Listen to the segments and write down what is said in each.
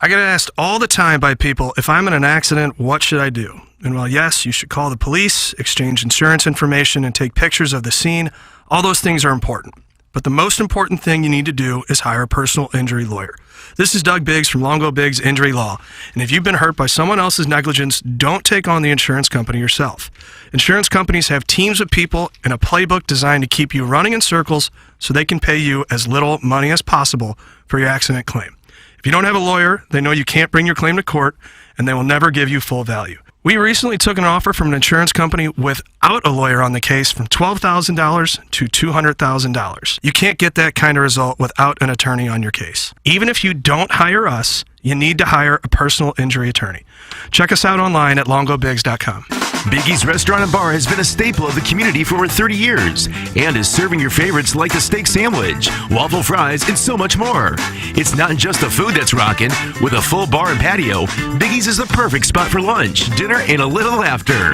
I get asked all the time by people, if I'm in an accident, what should I do? And while yes, you should call the police, exchange insurance information, and take pictures of the scene, all those things are important. But the most important thing you need to do is hire a personal injury lawyer. This is Doug Biggs from Longo Biggs Injury Law. And if you've been hurt by someone else's negligence, don't take on the insurance company yourself. Insurance companies have teams of people and a playbook designed to keep you running in circles so they can pay you as little money as possible for your accident claim. If you don't have a lawyer, they know you can't bring your claim to court, and they will never give you full value. We recently took an offer from an insurance company without a lawyer on the case from $12,000 to $200,000. You can't get that kind of result without an attorney on your case. Even if you don't hire us, you need to hire a personal injury attorney. Check us out online at longobigs.com. Biggie's Restaurant and Bar has been a staple of the community for over 30 years and is serving your favorites like the steak sandwich, waffle fries, and so much more. It's not just the food that's rocking. With a full bar and patio, Biggie's is the perfect spot for lunch, dinner, and a little laughter.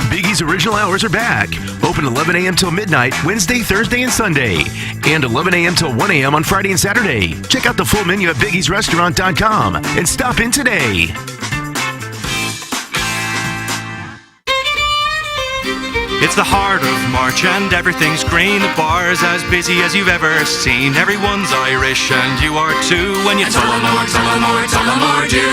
Biggie's original hours are back. Open 11 a.m. till midnight, Wednesday, Thursday, and Sunday. And 11 a.m. till 1 a.m. on Friday and Saturday. Check out the full menu at biggiesrestaurant.com and stop in today. It's the heart of March and everything's green. The bar's as busy as you've ever seen. Everyone's Irish and you are too. When you Tullamore do.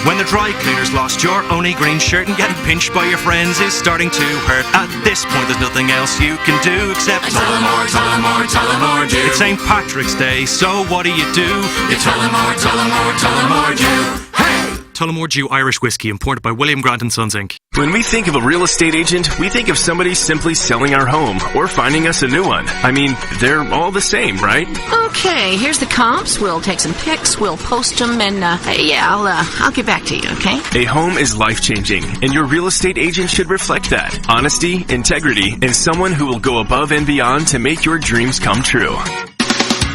When the dry cleaners lost your only green shirt and getting pinched by your friends is starting to hurt. At this point there's nothing else you can do except Tullamore do. It's St. Patrick's Day, so what do? You Tullamore do. Hey! Tullamore Dew Irish Whiskey, imported by William Grant & Sons, Inc. When we think of a real estate agent, we think of somebody simply selling our home or finding us a new one. I mean, they're all the same, right? Okay, here's the comps. We'll take some pics, we'll post them, and I'll get back to you, okay? A home is life-changing, and your real estate agent should reflect that. Honesty, integrity, and someone who will go above and beyond to make your dreams come true.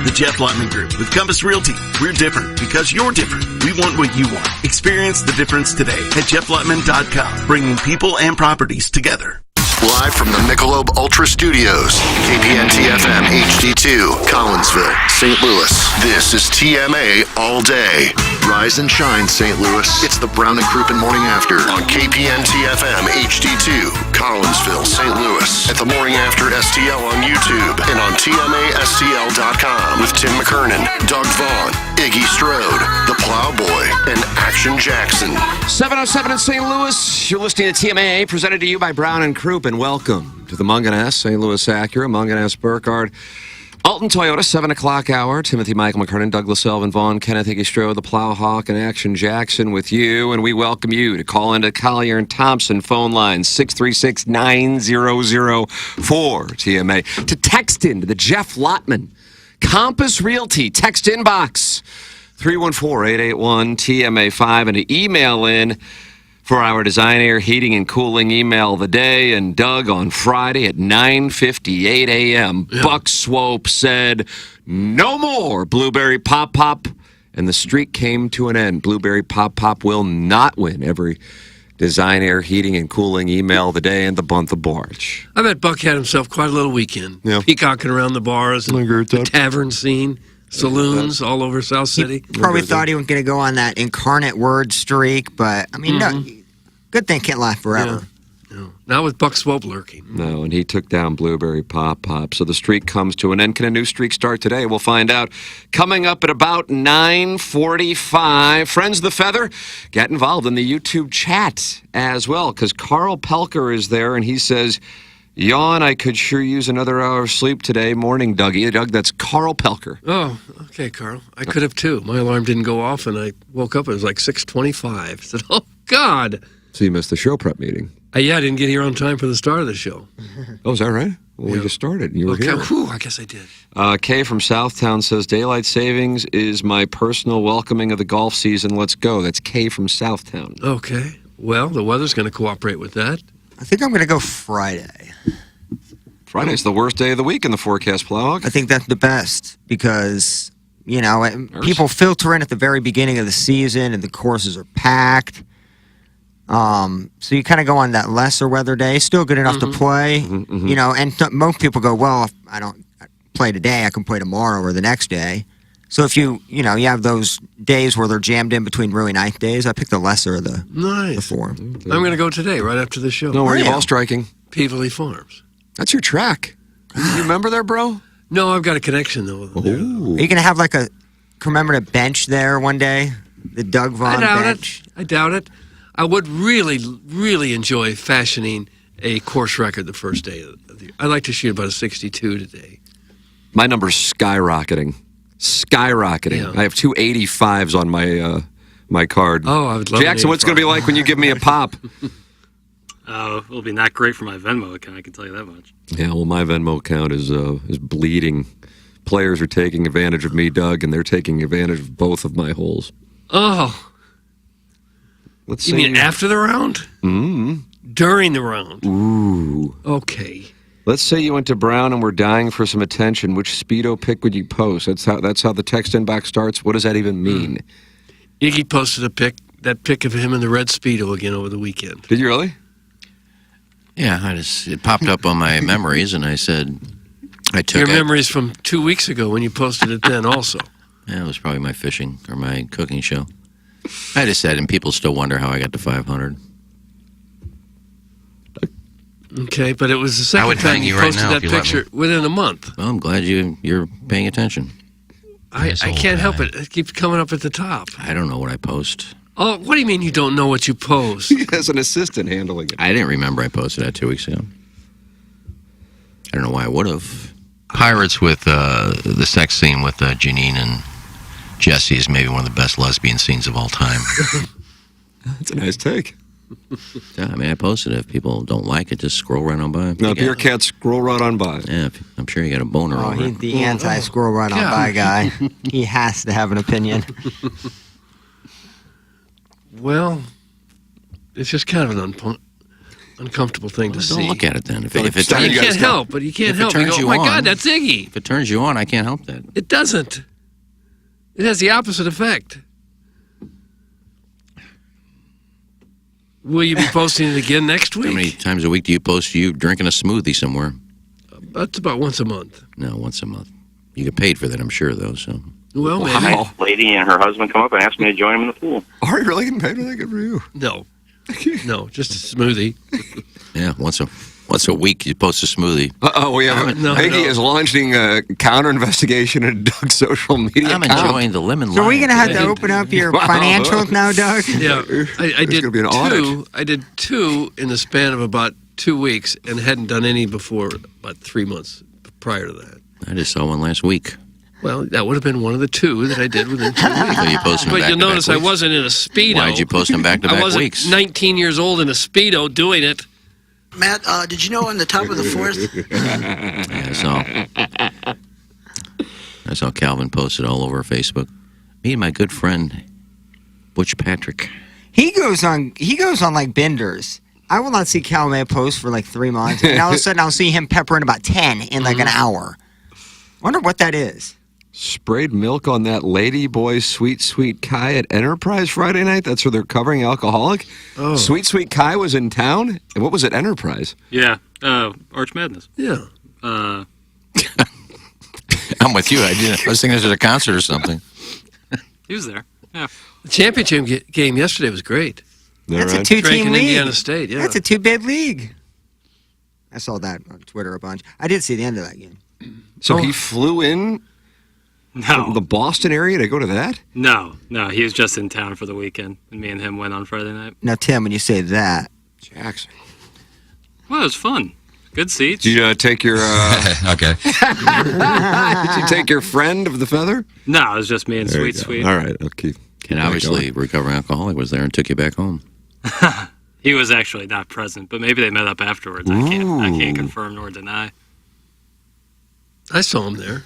The Jeff Lotman Group with Compass Realty. We're different because you're different. We want what you want. Experience the difference today at jefflotman.com, bringing people and properties together. Live from the Michelob Ultra Studios, KPN-TFM HD2, Collinsville, St. Louis. This is TMA All Day. Rise and shine, St. Louis. It's the Brown and Crouppen Morning After on KPN-TFM HD2, Collinsville, St. Louis. At the Morning After STL on YouTube and on TMASTL.com with Tim McKernan, Doug Vaughn, Iggy Strode, The Plowboy, and Action Jackson. 7:07 in St. Louis. You're listening to TMA, presented to you by Brown and Crouppen. Welcome to the Munganess, St. Louis Acura, Munganess Burkhardt, Alton Toyota, 7 o'clock hour. Timothy Michael McKernan, Douglas Elvin Vaughn, Kenneth Iggy Strode, the Plowhawk, and Action Jackson with you. And we welcome you to call into Collier and Thompson phone line 636-9004 TMA. To text into the Jeff Lotman Compass Realty text inbox 314-881-TMA5 and to email in for our Design, Air, Heating, and Cooling email of the day. And Doug, on Friday at 9:58 a.m., Buck Swope said, no more Blueberry Pop Pop, and the streak came to an end. Blueberry Pop Pop will not win every Design, Air, Heating, and Cooling email of the day and the Bunt the Barge. I bet Buck had himself quite a little weekend. Yeah. Peacocking around the bars and the tavern scene. Saloons all over South City. He probably thought he was going to go on that incarnate word streak, but, I mean, no, good thing can't last forever. Yeah. No. Not with Buck Swope lurking. No, and he took down Blueberry Pop Pop. So the streak comes to an end. Can a new streak start today? We'll find out. Coming up at about 9:45. Friends of the Feather, get involved in the YouTube chat as well, because Carl Pelker is there, and he says, yawn, I could sure use another hour of sleep today. Morning, Dougie. Doug, that's Carl Pelker. Oh, okay, Carl. I could have, too. My alarm didn't go off, and I woke up. It was like 6:25. I said, oh, God. So you missed the show prep meeting. Yeah, I didn't get here on time for the start of the show. Oh, is that right? Well, we just started, and you were here. Whew, I guess I did. Kay from Southtown says, daylight savings is my personal welcoming of the golf season. Let's go. That's Kay from Southtown. Okay. Well, the weather's going to cooperate with that. I think I'm going to go Friday. Friday's the worst day of the week in the forecast, Plowhawk. I think that's the best because, you know, people filter in at the very beginning of the season and the courses are packed. So you kind of go on that lesser weather day. Still good enough to play, you know, and most people go, well, if I don't play today, I can play tomorrow or the next day. So if you have those days where they're jammed in between really nice days, I picked the lesser of the four. I'm going to go today, right after the show. No, where are you ball striking? Peavely Farms. That's your track. You remember there, bro? No, I've got a connection, though. Are you going to have like a commemorative bench there one day? The Doug Vaughn bench? I doubt it. I would really, really enjoy fashioning a course record the first day of the year. I'd like to shoot about a 62 today. My number's skyrocketing. Yeah. I have 2 85s on my card. Oh, I would love Jackson, what's it going to be like when you give me a pop? It'll be not great for my Venmo account, I can tell you that much. Yeah, well, my Venmo account is bleeding. Players are taking advantage of me, Doug, and they're taking advantage of both of my holes. Oh. Let's you see. mean after the round? Mm-hmm. During the round? Ooh. Okay. Let's say you went to Brown and were dying for some attention. Which Speedo pic would you post? That's how the text inbox starts. What does that even mean? Iggy posted that pic of him in the red Speedo again over the weekend. Did you really? Yeah, it popped up on my memories, and I said, I took Your memories from 2 weeks ago when you posted it then also. Yeah, it was probably my fishing or my cooking show. I just said, and people still wonder how I got to 500. Okay, but it was the second time you posted that picture within a month. Well, I'm glad you're paying attention. I can't help it. It keeps coming up at the top. I don't know what I post. Oh, what do you mean you don't know what you post? He has an assistant handling it. I didn't remember I posted that 2 weeks ago. I don't know why I would have. Pirates with the sex scene with Janine and Jesse is maybe one of the best lesbian scenes of all time. That's a nice take. Yeah, I mean, I posted it. If people don't like it, just scroll right on by. No, Beer Cat, scroll right on by. Yeah, I'm sure you got a boner over He's it. the anti-scroll right on by guy. He has to have an opinion. Well, it's just kind of an uncomfortable thing to see. Don't look at it then. If it you can't help, but you can't help. You go, oh my God, that's Iggy. If it turns you on, I can't help that. It doesn't. It has the opposite effect. Will you be posting it again next week? How many times a week do you post you drinking a smoothie somewhere? That's about once a month. No, once a month. You get paid for that, I'm sure, though. So. Well, maybe. A lady and her husband come up and asked me to join them in the pool. Are you really getting paid for that? Good for you. No. No, just a smoothie. Yeah, once a week you post a smoothie. We have Iggy is launching a counter investigation into Doug's social media. I'm enjoying the lemon lime. So are we going to have to open up your financials now, Doug? Yeah, I did gonna be an audit. I did 2 in the span of about 2 weeks and hadn't done any before about 3 months prior to that. I just saw one last week. Well, that would have been one of the 2 that I did within 2 weeks. So you posted them But you'll notice I wasn't in a Speedo. Why did you post them back-to-back I wasn't weeks? 19 years old in a Speedo doing it. Matt, did you know on the top of the 4th? Yeah, I saw Calvin posted all over Facebook. Me and my good friend, Butch Patrick. He goes on like benders. I will not see Cal May post for like 3 months, and all of a sudden I'll see him peppering about 10 in like an hour. Wonder what that is. Sprayed milk on that Lady Boy Sweet Sweet Kai at Enterprise Friday night. That's where they're covering alcoholic. Oh. Sweet Sweet Kai was in town. And what was it, Enterprise? Yeah, Arch Madness. Yeah. I'm with you. I was thinking this was a concert or something. He was there. Yeah. The championship game yesterday was great. That's a right. 2-team Drank in league. Indiana State, yeah. That's a 2-bid league. I saw that on Twitter a bunch. I did see the end of that game. So he flew in from the Boston area to go to that? No, he was just in town for the weekend, and me and him went on Friday night. Now, Tim, when you say that, Jackson. Well, it was fun. Good seats. Did you take your... Okay. Did you take your friend of the feather? No, it was just me and There you Sweet go. Sweet. All right, I'll keep... And obviously, recovering alcoholic was there and took you back home. He was actually not present, but maybe they met up afterwards. I can't confirm nor deny. I saw him there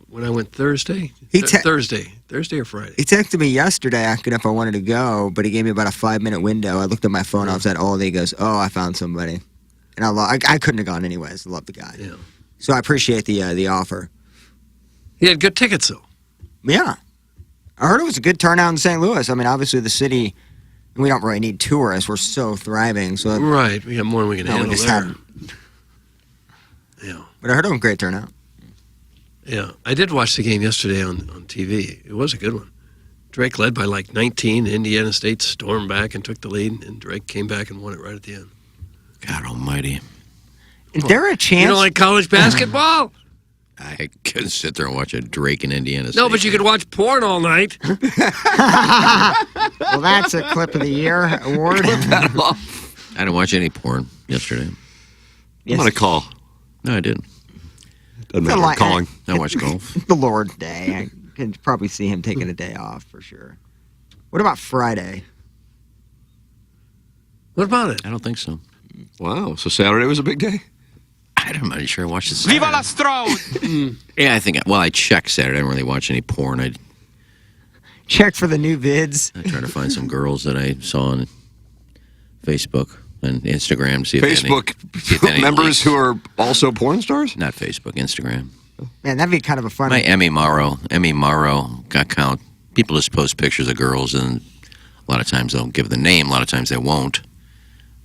when I went Thursday. Thursday or Friday. he texted me yesterday asking if I wanted to go, but he gave me about a 5-minute window. I looked at my phone. I was at Aldi. He goes, "Oh, I found somebody," and I couldn't have gone anyways. I love the guy. Yeah. So I appreciate the offer. He had good tickets though. Yeah, I heard it was a good turnout in St. Louis. I mean, obviously the city, we don't really need tourists. We're so thriving. So Right, we got more than we can handle there. Yeah. But I heard it was a great turnout. Yeah, I did watch the game yesterday on TV. It was a good one. Drake led by like 19. Indiana State stormed back and took the lead, and Drake came back and won it right at the end. God almighty. Is there a chance? You don't like college basketball? I couldn't sit there and watch a Drake in Indiana State. No, but you could watch porn all night. Well, that's a Clip of the Year award. I didn't watch any porn yesterday. I'm on a call. No, I didn't. Doesn't matter. I'm calling. I watched golf. The Lord's Day. I can probably see him taking a day off for sure. What about Friday? What about it? I don't think so. Wow. So Saturday was a big day? I'm not sure I watched it Saturday. Viva la Strode! Yeah, I think, I checked Saturday. I didn't really watch any porn. I Check for the new vids. tried to find some girls that I saw on Facebook and Instagram to see if Facebook members who are also porn stars? Not Facebook, Instagram. Man, that'd be kind of a fun. My Emmy Morrow account. People just post pictures of girls, and a lot of times they'll give the name. A lot of times they won't. If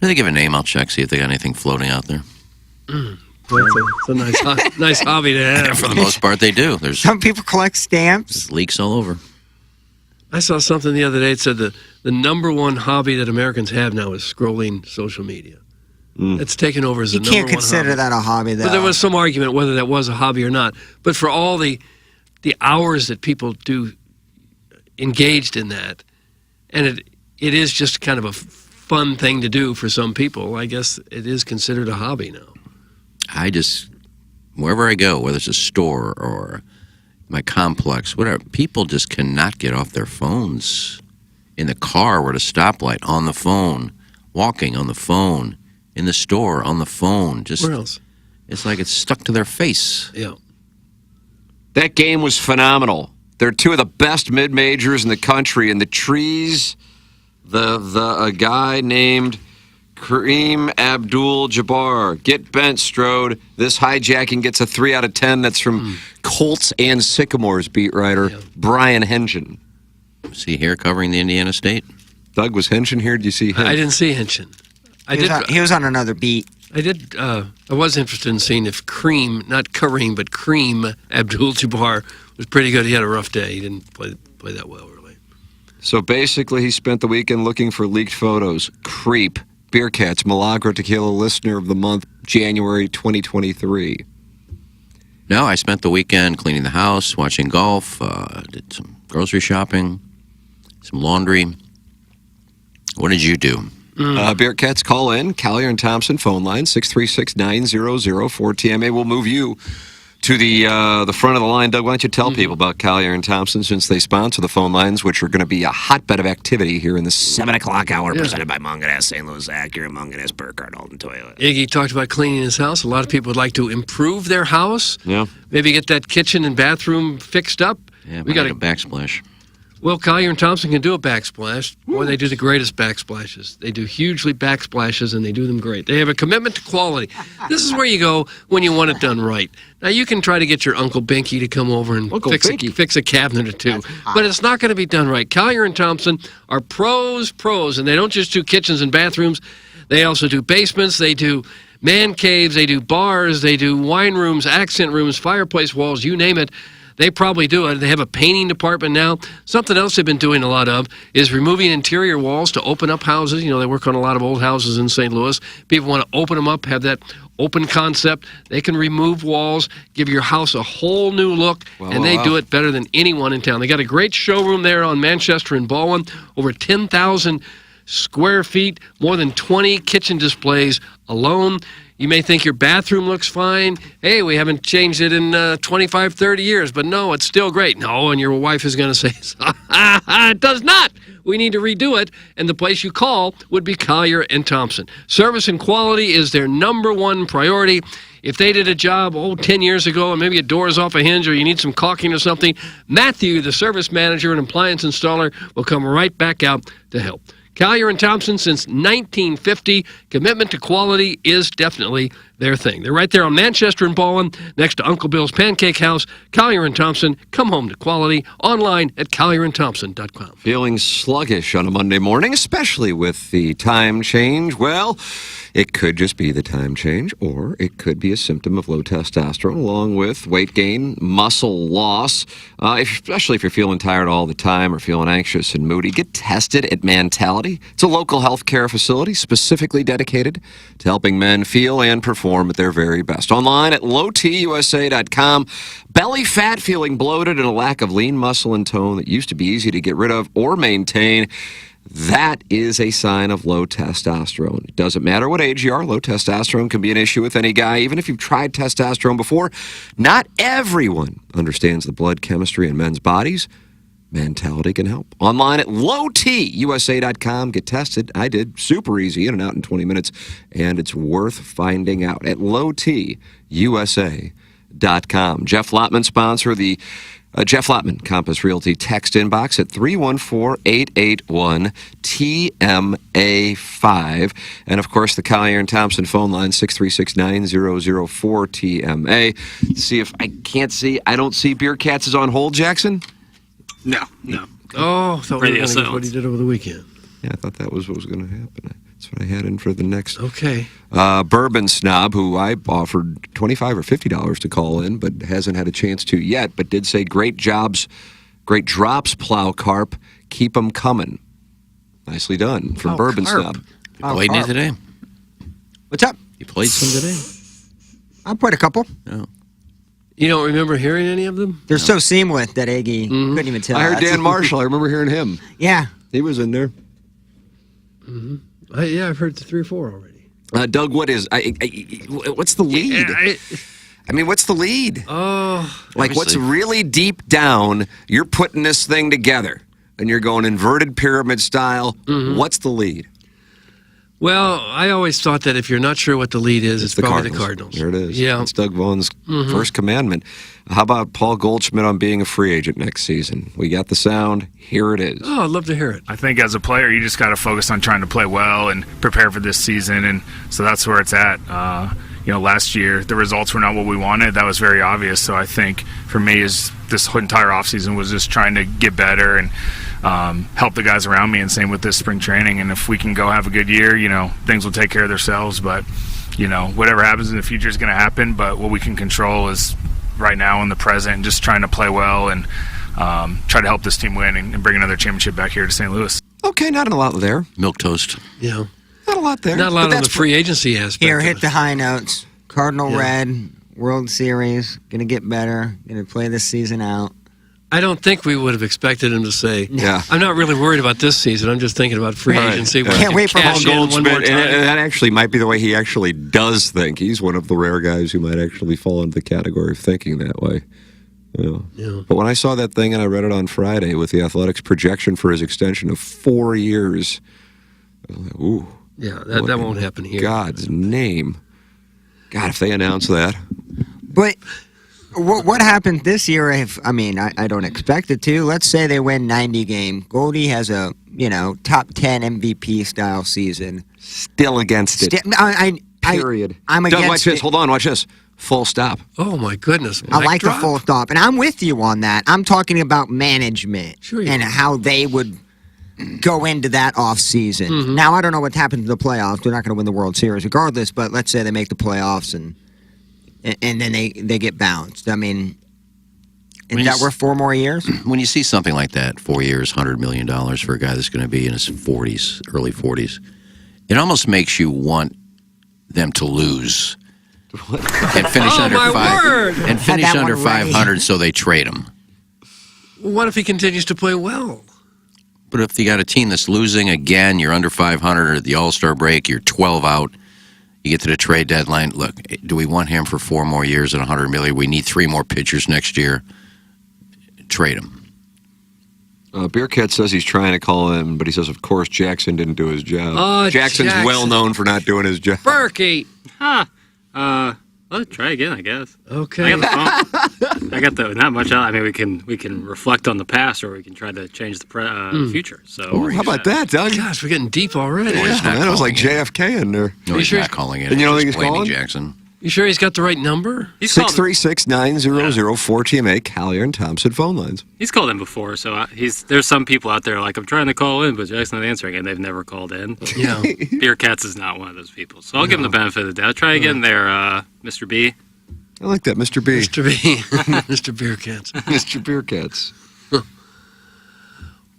they give a name, I'll check, see if they got anything floating out there. It's a nice hobby to have. For the most part, they do. There's Some people collect stamps. leaks all over. I saw something the other day. It said the number one hobby that Americans have now is scrolling social media. It's taken over as the You number can't one consider hobby. that a hobby, though. But there was some argument whether that was a hobby or not. But for all the hours that people do engaged in that, and it is just kind of a fun thing to do for some people, I guess it is considered a hobby now. Wherever I go, whether it's a store or my complex, whatever, people just cannot get off their phones. In the car or at a stoplight, on the phone, walking on the phone, in the store, on the phone. Just Where else? It's like it's stuck to their face. Yeah. That game was phenomenal. They're two of the best mid-majors in the country, and the trees, a guy named Kareem Abdul-Jabbar. Get bent, Strode. This hijacking gets a 3 out of 10. That's from Colts and Sycamores beat writer Brian Henshin. Was he here covering the Indiana State? Doug, was Henshin here? Did you see him? I didn't see Henshin. He was on another beat. I was interested in seeing if not Kareem, but Kareem Abdul-Jabbar was pretty good. He had a rough day. He didn't play that well, really. So basically, he spent the weekend looking for leaked photos. Creep. Beer Cats, Milagro Tequila Listener of the Month, January 2023. No, I spent the weekend cleaning the house, watching golf, did some grocery shopping, some laundry. What did you do? Beer Cats, call in. Collier and Thompson, phone line, 636-9004-TMA. We'll move you to the front of the line. Doug, why don't you tell people about Collier and Thompson, since they sponsor the phone lines, which are going to be a hotbed of activity here in the 7 o'clock hour, presented by Munganess, St. Louis Acura, Munganess, Burkhardt, Alton Toilet. Iggy talked about cleaning his house. A lot of people would like to improve their house. Yeah. Maybe get that kitchen and bathroom fixed up. Yeah, we got a backsplash. Well, Collier and Thompson can do a backsplash. Boy, they do the greatest backsplashes. They do hugely backsplashes, and they do them great. They have a commitment to quality. This is where you go when you want it done right. Now, you can try to get your Uncle Binky to come over and fix a cabinet or two, but it's not going to be done right. Collier and Thompson are pros, and they don't just do kitchens and bathrooms. They also do basements. They do man caves. They do bars. They do wine rooms, accent rooms, fireplace walls, you name it. They probably do it. They have a painting department now. Something else they've been doing a lot of is removing interior walls to open up houses. You know, they work on a lot of old houses in St. Louis. People want to open them up, have that open concept. They can remove walls, give your house a whole new look, and they do it better than anyone in town. They got a great showroom there on Manchester and Baldwin, over 10,000 square feet, more than 20 kitchen displays alone. You may think your bathroom looks fine. Hey, we haven't changed it in 25, 30 years, but no, it's still great. No, and your wife is going to say, it does not. We need to redo it, and the place you call would be Collier and Thompson. Service and quality is their number one priority. If they did a job 10 years ago and maybe a door is off a hinge or you need some caulking or something, Matthew, the service manager and appliance installer, will come right back out to help. Collier and Thompson since 1950. Commitment to quality is definitely their thing. They're right there on Manchester and Baldwin, next to Uncle Bill's Pancake House. Collier & Thompson, come home to quality. Online at collierandthompson.com. Feeling sluggish on a Monday morning, especially with the time change? Well, it could just be the time change, or it could be a symptom of low testosterone, along with weight gain, muscle loss. Especially if you're feeling tired all the time or feeling anxious and moody, get tested at Mentality. It's a local health care facility specifically dedicated to helping men feel and perform at their very best. Online at lowtusa.com. Belly fat, feeling bloated, and a lack of lean muscle and tone that used to be easy to get rid of or maintain. That is a sign of low testosterone. It doesn't matter what age you are. Low testosterone can be an issue with any guy, even if you've tried testosterone before. Not everyone understands the blood chemistry in men's bodies. Mentality can help. Online at lowtusa.com. Get tested. I did. Super easy. In and out in 20 minutes. And it's worth finding out at lowtusa.com. Jeff Lotman, sponsor the Jeff Lotman Compass Realty text inbox at 314-881-TMA5. And, of course, the Collier & Thompson phone line, 636-9004-TMA. See if I can't see. I don't see Beer Cats is on hold, Jackson? No. Oh, so Radio that's what silence. he did over the weekend. Yeah, I thought that was what was going to happen. That's what I had in for the next. Okay. Bourbon Snob, who I offered $25 or $50 to call in, but hasn't had a chance to yet, but did say great drops, Plow Carp, keep them coming. Nicely done from Bourbon Carp. Snob. Oh, Played any Carp. today? What's up? You played some today? I played a couple. Oh. You don't remember hearing any of them? They're so seamless that Iggy couldn't even tell. I heard That's- Dan Marshall. I remember hearing him. Yeah. He was in there. Yeah, I've heard the 3 or 4 already. Doug, what is? What's the lead? I mean, what's the lead? Oh, Like, what's really deep down? You're putting this thing together, and you're going inverted pyramid style. What's the lead? well, I always thought that if you're not sure what the lead is, it's probably the Cardinals. There it is. Yeah. It's Doug Vaughn's first commandment. How about Paul Goldschmidt on being a free agent next season? We got the sound. Here it is. Oh, I'd love to hear it. I think as a player, you just got to focus on trying to play well and prepare for this season, and so that's where it's at. Last year the results were not what we wanted. That was very obvious. So I think for me, is this entire offseason was just trying to get better and help the guys around me, and same with this spring training. And if we can go have a good year, things will take care of themselves. But whatever happens in the future is going to happen. But what we can control is right now in the present, and just trying to play well and try to help this team win and bring another championship back here to St. Louis. Okay, not a lot there. Milk toast. Yeah. Not a lot there. Not a lot on the free agency aspect. Here, of hit it. the high notes. Cardinal Yeah. Red, World Series, gonna get better, gonna play this season out. I don't think we would have expected him to say, Yeah. I'm not really worried about this season. I'm just thinking about free Right. agency. Yeah. where I Can't can wait for cash Paul in one more Goldschmidt, time. and that actually might be the way he actually does think. He's one of the rare guys who might actually fall into the category of thinking that way. Yeah. But when I saw that thing, and I read it on Friday with the Athletics projection for his extension of 4 years, I was like, ooh. Yeah, that won't happen here. God's name. God, if they announce that. But what happened this year? I don't expect it to. Let's say they win 90 games. Goldie has a top 10 MVP style season. Still against it. Period. I'm Doug, against watch this. it. Hold on, watch this. Full stop. Oh, my goodness. I Mic like drop. the full stop, and I'm with you on that. I'm talking about management and how they would go into that off season. Now, I don't know what happened to the playoffs. They're not going to win the World Series regardless, but let's say they make the playoffs and then they get bounced. I mean, is that worth 4 more years? When you see something like that, 4 years, $100 million for a guy that's going to be in his 40s, early 40s, it almost makes you want them to lose and finish Oh, under my word! and finish Had that under one ready. 500, so they trade him. What if he continues to play well? But if you got a team that's losing again, you're under 500 at the All-Star break, you're 12 out, you get to the trade deadline. Look, do we want him for 4 more years at $100 million? We need 3 more pitchers next year. Trade him. Beercat says he's trying to call him, but he says, of course, Jackson didn't do his job. Oh, Jackson's Jackson. well known for not doing his job. Berkey. Let's try again, I guess. Okay. I got the not much. I mean, we can reflect on the past, or we can try to change the future. So, How about that, Doug? Gosh, we're getting deep already. Yeah, man, it was like JFK in there. No, he's not calling it. And you don't think Just he's blaming calling? Jackson. You sure he's got the right number? 636-900-4TMA, Collier and Thompson phone lines. He's called in before, so there's some people out there like, I'm trying to call in, but Jack's not answering, and they've never called in. Yeah. Beer Cats is not one of those people. So I'll give him the benefit of the doubt. Try again there, Mr. B. I like that, Mr. B. Mr. B. Mr. Beer Cats. Mr. Beer Cats.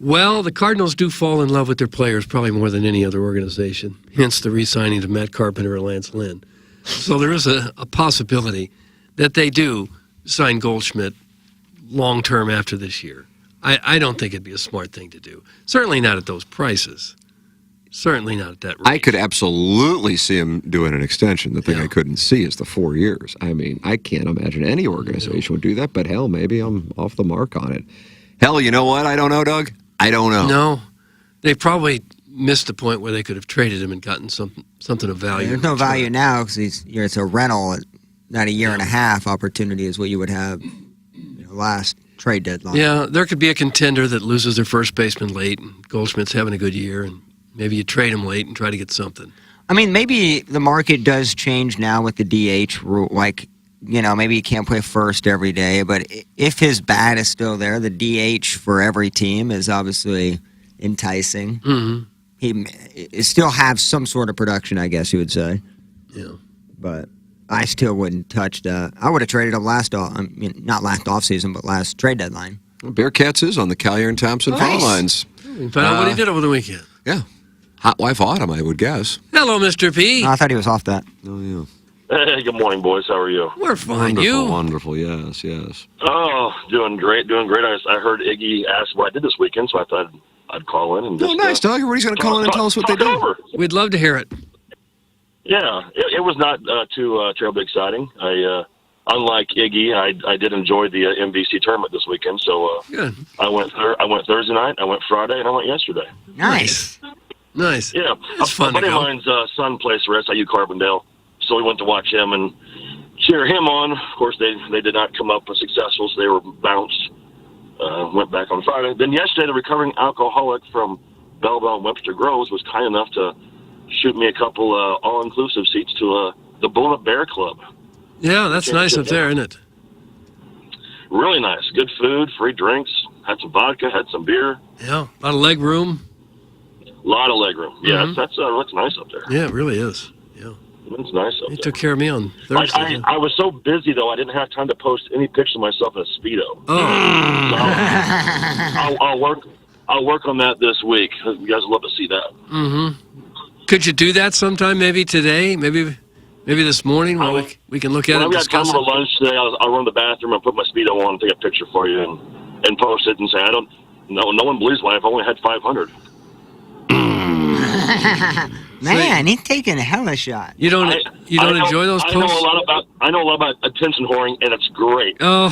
Well, the Cardinals do fall in love with their players probably more than any other organization, hence the re-signing of Matt Carpenter and Lance Lynn. So there is a possibility that they do sign Goldschmidt long-term after this year. I don't think it'd be a smart thing to do. Certainly not at those prices. Certainly not at that rate. I could absolutely see him doing an extension. The thing I couldn't see is the 4 years. I mean, I can't imagine any organization would do that, but hell, maybe I'm off the mark on it. Hell, you know what? I don't know, Doug. I don't know. No. They probably missed the point where they could have traded him and gotten something of value. There's no value now because it's a rental, not a year and a half opportunity is what you would have last trade deadline. Yeah, there could be a contender that loses their first baseman late, and Goldschmidt's having a good year, and maybe you trade him late and try to get something. I mean, maybe the market does change now with the DH rule. Like, maybe he can't play first every day, but if his bat is still there, the DH for every team is obviously enticing. Mm-hmm. He still have some sort of production, I guess you would say. Yeah. But I still wouldn't touch that. I would have traded him not last offseason, but last trade deadline. Well, Bearcats is on the Collier and Thompson phone lines. We can find out what he did over the weekend. Yeah. Hot wife Autumn, I would guess. Hello, Mr. P. No, I thought he was off that. Oh, yeah. Hey, good morning, boys. How are you? We're fine. Wonderful, You? wonderful. Yes, yes. Oh, doing great, I heard Iggy ask what I did this weekend, so I thought I'd call in and just... Oh, nice, Doug. Everybody's going to call in and tell us what they did. We'd love to hear it. Yeah, it was not too terribly exciting. Unlike Iggy, I did enjoy the MVC tournament this weekend, so Good. I went Thursday night, I went Friday, and I went yesterday. Nice. Nice. Yeah, It's fun a buddy to of go. mine's son plays for SIU Carbondale, so we went to watch him and cheer him on. Of course, they did not come up successful, so they were bounced. Went back on Friday. Then yesterday, the recovering alcoholic from Belleville and Webster Groves was kind enough to shoot me a couple all-inclusive seats to the Bull Up Bear Club. Yeah, that's nice up there, isn't it? Really nice. Good food, free drinks. Had some vodka, had some beer. Yeah, a lot of leg room. A lot of leg room. Yeah, Mhm. that's looks nice up there. Yeah, it really is. Yeah. It's nice up He there. took care of me on Thursday. I was so busy, though, I didn't have time to post any pictures of myself in a Speedo. Oh. I'll work on that this week. You guys will love to see that. Mm-hmm. Could you do that sometime, maybe today? Maybe this morning when we can look at When it I've and got discuss time it? for lunch today, I'll run to the bathroom and put my Speedo on and take a picture for you and post it and say, no one believes why I've only had 500. Man, he's taking a hella shot. You don't enjoy those I posts? know a lot about attention whoring, and it's great. Oh,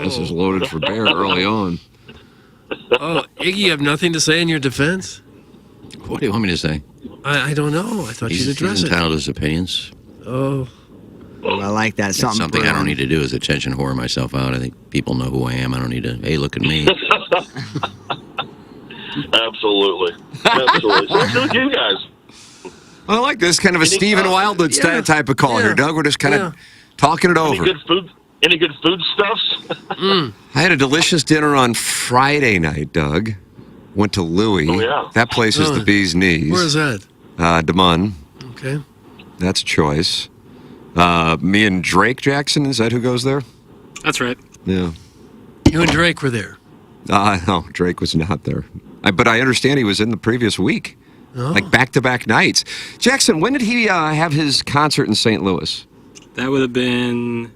This is loaded for bear early on. Oh, Iggy, you have nothing to say in your defense? What do you want me to say? I don't know. I thought you'd address He's it. entitled to his opinions. Oh. I like that. That's something I don't need to do is attention whore myself out. I think people know who I am. I don't need to, hey, look at me. Absolutely. So what's with you guys? I like this kind of a Stephen Wildwood type of call here, Doug. We're just kind of talking it over. Any good food stuffs? I had a delicious dinner on Friday night, Doug. Went to Louis. Oh, yeah. That place is the bee's knees. Where is that? Des Moines. Okay. That's a choice. Me and Drake Jackson, is that who goes there? That's right. Yeah. You and Drake were there. No, Drake was not there. But I understand he was in the previous week. Oh. Like back-to-back nights. Jackson, when did he have his concert in St. Louis? That would have been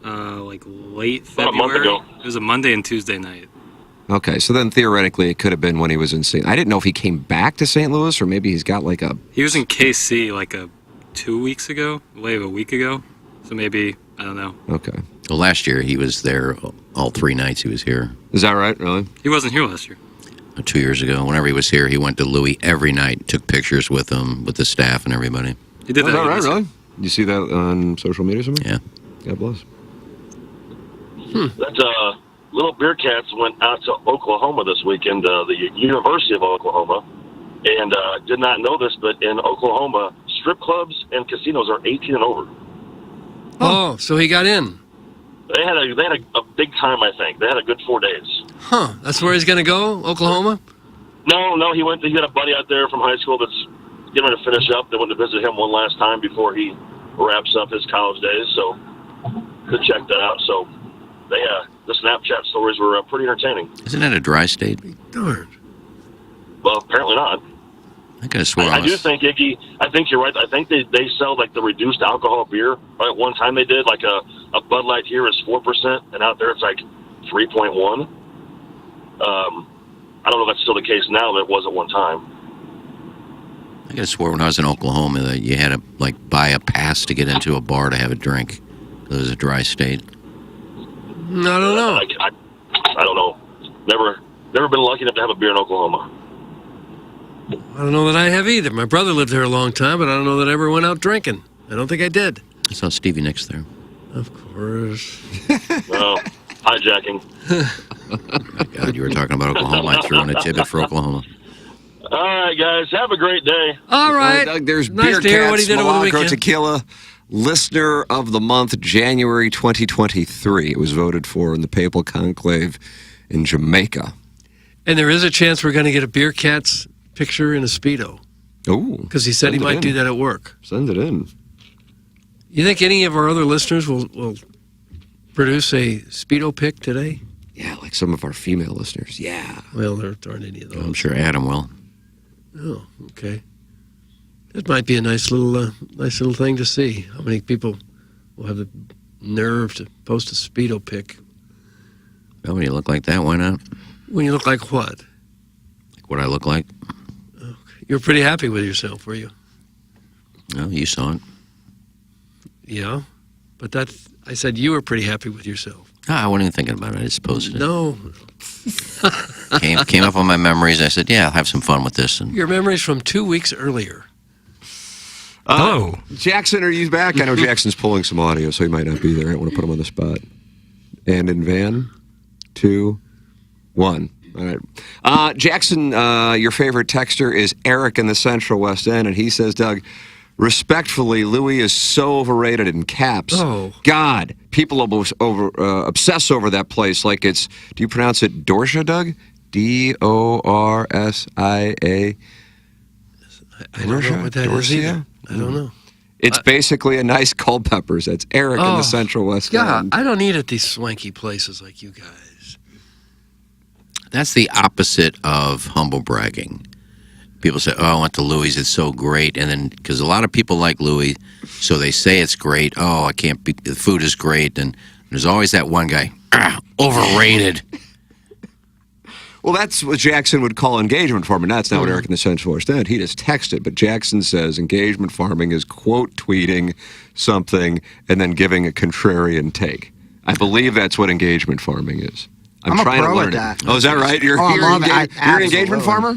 like late About a month February. ago. It was a Monday and Tuesday night. Okay, so then theoretically it could have been when he was in St. I didn't know if he came back to St. Louis or maybe he's got like a... He was in KC like 2 weeks ago, a week ago. So maybe, I don't know. Okay. Well, last year he was there all 3 nights he was here. Is that right, really? He wasn't here last year. 2 years ago. Whenever he was here, he went to Louis every night, took pictures with him, with the staff and everybody. He did that. Is that right, really? You see that on social media somewhere? Yeah. God bless. That Little Beer Cats went out to Oklahoma this weekend, the University of Oklahoma, and did not know this, but in Oklahoma, strip clubs and casinos are 18 and over. Oh, so he got in. They had a big time, I think. They had a good 4 days. Huh? That's where he's going to go, Oklahoma? No, he got a buddy out there from high school that's getting ready to finish up. They went to visit him one last time before he wraps up his college days, so could check that out. So the Snapchat stories were pretty entertaining. Isn't that a dry state? Darn. Well, apparently not. I could have sworn. I do think, Iggy, I think you're right. I think they sell like the reduced alcohol beer. Right? One time they did, like a Bud Light here is 4%, and out there it's like 3.1. I don't know if that's still the case now, but it was at one time. I could have swore when I was in Oklahoma that you had to like buy a pass to get into a bar to have a drink. It was a dry state. I don't know. I don't know. Never been lucky enough to have a beer in Oklahoma. I don't know that I have either. My brother lived there a long time, but I don't know that I ever went out drinking. I don't think I did. I saw Stevie Nicks there. Of course. No, hijacking. God, you were talking about Oklahoma. I threw in a tidbit for Oklahoma. All right, guys. Have a great day. All right. Doug, there's Nice Beer to hear Cats, what he did over the Milagro weekend. Tequila, Listener of the Month, January 2023. It was voted for in the Papal Conclave in Jamaica. And there is a chance we're going to get a Beer Cats picture in a Speedo. Oh. Because he said he might do that at work. Send it in. You think any of our other listeners will produce a Speedo pic today? Yeah, like some of our female listeners. Yeah. Well, there aren't any of those. I'm sure Adam will. Oh, okay. That might be a nice little thing to see. How many people will have the nerve to post a Speedo pic? Well, when you look like that, why not? When you look like what? Like what I look like? Okay. You were pretty happy with yourself, were you? No, you saw it. Yeah, but I said you were pretty happy with yourself. I wasn't even thinking about it. I just posted it. No. Came up on my memories. I said, yeah, I'll have some fun with this. And Your memories from 2 weeks earlier. Jackson, are you back? I know Jackson's pulling some audio, so he might not be there. I don't want to put him on the spot. And in van, 2, 1. All right. Jackson, your favorite texter is Eric in the Central West End, and he says, Doug, respectfully, Louis is so overrated in caps. Oh. God, people obsess over that place like it's, do you pronounce it Dorsia, Doug? Dorsia? I don't know what that is either. I don't know. It's basically a nice Culpeppers. That's Eric in the Central West End. Yeah, I don't eat at these swanky places like you guys. that's the opposite of humble bragging. People say, oh, I went to Louis, it's so great. And then, because a lot of people like Louis, so they say it's great. Oh, the food is great. And there's always that one guy, overrated. Well, that's what Jackson would call engagement farming. That's not what Eric in the Central West End. He just texted, but Jackson says engagement farming is quote tweeting something and then giving a contrarian take. I believe that's what engagement farming is. I'm trying a pro to learn at that. it. Oh, is that right? You're an engagement farmer?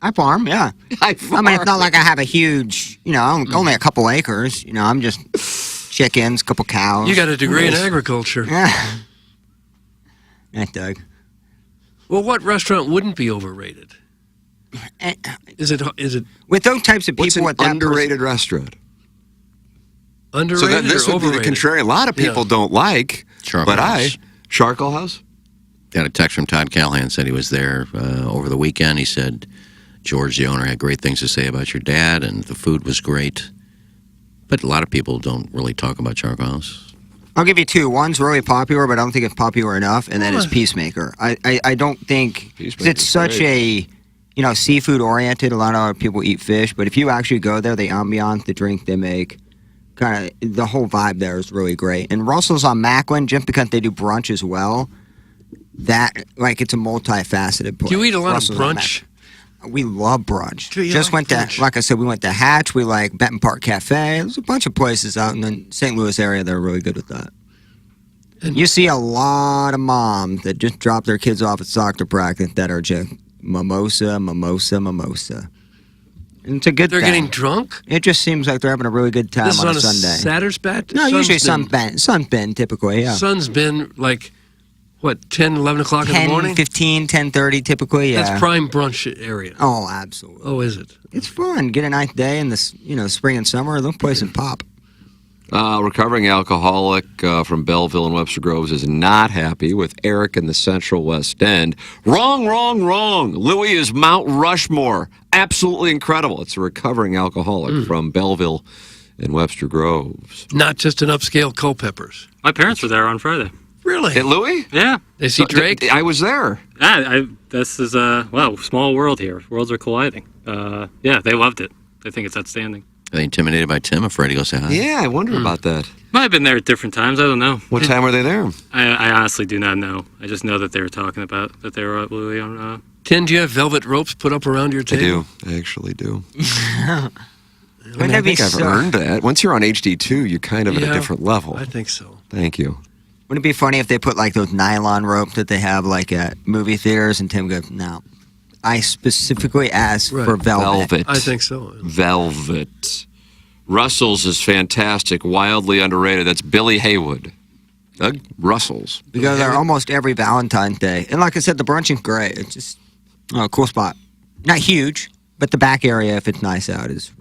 I farm, yeah. I mean, it's not like I have a huge, only a couple acres. I'm just chickens, couple cows. You got a degree in agriculture. Yeah. That Doug. Well, what restaurant wouldn't be overrated? Is it with those types of people? What's an with that underrated restaurant? Underrated so this or would be the overrated? contrary. A lot of people don't like, Charcoal House. Charcoal House? Got a text from Todd Callahan, said he was there over the weekend. He said, George, the owner, had great things to say about your dad, and the food was great. But a lot of people don't really talk about Charcoal House. I'll give you two. One's really popular, but I don't think it's popular enough, and then it's Peacemaker. I don't think it's such a seafood oriented. A lot of other people eat fish, but if you actually go there, the ambiance, the drink they make, kind of the whole vibe there is really great. And Russell's on Macklin, just because they do brunch as well. That it's a multifaceted place. Do you eat a lot Russell's of on brunch? We love brunch. Just went to, like I said, we went to Hatch. We like Benton Park Cafe. There's a bunch of places out in the St. Louis area that are really good with that. And you see a lot of moms that just drop their kids off at soccer practice that are just mimosa. And it's a good They're thing. getting drunk? It just seems like they're having a really good time This is on on a a Sunday. Saturday? No, usually Sunbend typically, yeah. Sun's been like what, 10, 11 o'clock in the 10, morning? 15, 10:30 typically, yeah. That's prime brunch area. Oh, absolutely. Oh, is it? It's fun. Get a nice day in the spring and summer. Those places pop. Recovering alcoholic from Belleville and Webster Groves is not happy with Eric in the Central West End. Wrong, wrong, wrong. Louis is Mount Rushmore. Absolutely incredible. It's a recovering alcoholic from Belleville and Webster Groves. Not just an upscale Culpeppers. My parents were there on Friday. Really? At Louis? Yeah. They see Drake? I was there. This is small world here. Worlds are colliding. Yeah, they loved it. They think it's outstanding. Are they intimidated by Tim? Afraid to go say hi? Yeah, I wonder about that. Might have been there at different times. I don't know. What time were they there? I honestly do not know. I just know that they were talking about that they were at Louis on. Tim, do you have velvet ropes put up around your table? I do. I actually do. Wouldn't that be I've earned that. Once you're on HD2, you're kind of at a different level. I think so. Thank you. Wouldn't it be funny if they put like those nylon ropes that they have like at movie theaters and Tim goes, no. I specifically asked for velvet. I think so. Velvet. Russell's is fantastic, wildly underrated. That's Billy Haywood. Doug? Russell's. We go there almost every Valentine's Day. And like I said, the brunching's great. It's just a cool spot. Not huge, but the back area, if it's nice out, is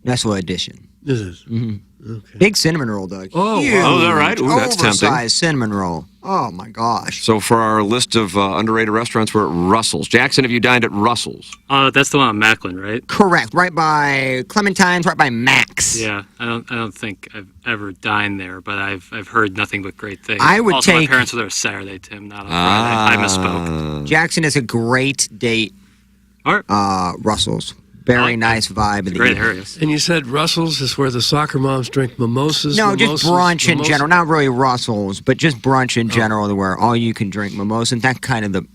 a nice little addition. This is. Mm-hmm. Okay. Big cinnamon roll, Doug. Oh, Huge, wow. Oh, all right. Ooh, that's tempting. Oversized cinnamon roll. Oh, my gosh. So for our list of underrated restaurants, we're at Russell's. Jackson, have you dined at Russell's? That's the one on Macklin, right? Correct. Right by Clementine's, right by Max. Yeah, I don't think I've ever dined there, but I've heard nothing but great things. I would also, take- my parents were there Saturday, Tim, not on Friday. I misspoke. Jackson is a great date. Russell's. Very nice vibe in the great evening. area. And you said Russell's is where the soccer moms drink mimosas? No, just brunch in mimosas? general. Not really Russell's, but just brunch in general where all you can drink mimosas. That's kind of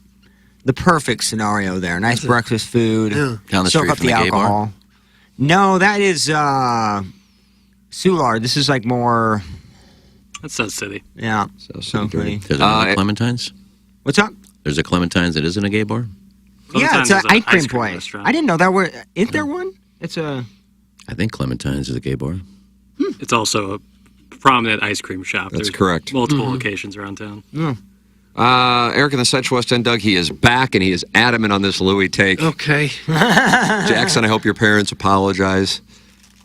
the perfect scenario there. Nice breakfast food. Yeah. Down the Soak street up from the the gay bar? alcohol. No, that is Soulard. This is like more... That's South City. Yeah. There's another Clementine's? What's up? There's a Clementine's that isn't a gay bar? Yeah, it's an Clementine's is ice cream an place. restaurant. I didn't know that were... Is there one? It's a... I think Clementine's is a gay bar. It's also a prominent ice cream shop. That's There's correct. Multiple locations around town. Eric in the Central West End, Doug, he is back and he is adamant on this Louis take. Okay. Jackson, I hope your parents apologize.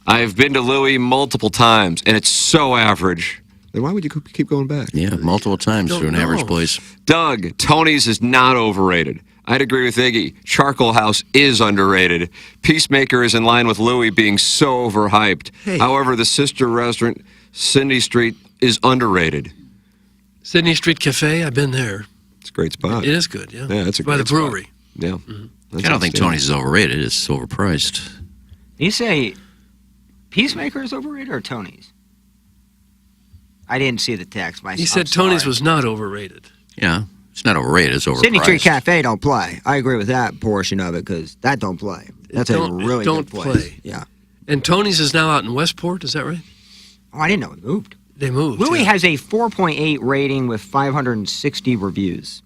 I've been to Louis multiple times and it's so average. Then why would you keep going back? Yeah, multiple times Don't to an average know. place. Doug, Tony's is not overrated. I'd agree with Iggy. Charcoal House is underrated. Peacemaker is in line with Louis being so overhyped. Hey. However, the sister restaurant, Cindy Street, is underrated. Sydney Street Cafe, I've been there. It's a great spot. It is good, yeah. Yeah, it's a By great the brewery. Yeah. I don't think Tony's is overrated. It's overpriced. You say Peacemaker is overrated or Tony's? I didn't see the text. He said Tony's was not overrated. Yeah, it's not overrated. It's overpriced. Sydney Street Cafe don't play. I agree with that portion of it because that don't play. That's a really don't good place. play. Yeah. And Tony's is now out in Westport, is that right? Oh, I didn't know it moved. They moved. Louis yeah. has a 4.8 rating with 560 reviews.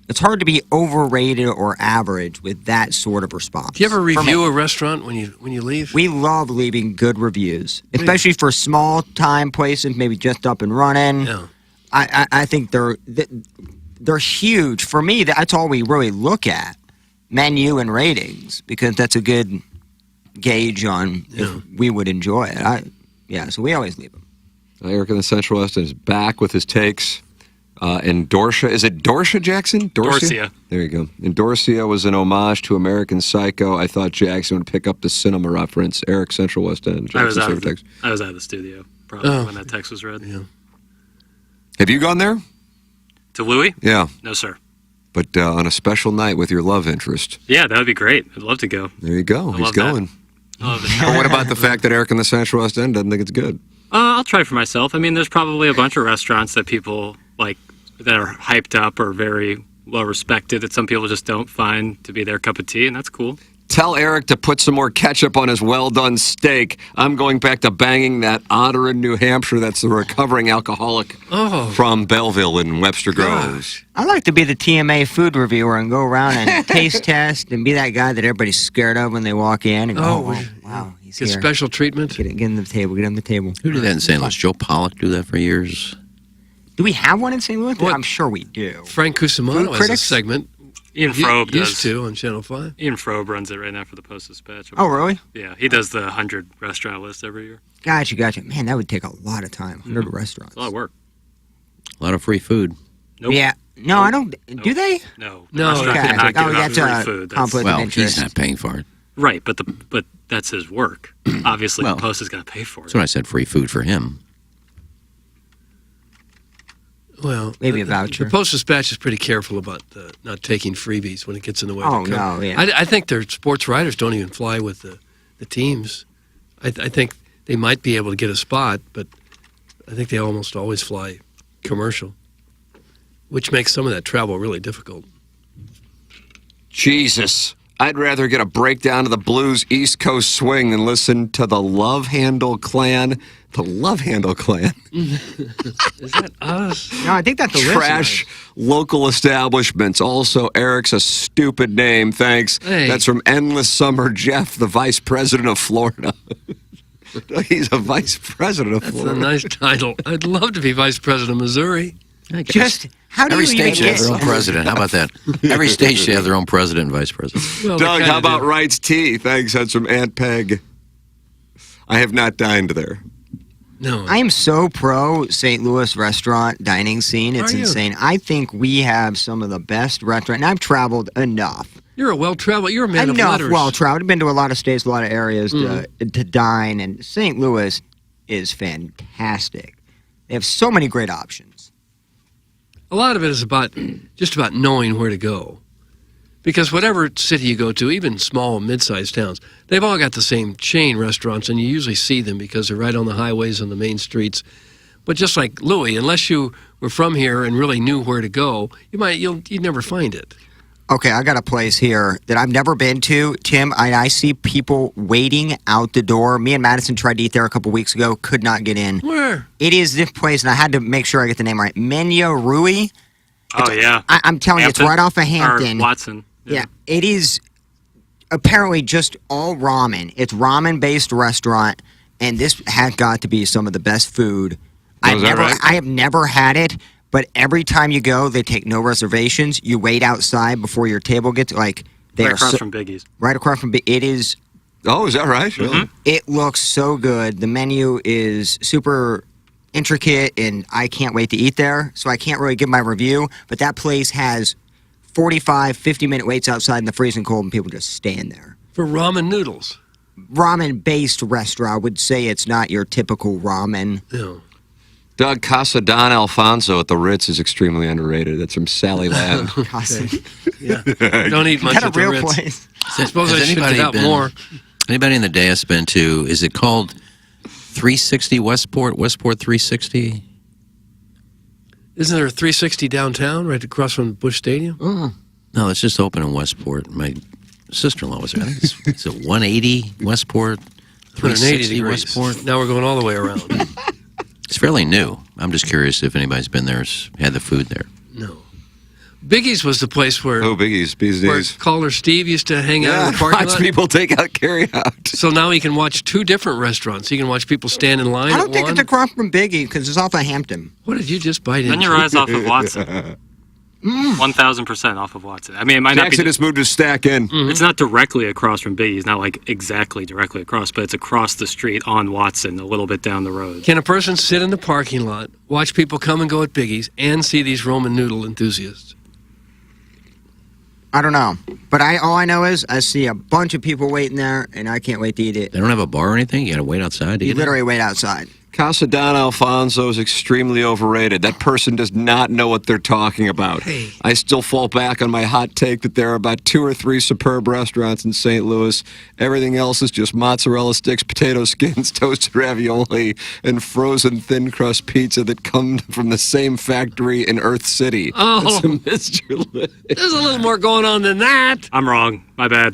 It's hard to be overrated or average with that sort of response. Do you ever For me. review a restaurant when you leave? We love leaving good reviews, especially for small time places, maybe just up and running. Yeah. I think they're huge. For me, that's all we really look at, menu and ratings, because that's a good gauge on if we would enjoy it. So we always leave them. Eric in the Central West is back with his takes. And Dorsia, is it Dorsia, Jackson? Dorsia. There you go. And Dorsia was an homage to American Psycho. I thought Jackson would pick up the cinema reference. Eric, Central West End. I was Jackson, out text. of the studio probably when that text was read. Yeah. Have you gone there? To Louis? Yeah. No, sir. But on a special night with your love interest. Yeah, that would be great. I'd love to go. There you go. He's love that. going. I love it. But what about the fact that Eric in the Central West End doesn't think it's good? I'll try for myself. I mean, there's probably a bunch of restaurants that people like that are hyped up or very well respected that some people just don't find to be their cup of tea, and that's cool. Tell Eric to put some more ketchup on his well-done steak. I'm going back to banging that otter in New Hampshire that's the recovering alcoholic from Belleville in Webster Groves. I like to be the TMA food reviewer and go around and taste test and be that guy that everybody's scared of when they walk in and go, wow, he's Get here. special treatment. Get him the table, get him the table. Who did that in St. Louis? Joe Pollock do that for years? Do we have one in St. Louis? What? I'm sure we do. Frank Cusimano Food has a critics? segment. Ian Frobe used does. to on Channel 5. Ian Frobe runs it right now for the Post-Dispatch. Oh, really? Yeah, he does the 100 restaurant list every year. Gotcha. Man, that would take a lot of time. 100 restaurants. It's a lot of work. A lot of free food. Nope. Yeah. No, I don't. Do they? No. No, Restaurant okay. cannot give Oh, out that's free a food. conflict Well, of interest. he's not paying for it. Right, but that's his work. Obviously, Well, the Post is going to pay for it. That's when I said free food for him. Well, Maybe a voucher. The Post-Dispatch is pretty careful about not taking freebies when it gets in the way of Oh, the cover. no, yeah. I think their sports writers don't even fly with the teams. I think they might be able to get a spot, but I think they almost always fly commercial, which makes some of that travel really difficult. Jesus. I'd rather get a breakdown of the Blues East Coast swing than listen to the Love Handle Clan. The Love Handle Clan. Is that us? No, I think that's the Trash local establishments. Also, Eric's a stupid name. Thanks. Hey. That's from Endless Summer Jeff, the Vice President of Florida. He's a Vice President of That's Florida. a nice title. I'd love to be Vice President of Missouri. Just how do Every you even state should have get? their own president. How about that? Every state should have their own president and vice president. Well, they Doug, kinda how about do. Wright's Tea? Thanks. That's from Aunt Peg. I have not dined there. No. I am so pro St. Louis restaurant dining scene. It's Are you? insane. I think we have some of the best restaurant. And I've traveled enough. You're a well-traveled. You're a man of Enough letters. well-traveled. I've been to a lot of states, a lot of areas to dine, and St. Louis is fantastic. They have so many great options. A lot of it is about just about knowing where to go. Because whatever city you go to, even small and mid-sized towns, they've all got the same chain restaurants, and you usually see them because they're right on the highways and the main streets. But just like Louis, unless you were from here and really knew where to go, you'd never find it. Okay, I got a place here that I've never been to, Tim. I see people waiting out the door. Me and Madison tried to eat there a couple weeks ago, could not get in. Where? It is this place, and I had to make sure I get the name right. Menya Rui. Oh, yeah. I'm telling you, it's right off of Hampton. Or Watson. Yeah, it is apparently just all ramen. It's ramen-based restaurant, and this has got to be some of the best food. I have never had it, but every time you go, they take no reservations. You wait outside before your table gets Right across from Biggie's. Right across from it is. Oh, is that right? Mm-hmm. It looks so good. The menu is super intricate, and I can't wait to eat there. So I can't really give my review, but that place has 45, 50-minute waits outside in the freezing cold, and people just stand there. For ramen noodles. Ramen-based restaurant. I would say it's not your typical ramen. Yeah. Doug, Casa Don Alfonso at the Ritz is extremely underrated. That's from Sally Land. Yeah. Don't eat much Is that at the a real Ritz. place? I suppose I should get out more. Anybody in the dais been to, is it called 360 Westport 360? Isn't there a 360 downtown right across from Busch Stadium? No, it's just open in Westport. My sister-in-law was there. I think it's a 180 Westport, 180 360 degrees. Westport. Now we're going all the way around. It's fairly new. I'm just curious if anybody's been there, had the food there. No. Biggie's was the place where Biggie's, Bees where Knees. caller Steve used to hang out in the parking watch lot. people take out carry out. So now he can watch two different restaurants. He can watch people stand in line I don't at think one. it's across from Biggie because it's off of Hampton. What did you just bite into? Then your eyes off of Watson. 1,000% off of Watson. I mean, it might Jackson not be. has moved his stack in. It's not directly across from Biggie's, not like exactly directly across, but it's across the street on Watson, a little bit down the road. Can a person sit in the parking lot, watch people come and go at Biggie's, and see these Roman noodle enthusiasts? I don't know. But all I know is I see a bunch of people waiting there, and I can't wait to eat it. They don't have a bar or anything? You got to wait outside to You eat it? literally wait outside. Casa Don Alfonso is extremely overrated. That person does not know what they're talking about. Hey. I still fall back on my hot take that there are about 2 or 3 superb restaurants in St. Louis. Everything else is just mozzarella sticks, potato skins, toasted ravioli, and frozen thin crust pizza that come from the same factory in Earth City. Oh. It's a Mr. List. There's a little more going on than that. I'm wrong. My bad.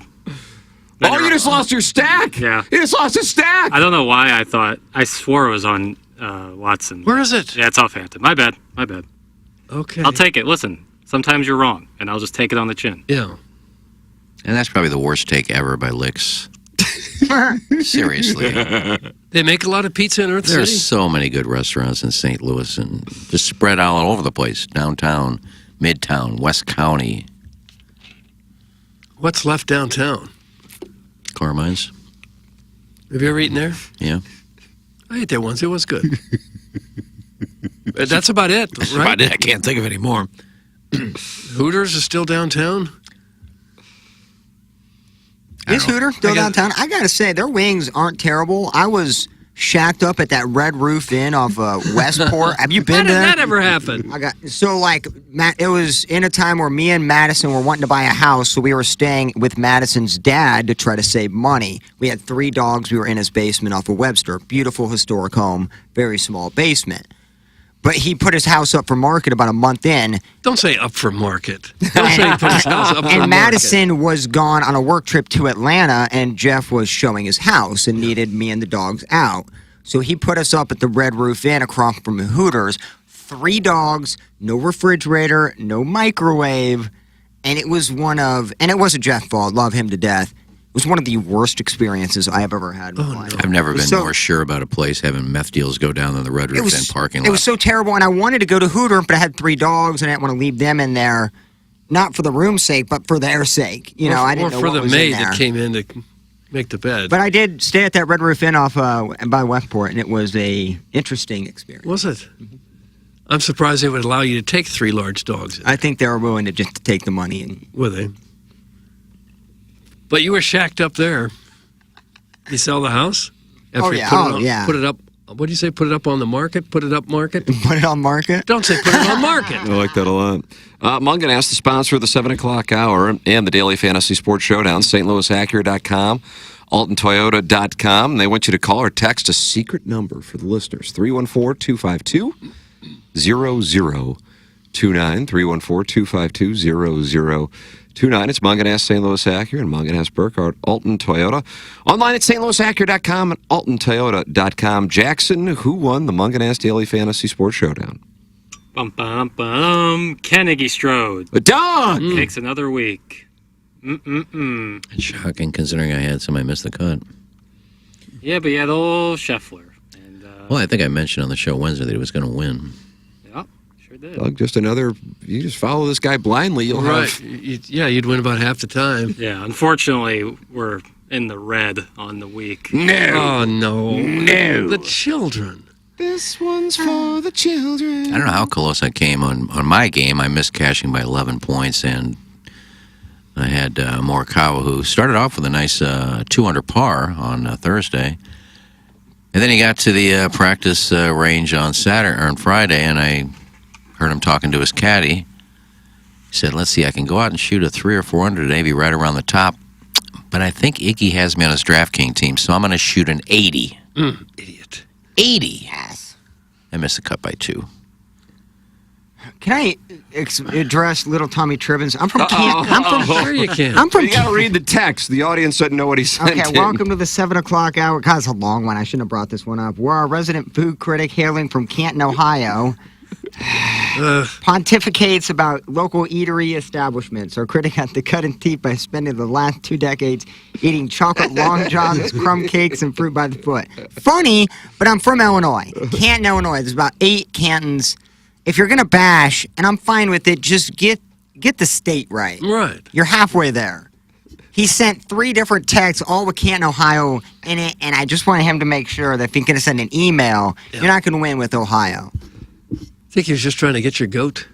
Oh, you just lost your stack? Yeah. You just lost a stack? I don't know why I swore it was on Watson. Where is it? Yeah, it's off Hampton. My bad. Okay. I'll take it. Listen, sometimes you're wrong, and I'll just take it on the chin. Yeah. And that's probably the worst take ever by Licks. Seriously. They make a lot of pizza in Earth There's City? so many good restaurants in St. Louis and just spread out all over the place. Downtown, Midtown, West County. What's left downtown? Carmine's. Have you ever eaten there? Yeah. I ate there once. It was good. That's about it, That's right? about it. I can't think of any more. Hooters is still downtown? Is Hooter still downtown? I gotta say, their wings aren't terrible. I was shacked up at that Red Roof Inn off Westport. Have you been How did there? that ever happen? It was in a time where me and Madison were wanting to buy a house, so we were staying with Madison's dad to try to save money. We had 3 dogs. We were in his basement off of Webster. Beautiful historic home, very small basement. But he put his house up for market about a month in. Don't say up for market. Don't say he put his house up for market. And Madison was gone on a work trip to Atlanta, and Jeff was showing his house and needed me and the dogs out. So he put us up at the Red Roof Inn across from Hooters. 3 dogs, no refrigerator, no microwave. And it was and it wasn't Jeff's fault, love him to death. It was one of the worst experiences I have ever had in my life. I've never been more sure about a place having meth deals go down than the Red Roof Inn parking lot. It was so terrible, and I wanted to go to Hooter, but I had 3 dogs, and I didn't want to leave them in there, not for the room's sake, but for their sake. I didn't know for what the was maid in there. that came in to make the bed. But I did stay at that Red Roof Inn off by Westport, and it was a interesting experience. Was it? I'm surprised they would allow you to take 3 large dogs. I think they were willing to just take the money. And Were they? But you were shacked up there. You sell the house? Oh, yeah. Yeah. Put it up. What do you say? Put it up on the market? Put it up market? Put it on market? Don't say put it on market. I like that a lot. Munganast, the sponsor of the 7 o'clock hour and the Daily Fantasy Sports Showdown, stlouisacura.com, altontoyota.com. They want you to call or text a secret number for the listeners, 314-252-0029, 314-252-0029. It's Munganast, St. Louis Acura, and Munganast Burkhardt, Alton Toyota. Online at stlouisacura.com and altontoyota.com. Jackson, who won the Munganast Daily Fantasy Sports Showdown? Bum, bum, bum. Carnegie Strode. A dog! Takes another week. It's shocking considering I had somebody miss the cut. Yeah, but you had old Scheffler. Well, I think I mentioned on the show Wednesday that he was going to win. Yeah, sure did. Doug, you just follow this guy blindly. You'll have... You'd win about half the time. Yeah, unfortunately, we're in the red on the week. No. Oh, no. No. The children. This one's for the children. I don't know how close I came on my game. I missed cashing by 11 points, and I had Morikawa, who started off with a nice 2-under par on Thursday. And then he got to the practice range on Saturday or on Friday, and I heard him talking to his caddy. He said, let's see, I can go out and shoot a 3 or 4 under today, be right around the top. But I think Iggy has me on his DraftKings team, so I'm going to shoot an 80. Idiot. 80. Yes. I missed the cut by 2. Can I address little Tommy Tribbins? I'm from Sure you can. I'm from You got to read the text. The audience doesn't know what he sent in. Okay, welcome to the 7 o'clock hour. God, it's a long one. I shouldn't have brought this one up. We're our resident food critic hailing from Canton, Ohio. Pontificates about local eatery establishments. Our critic had to cut his teeth by spending the last 2 decades eating chocolate long johns, crumb cakes, and fruit by the foot. Funny, but I'm from Illinois. Canton, Illinois. There's about 8 cantons. If you're going to bash, and I'm fine with it, just get the state right. Right. You're halfway there. He sent 3 different texts, all with Canton, Ohio in it, and I just wanted him to make sure that if he's going to send an email, you're not going to win with Ohio. I think he was just trying to get your goat.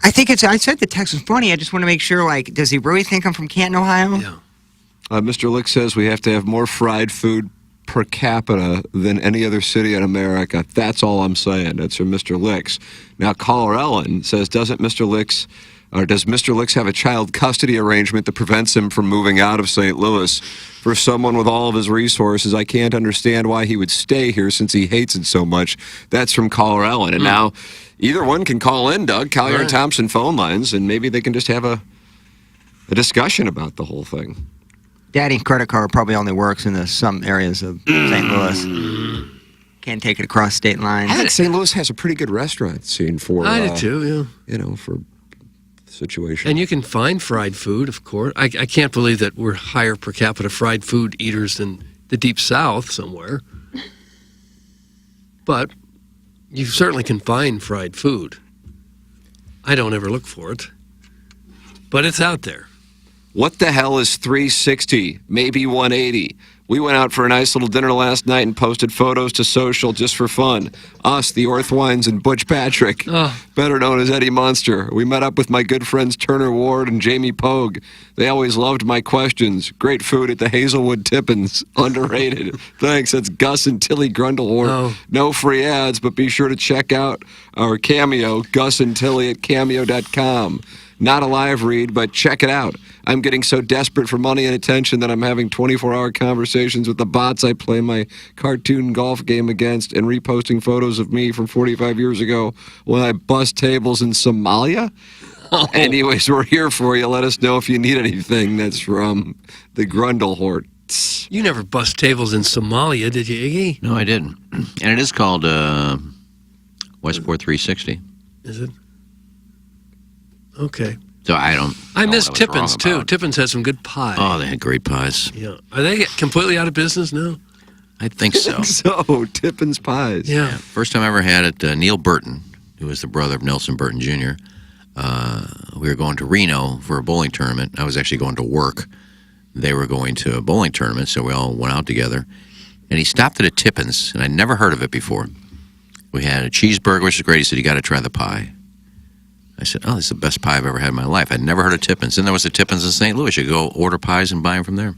I said the text was funny. I just want to make sure, does he really think I'm from Canton, Ohio? Yeah. Mr. Lick says we have to have more fried food per capita than any other city in America. That's all I'm saying. That's from Mr. Licks. Now, caller Ellen says, does Mr. Licks have a child custody arrangement that prevents him from moving out of St. Louis? For someone with all of his resources, I can't understand why he would stay here since he hates it so much. That's from caller Ellen. And now, either one can call in, Doug, Collier and Thompson phone lines, and maybe they can just have a discussion about the whole thing. Daddy's credit card probably only works in some areas of St. Louis. Can't take it across state lines. I think St. Louis has a pretty good restaurant scene for... I do too, yeah. For the situation. And you can find fried food, of course. I can't believe that we're higher per capita fried food eaters than the deep south somewhere. But you certainly can find fried food. I don't ever look for it, but it's out there. What the hell is 360? Maybe 180. We went out for a nice little dinner last night and posted photos to social just for fun. Us, the Orthwines, and Butch Patrick, better known as Eddie Monster. We met up with my good friends Turner Ward and Jamie Pogue. They always loved my questions. Great food at the Hazelwood Tippins. Underrated. Thanks. That's Gus and Tilly Grundlehort. No free ads, but be sure to check out our Cameo, Gus and Tilly at cameo.com. Not a live read, but check it out. I'm getting so desperate for money and attention that I'm having 24-hour conversations with the bots I play my cartoon golf game against and reposting photos of me from 45 years ago when I bust tables in Somalia. Anyways, we're here for you. Let us know if you need anything. That's from the Grundlehorts. You never bust tables in Somalia, did you, Iggy? No, I didn't. And it is called Westport 360. Is it? Okay. So I don't. I miss know what I was wrong Tippins, too. about. Tippins has some good pie. Oh, they had great pies. Yeah. Are they completely out of business now? I think so. So, Tippins Pies. Yeah. First time I ever had it, Neil Burton, who was the brother of Nelson Burton Jr., we were going to Reno for a bowling tournament. I was actually going to work. They were going to a bowling tournament, so we all went out together. And he stopped at a Tippins, and I'd never heard of it before. We had a cheeseburger, which is great. He said, you got to try the pie. I said, oh, this is the best pie I've ever had in my life. I'd never heard of Tippins. Then there was a Tippins in St. Louis. You could go order pies and buy them from there.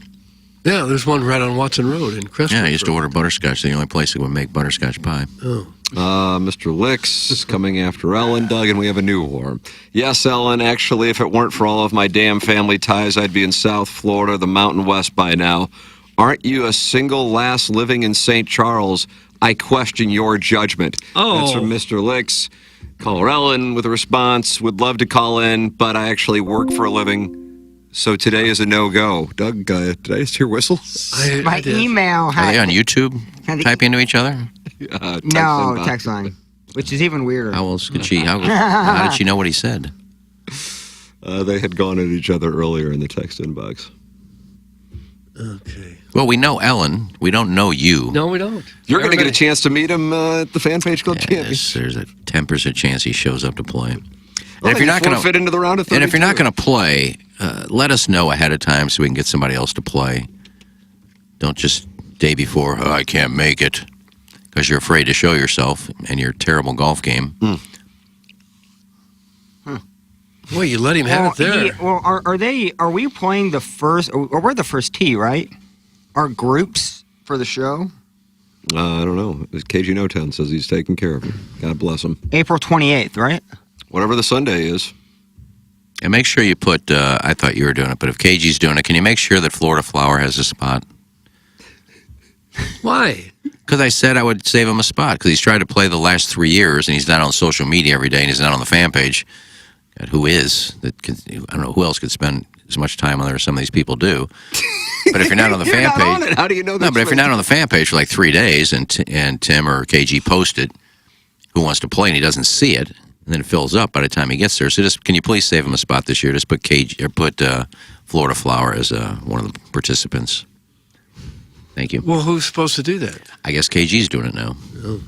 Yeah, there's one right on Watson Road in Crestwood. Yeah, I used to order butterscotch. The only place that would make butterscotch pie. Oh. Mr. Licks is coming after Ellen, Doug, and we have a new war. Yes, Ellen, actually, if it weren't for all of my damn family ties, I'd be in South Florida, the Mountain West by now. Aren't you a single lass living in St. Charles? I question your judgment. That's from Mr. Licks. Caller Ellen with a response. Would love to call in, but I actually work for a living, so today is a no-go. Doug, did I just hear whistles? My email. Are they on YouTube typing to each other? No, text line, which is even weirder. How else could she? How did she know what he said? They had gone at each other earlier in the text inbox. Okay. Well, we know Ellen. We don't know you. No, we don't. You're going to get a chance to meet him at the Fan Page Club Champions. There's a 10% chance he shows up to play. And Well, if you're not going to fit into the round of 32. and if you're not going to play, let us know ahead of time so we can get somebody else to play. Don't just day before, oh, I can't make it, because you're afraid to show yourself and your terrible golf game. Boy, you let him have it there. Are we playing the first, or we're the first tee, right? Our groups for the show? I don't know. KG No Town says he's taking care of him. God bless him. April 28th, right? Whatever the Sunday is. And make sure you put, I thought you were doing it, but if KG's doing it, can you make sure that Florida Flower has a spot? Why? Because I said I would save him a spot, because he's tried to play the last 3 years, and he's not on social media every day, and he's not on the fan page. God, who is? I don't know who else could spend as much time on there as some of these people do. But if you're not on the You're fan not page, on it. How do you know no. that's But if you're not on the fan page for like 3 days, and Tim or KG posted who wants to play, and he doesn't see it, and then it fills up by the time he gets there. So just can you please save him a spot this year? Just put KG or put Florida Flower as one of the participants. Thank you. Well, who's supposed to do that? I guess KG's doing it now. Oh.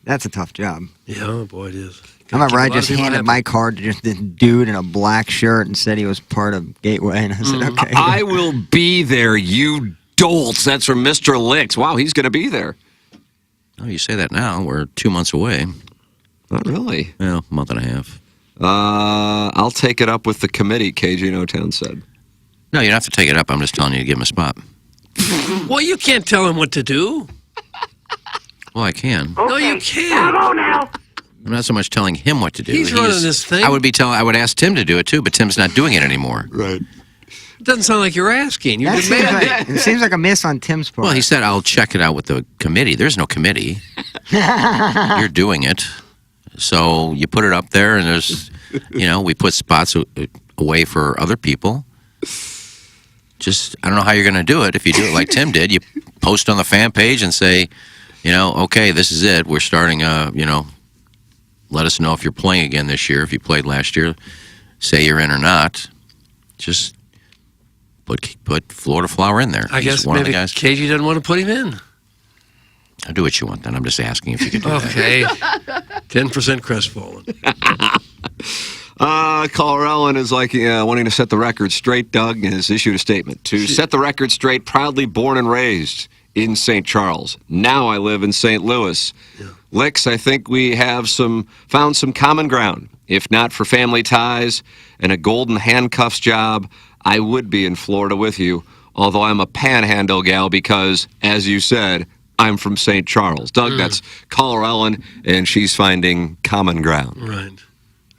That's a tough job. Yeah, boy, it is. I remember I just handed my card to just this dude in a black shirt and said he was part of Gateway, and I said, okay. I will be there, you dolts. That's from Mr. Licks. Wow, he's going to be there. Oh, you say that now. We're 2 months away. Not really. Well, a month and a half. I'll take it up with the committee, KG No Town said. No, you don't have to take it up. I'm just telling you to give him a spot. Well, you can't tell him what to do. Well, I can. No, you can't. Go now. I'm not so much telling him what to do. He's running this thing. I would ask Tim to do it too, but Tim's not doing it anymore. Right. It doesn't sound like you're asking. You're That seems demanding. like, it seems like a miss on Tim's part. Well, he said I'll check it out with the committee. There's no committee. You're doing it. So you put it up there, and there's, we put spots away for other people. Just, I don't know how you're going to do it. If you do it like Tim did, you post on the fan page and say, okay, this is it. We're starting, let us know if you're playing again this year. If you played last year, say you're in or not. Just Put Florida Flower in there. I He's guess one of the maybe guys. KG doesn't want to put him in. I'll do what you want then. I'm just asking if you could do Okay. 10% crestfallen. Caller Ellen is like wanting to set the record straight, Doug, and has issued a statement. To set the record straight, proudly born and raised in St. Charles. Now I live in St. Louis. Yeah. Licks, I think we have found some common ground. If not for family ties and a golden handcuffs job, I would be in Florida with you, although I'm a panhandle gal because, as you said, I'm from St. Charles. Doug, that's caller Ellen, and she's finding common ground. Right.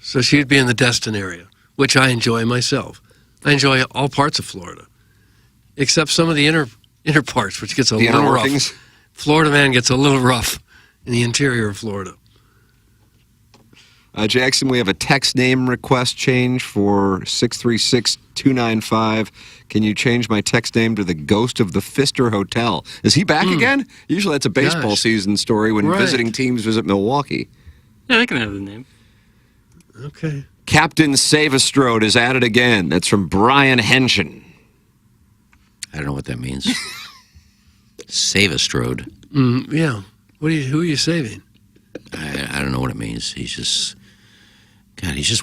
So she'd be in the Destin area, which I enjoy myself. I enjoy all parts of Florida, except some of the inner parts, which gets a little rough. Florida man gets a little rough in the interior of Florida. Jackson, we have a text name request change for 636-295. Can you change my text name to the Ghost of the Pfister Hotel? Is he back again? Usually that's a baseball season story when visiting teams visit Milwaukee. Yeah, they can have the name. Okay. Captain Savestrode is at it again. That's from Brian Henshin. I don't know what that means. Savestrode. Yeah. Who are you saving? I don't know what it means. He's just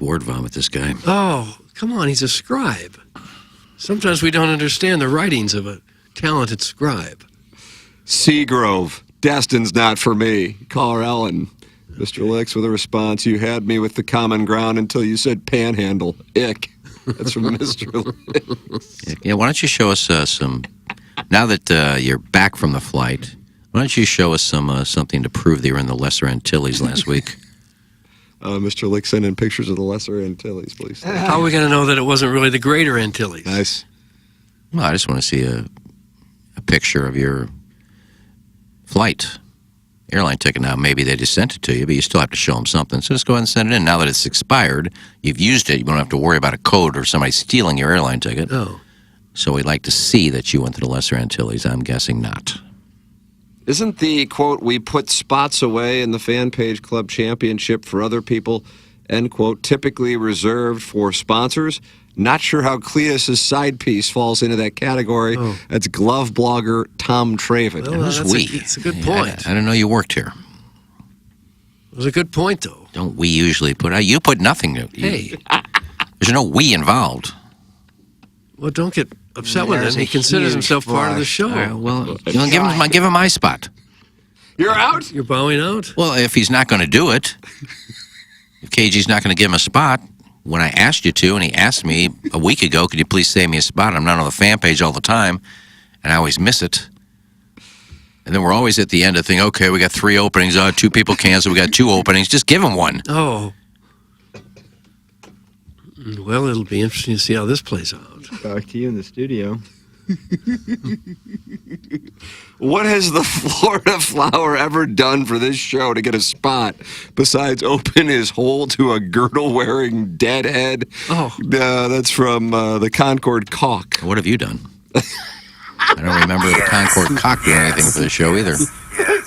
word vomit, this guy. Oh, come on. He's a scribe. Sometimes we don't understand the writings of a talented scribe. Seagrove. Destin's not for me. Caller Ellen. Mr. Licks with a response. You had me with the common ground until you said panhandle. Ick. That's from Mr. Licks. Yeah, why don't you show us some, now that you're back from the flight, why don't you show us something to prove that you were in the Lesser Antilles last week? Mr. Lick, send in pictures of the Lesser Antilles, please. How are we going to know that it wasn't really the Greater Antilles? Nice. Well, I just want to see a picture of your flight. Airline ticket. Now, maybe they just sent it to you, but you still have to show them something. So just go ahead and send it in. Now that it's expired, you've used it. You don't have to worry about a code or somebody stealing your airline ticket. Oh. So we'd like to see that you went to the Lesser Antilles. I'm guessing not. Isn't the quote, we put spots away in the fan page club championship for other people, end quote, typically reserved for sponsors? Not sure how Cleus's side piece falls into that category. Oh. That's glove blogger Tom Traven. Well, it's a good point. I didn't know you worked here. It was a good point, though. Don't we usually put... You put nothing. Hey. There's no we involved. Well, don't get upset with him. He considers himself part of the show. Well, give him my spot. You're out? You're bowing out? Well, if he's not going to do it, if KG's not going to give him a spot, when I asked you to, and he asked me a week ago, could you please save me a spot? I'm not on the fan page all the time, and I always miss it. And then we're always at the end of the thing, okay, we got 3 openings, 2 people canceled, we got 2 openings, just give him one. Oh. Well, it'll be interesting to see how this plays out. Back to you in the studio. What has the Florida Flower ever done for this show to get a spot besides open his hole to a girdle-wearing deadhead? Oh. That's from the Concord Caulk. What have you done? I don't remember the Concord Caulk doing anything for the show either.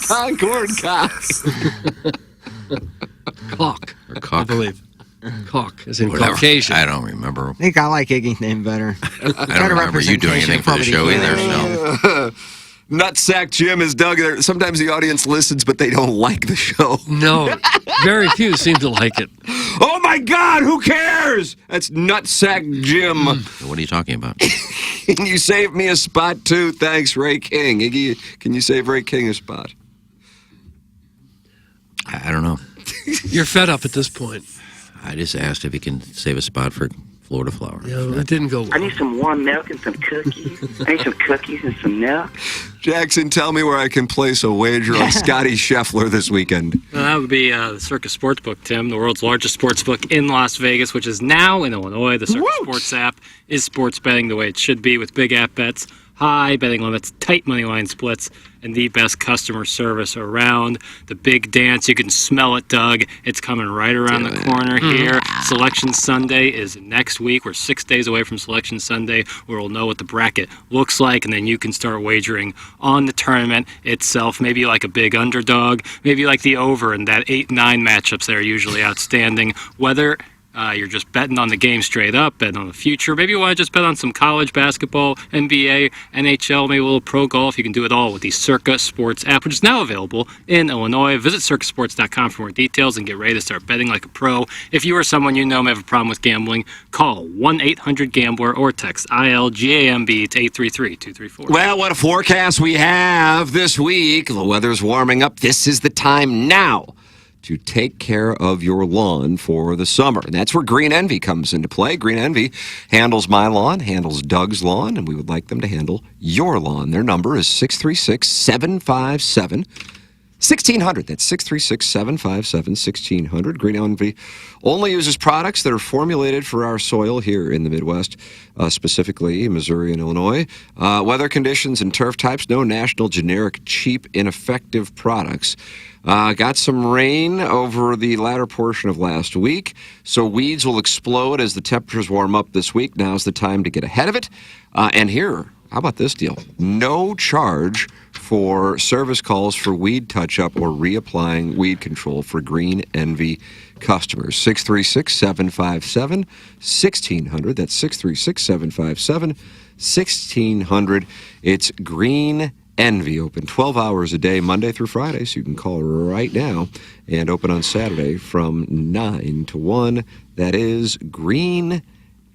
Concord Caulk. Caulk. Or Caulk. I believe. Caulk, as in Whatever. Caucasian. I don't remember. I think I like Iggy's name better. I don't remember you doing anything for the show either. So. Nutsack Jim is Doug. Sometimes the audience listens, but they don't like the show. No, very few seem to like it. Oh my God, who cares? That's Nutsack Jim. What are you talking about? Can you save me a spot too? Thanks, Ray King. Iggy, can you save Ray King a spot? I don't know. You're fed up at this point. I just asked if he can save a spot for Florida Flower. Yeah, well, it didn't go well. I need some warm milk and some cookies. I need some cookies and some milk. Jackson, tell me where I can place a wager on Scotty Scheffler this weekend. Well, that would be the Circus Sportsbook, Tim, the world's largest sportsbook in Las Vegas, which is now in Illinois. The Circus Sports app is sports betting the way it should be, with big app bets, high betting limits, tight money line splits, and the best customer service around. The big dance, you can smell it, Doug. It's coming right around the corner here. Selection Sunday is next week. We're 6 days away from Selection Sunday, where we'll know what the bracket looks like, and then you can start wagering on the tournament itself. Maybe you like a big underdog. Maybe you like the over, and that 8-9 matchups that are usually outstanding. Whether You're just betting on the game straight up, betting on the future. Maybe you want to just bet on some college basketball, NBA, NHL, maybe a little pro golf. You can do it all with the Circa Sports app, which is now available in Illinois. Visit circasports.com for more details and get ready to start betting like a pro. If you or someone you know may have a problem with gambling, call 1-800-GAMBLER or text ILGAMB to 833-234. Well, what a forecast we have this week. The weather's warming up. This is the time now to take care of your lawn for the summer. And that's where Green Envy comes into play. Green Envy handles my lawn, handles Doug's lawn, and we would like them to handle your lawn. Their number is 636-757-1600. That's 636-757-1600. Green Envy only uses products that are formulated for our soil here in the Midwest, specifically Missouri and Illinois. Weather conditions and turf types, no national generic, cheap, ineffective products. Got some rain over the latter portion of last week, so weeds will explode as the temperatures warm up this week. Now's the time to get ahead of it. And here, how about this deal? No charge for service calls for weed touch-up or reapplying weed control for Green Envy customers. 636-757-1600. That's 636-757-1600. It's Green Envy, open 12 hours a day, Monday through Friday, so you can call right now, and open on Saturday from 9 to 1. That is Green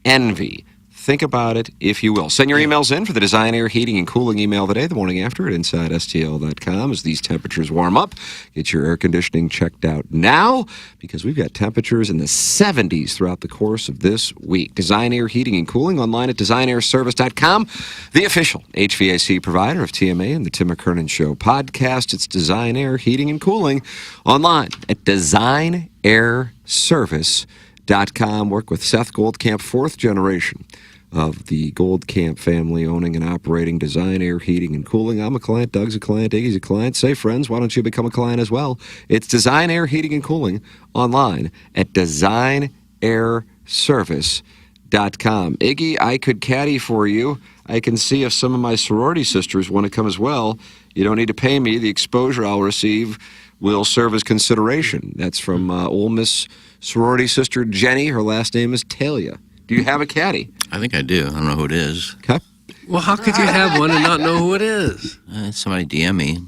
Envy. Think about it, if you will. Send your emails in for the Design, Air, Heating, and Cooling email today, the morning after at InsideSTL.com as these temperatures warm up. Get your air conditioning checked out now because we've got temperatures in the 70s throughout the course of this week. Design, Air, Heating, and Cooling online at DesignAirService.com, the official HVAC provider of TMA and the Tim McKernan Show podcast. It's Design, Air, Heating, and Cooling online at DesignAirService.com. Work with Seth Goldcamp, fourth generation of the Goldcamp family, owning and operating Design, Air, Heating, and Cooling. I'm a client. Doug's a client. Iggy's a client. Say, friends, why don't you become a client as well? It's Design, Air, Heating, and Cooling online at DesignAirService.com. Iggy, I could caddy for you. I can see if some of my sorority sisters want to come as well. You don't need to pay me. The exposure I'll receive will serve as consideration. That's from Ole Miss sorority sister Jenny. Her last name is Talia. Do you have a caddy? I think I do. I don't know who it is. Okay. Well, how could you have one and not know who it is? Somebody DM me,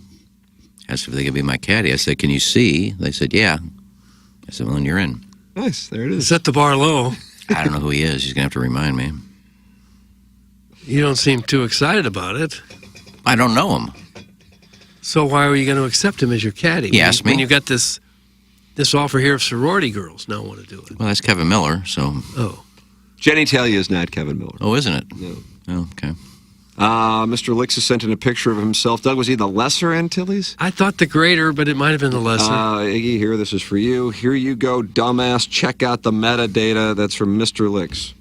asked if they could be my caddy. I said, can you see? They said, yeah. I said, well, then you're in. Nice. There it is. Set the bar low. I don't know who he is. He's going to have to remind me. You don't seem too excited about it. I don't know him. So why are you going to accept him as your caddy? He asked me. When you got this offer here of sorority girls now want to do it. Well, that's Kevin Miller, so. Oh. Jenny Talia is not Kevin Miller. Oh, isn't it? No. Oh, okay. Mr. Lix has sent in a picture of himself. Doug, was he the lesser Antilles? I thought the greater, but it might have been the lesser. Iggy, here, this is for you. Here you go, dumbass. Check out the metadata. That's from Mr. Lix.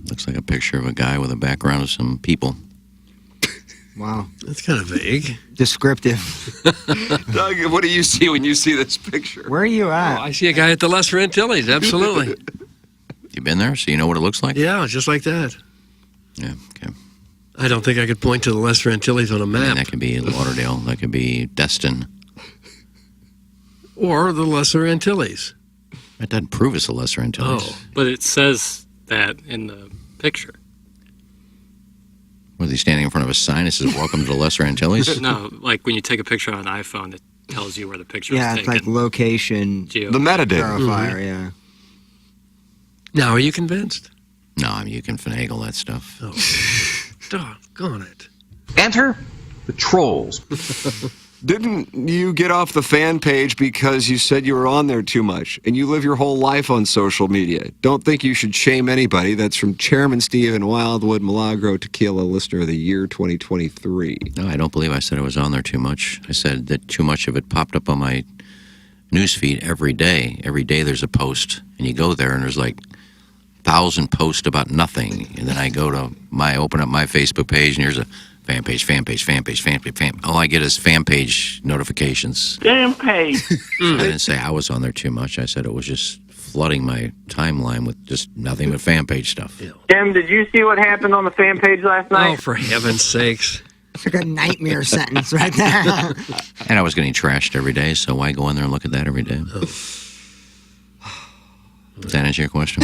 Looks like a picture of a guy with a background of some people. Wow. That's kind of vague. Descriptive. Doug, what do you see when you see this picture? Where are you at? I see a guy at the Lesser Antilles, absolutely. You been there, so you know what it looks like? Yeah, just like that. Yeah, okay. I don't think I could point to the Lesser Antilles on a map. I mean, that could be Lauderdale. That could be Destin. Or the Lesser Antilles. That doesn't prove it's the Lesser Antilles. Oh, but it says that in the picture. Was he standing in front of a sign that says, welcome to the Lesser Antilles? No, like when you take a picture on an iPhone, it tells you where the picture is Yeah, taken. it's like location. The metadata. Verifier, yeah. Now, are you convinced? No, I mean, you can finagle that stuff. Oh, doggone it. Enter the trolls. Didn't you get off the fan page because you said you were on there too much and you live your whole life on social media? Don't think you should shame anybody. That's from Chairman Stephen Wildwood, Milagro Tequila, listener of the year 2023. No, I don't believe I said I was on there too much. I said that too much of it popped up on my newsfeed every day. Every day there's a post, and you go there and there's like 1,000 posts about nothing. And then I open up my Facebook page, and here's a fan page. All I get is fan page notifications. Damn page. I didn't say I was on there too much. I said it was just flooding my timeline with just nothing but fan page stuff. Tim, did you see what happened on the fan page last night? Oh, for heaven's sakes. It's like a nightmare sentence right there. And I was getting trashed every day, so why go in there and look at that every day? Does that answer your question?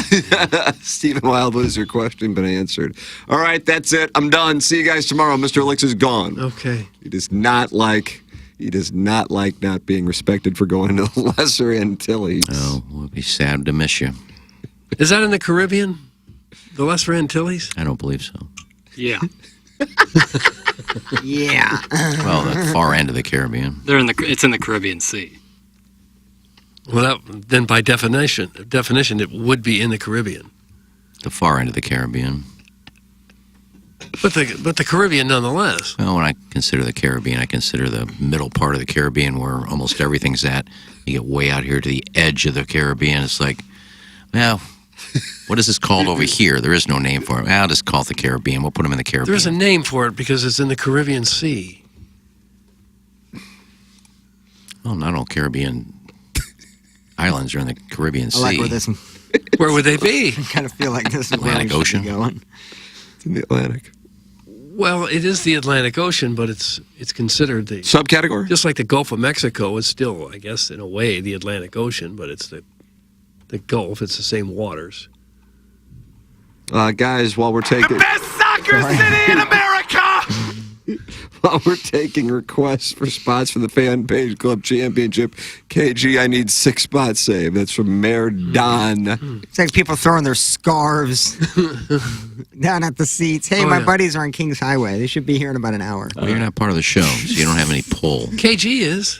Stephen Wildwood, has your question been answered? All right, that's it. I'm done. See you guys tomorrow. Mr. Licks is gone. Okay. He does not like not being respected for going to the Lesser Antilles. Oh, we'll be sad to miss you. Is that in the Caribbean? The Lesser Antilles? I don't believe so. Yeah. Yeah. Well, the far end of the Caribbean. It's in the Caribbean Sea. Well, then by definition, it would be in the Caribbean. The far end of the Caribbean. But the Caribbean nonetheless. Well, when I consider the Caribbean, I consider the middle part of the Caribbean where almost everything's at. You get way out here to the edge of the Caribbean. It's like, well, what is this called over here? There is no name for it. I'll just call it the Caribbean. We'll put them in the Caribbean. There's a name for it because it's in the Caribbean Sea. Well, not all Caribbean islands are in the Caribbean Sea. I like where this. Where would they be? I kind of feel like this is where Atlantic we should Ocean? be going. It's in the Atlantic. Well, it is the Atlantic Ocean, but it's considered the subcategory. Just like the Gulf of Mexico is still, I guess, in a way, the Atlantic Ocean, but it's the Gulf. It's the same waters. Guys, while we're taking Best soccer city in America! while we're taking requests for spots for the Fan Page Club Championship, KG, I need 6 spots saved. That's from Mayor Don. It's like people throwing their scarves down at the seats. Hey, my buddies are on Kings Highway. They should be here in about an hour. Well, you're not part of the show, so you don't have any pull. KG is.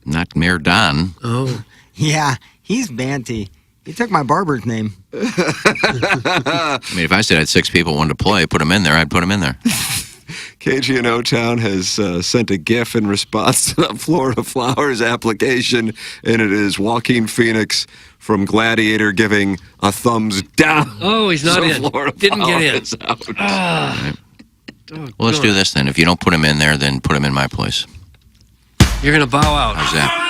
Not Mayor Don. Oh. Yeah, he's Banty. He took my barber's name. I mean, if I said I had 6 people wanted to play, put them in there, I'd put them in there. KG in O-Town has sent a GIF in response to the Florida Flowers application, and it is Joaquin Phoenix from Gladiator giving a thumbs down. Oh, he's not So in. Florida Didn't get in. Flowers out. Right. Well, let's do this then. If you don't put them in there, then put them in my place. You're going to bow out. How's that?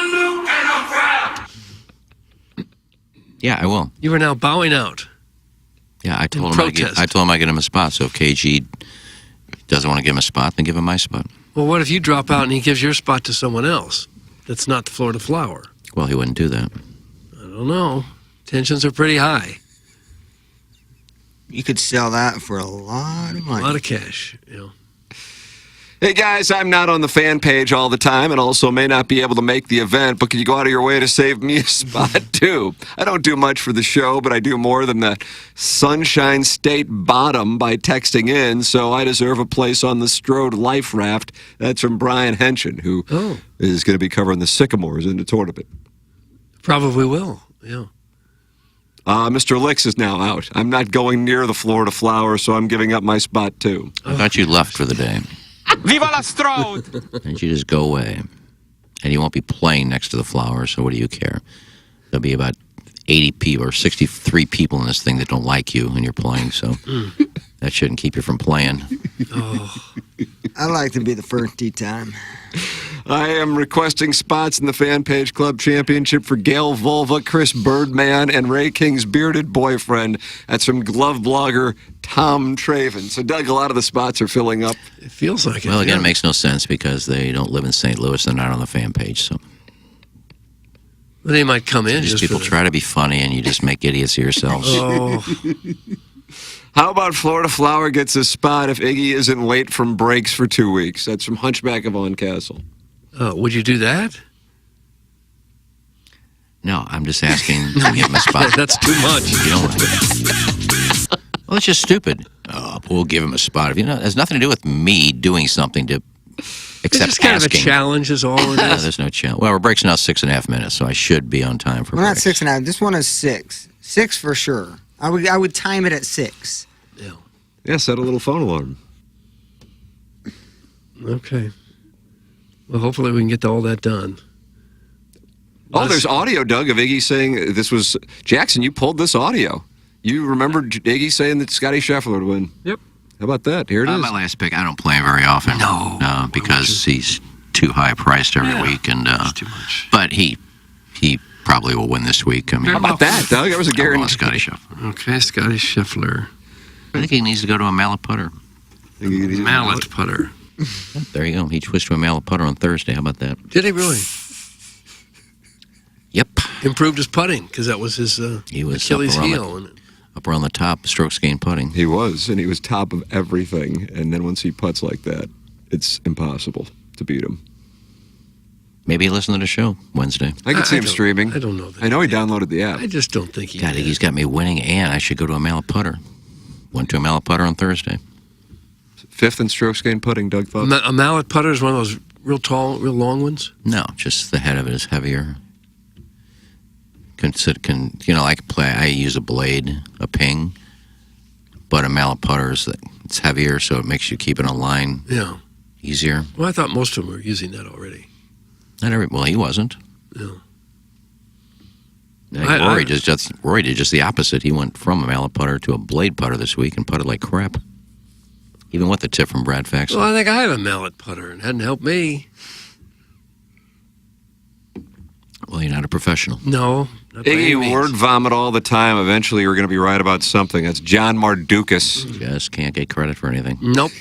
Yeah, I will. You are now bowing out. Yeah, I told him I get him a spot. So if KG doesn't want to give him a spot, then give him my spot. Well, what if you drop out and he gives your spot to someone else that's not the Florida Flower? Well, he wouldn't do that. I don't know. Tensions are pretty high. You could sell that for a lot of money. A lot of cash, you know. Hey guys, I'm not on the fan page all the time and also may not be able to make the event, but can you go out of your way to save me a spot too? I don't do much for the show, but I do more than the Sunshine State bottom by texting in, so I deserve a place on the Strode Life Raft. That's from Brian Henshin, who is going to be covering the Sycamores in the tournament. Probably will, yeah. Mr. Licks is now out. I'm not going near the Florida Flower, so I'm giving up my spot too. I thought you left for the day. Viva la Strode! And you just go away. And you won't be playing next to the Flower, so what do you care? There'll be about 80 people or 63 people in this thing that don't like you when you're playing, so that shouldn't keep you from playing. I like to be the first tee time. I am requesting spots in the Fan Page Club Championship for Gail Vulva, Chris Birdman, and Ray King's bearded boyfriend. That's from glove blogger Tom Traven. So, Doug, a lot of the spots are filling up. It feels like it. Well, again, it makes no sense because they don't live in St. Louis. They're not on the fan page, so. They might come in. Just people try to be funny, and you just make idiots of yourselves. Oh. How about Florida Flower gets a spot if Iggy isn't late from breaks for 2 weeks? That's from Hunchback of On Castle. Would you do that? No, I'm just asking to give him a spot. That's too much. You don't. Well, it's just stupid. We'll give him a spot. It has nothing to do with me doing something to It's accept just kind asking. of a challenge is all it No, is. there's no challenge. Well, our break's now 6.5 minutes, so I should be on time for Well, not breaks. 6.5. This one is 6. 6 for sure. I would time it at 6. Yeah, set a little phone alarm. Okay. Well, hopefully we can get all that done. Oh, there's audio, Doug, of Iggy saying this was Jackson. You pulled this audio. You remember Iggy saying that Scotty Scheffler would win. Yep. How about that? Here it is. My last pick. I don't play him very often. No, because he's too high priced every week, and too much. But he probably will win this week. I mean, How about that, Doug? That was a guarantee. Scotty Scheffler. Okay, Scotty Scheffler. I think he needs to go to a mallet putter. Mallet putter. There you go. He switched to a mallet putter on Thursday. How about that? Did he really? Yep. Improved his putting because that was his He was Achilles up around heel. up around the top, strokes gained putting. He was, and he was top of everything. And then once he putts like that, it's impossible to beat him. Maybe he listened to the show Wednesday. I could see him streaming. I don't know that. I know he downloaded the app. I just don't think he God, did. he's got me winning, and I should go to a mallet putter. Went to a mallet putter on Thursday. 5th in strokes gained putting, Doug thought. A mallet putter is one of those real tall, real long ones? No, just the head of it is heavier. I use a blade, a ping, but a mallet putter it's heavier, so it makes you keep it on line easier. Well, I thought most of them were using that already. Well, he wasn't. No. Rory did just the opposite. He went from a mallet putter to a blade putter this week and putted like crap. Even with the tip from Brad Faxon. Well, I think I have a mallet putter, and it hadn't helped me. Well, you're not a professional. No. Not by any Iggy, means. word vomit all the time. Eventually, you're going to be right about something. That's John Mardukas. Just can't get credit for anything. Nope.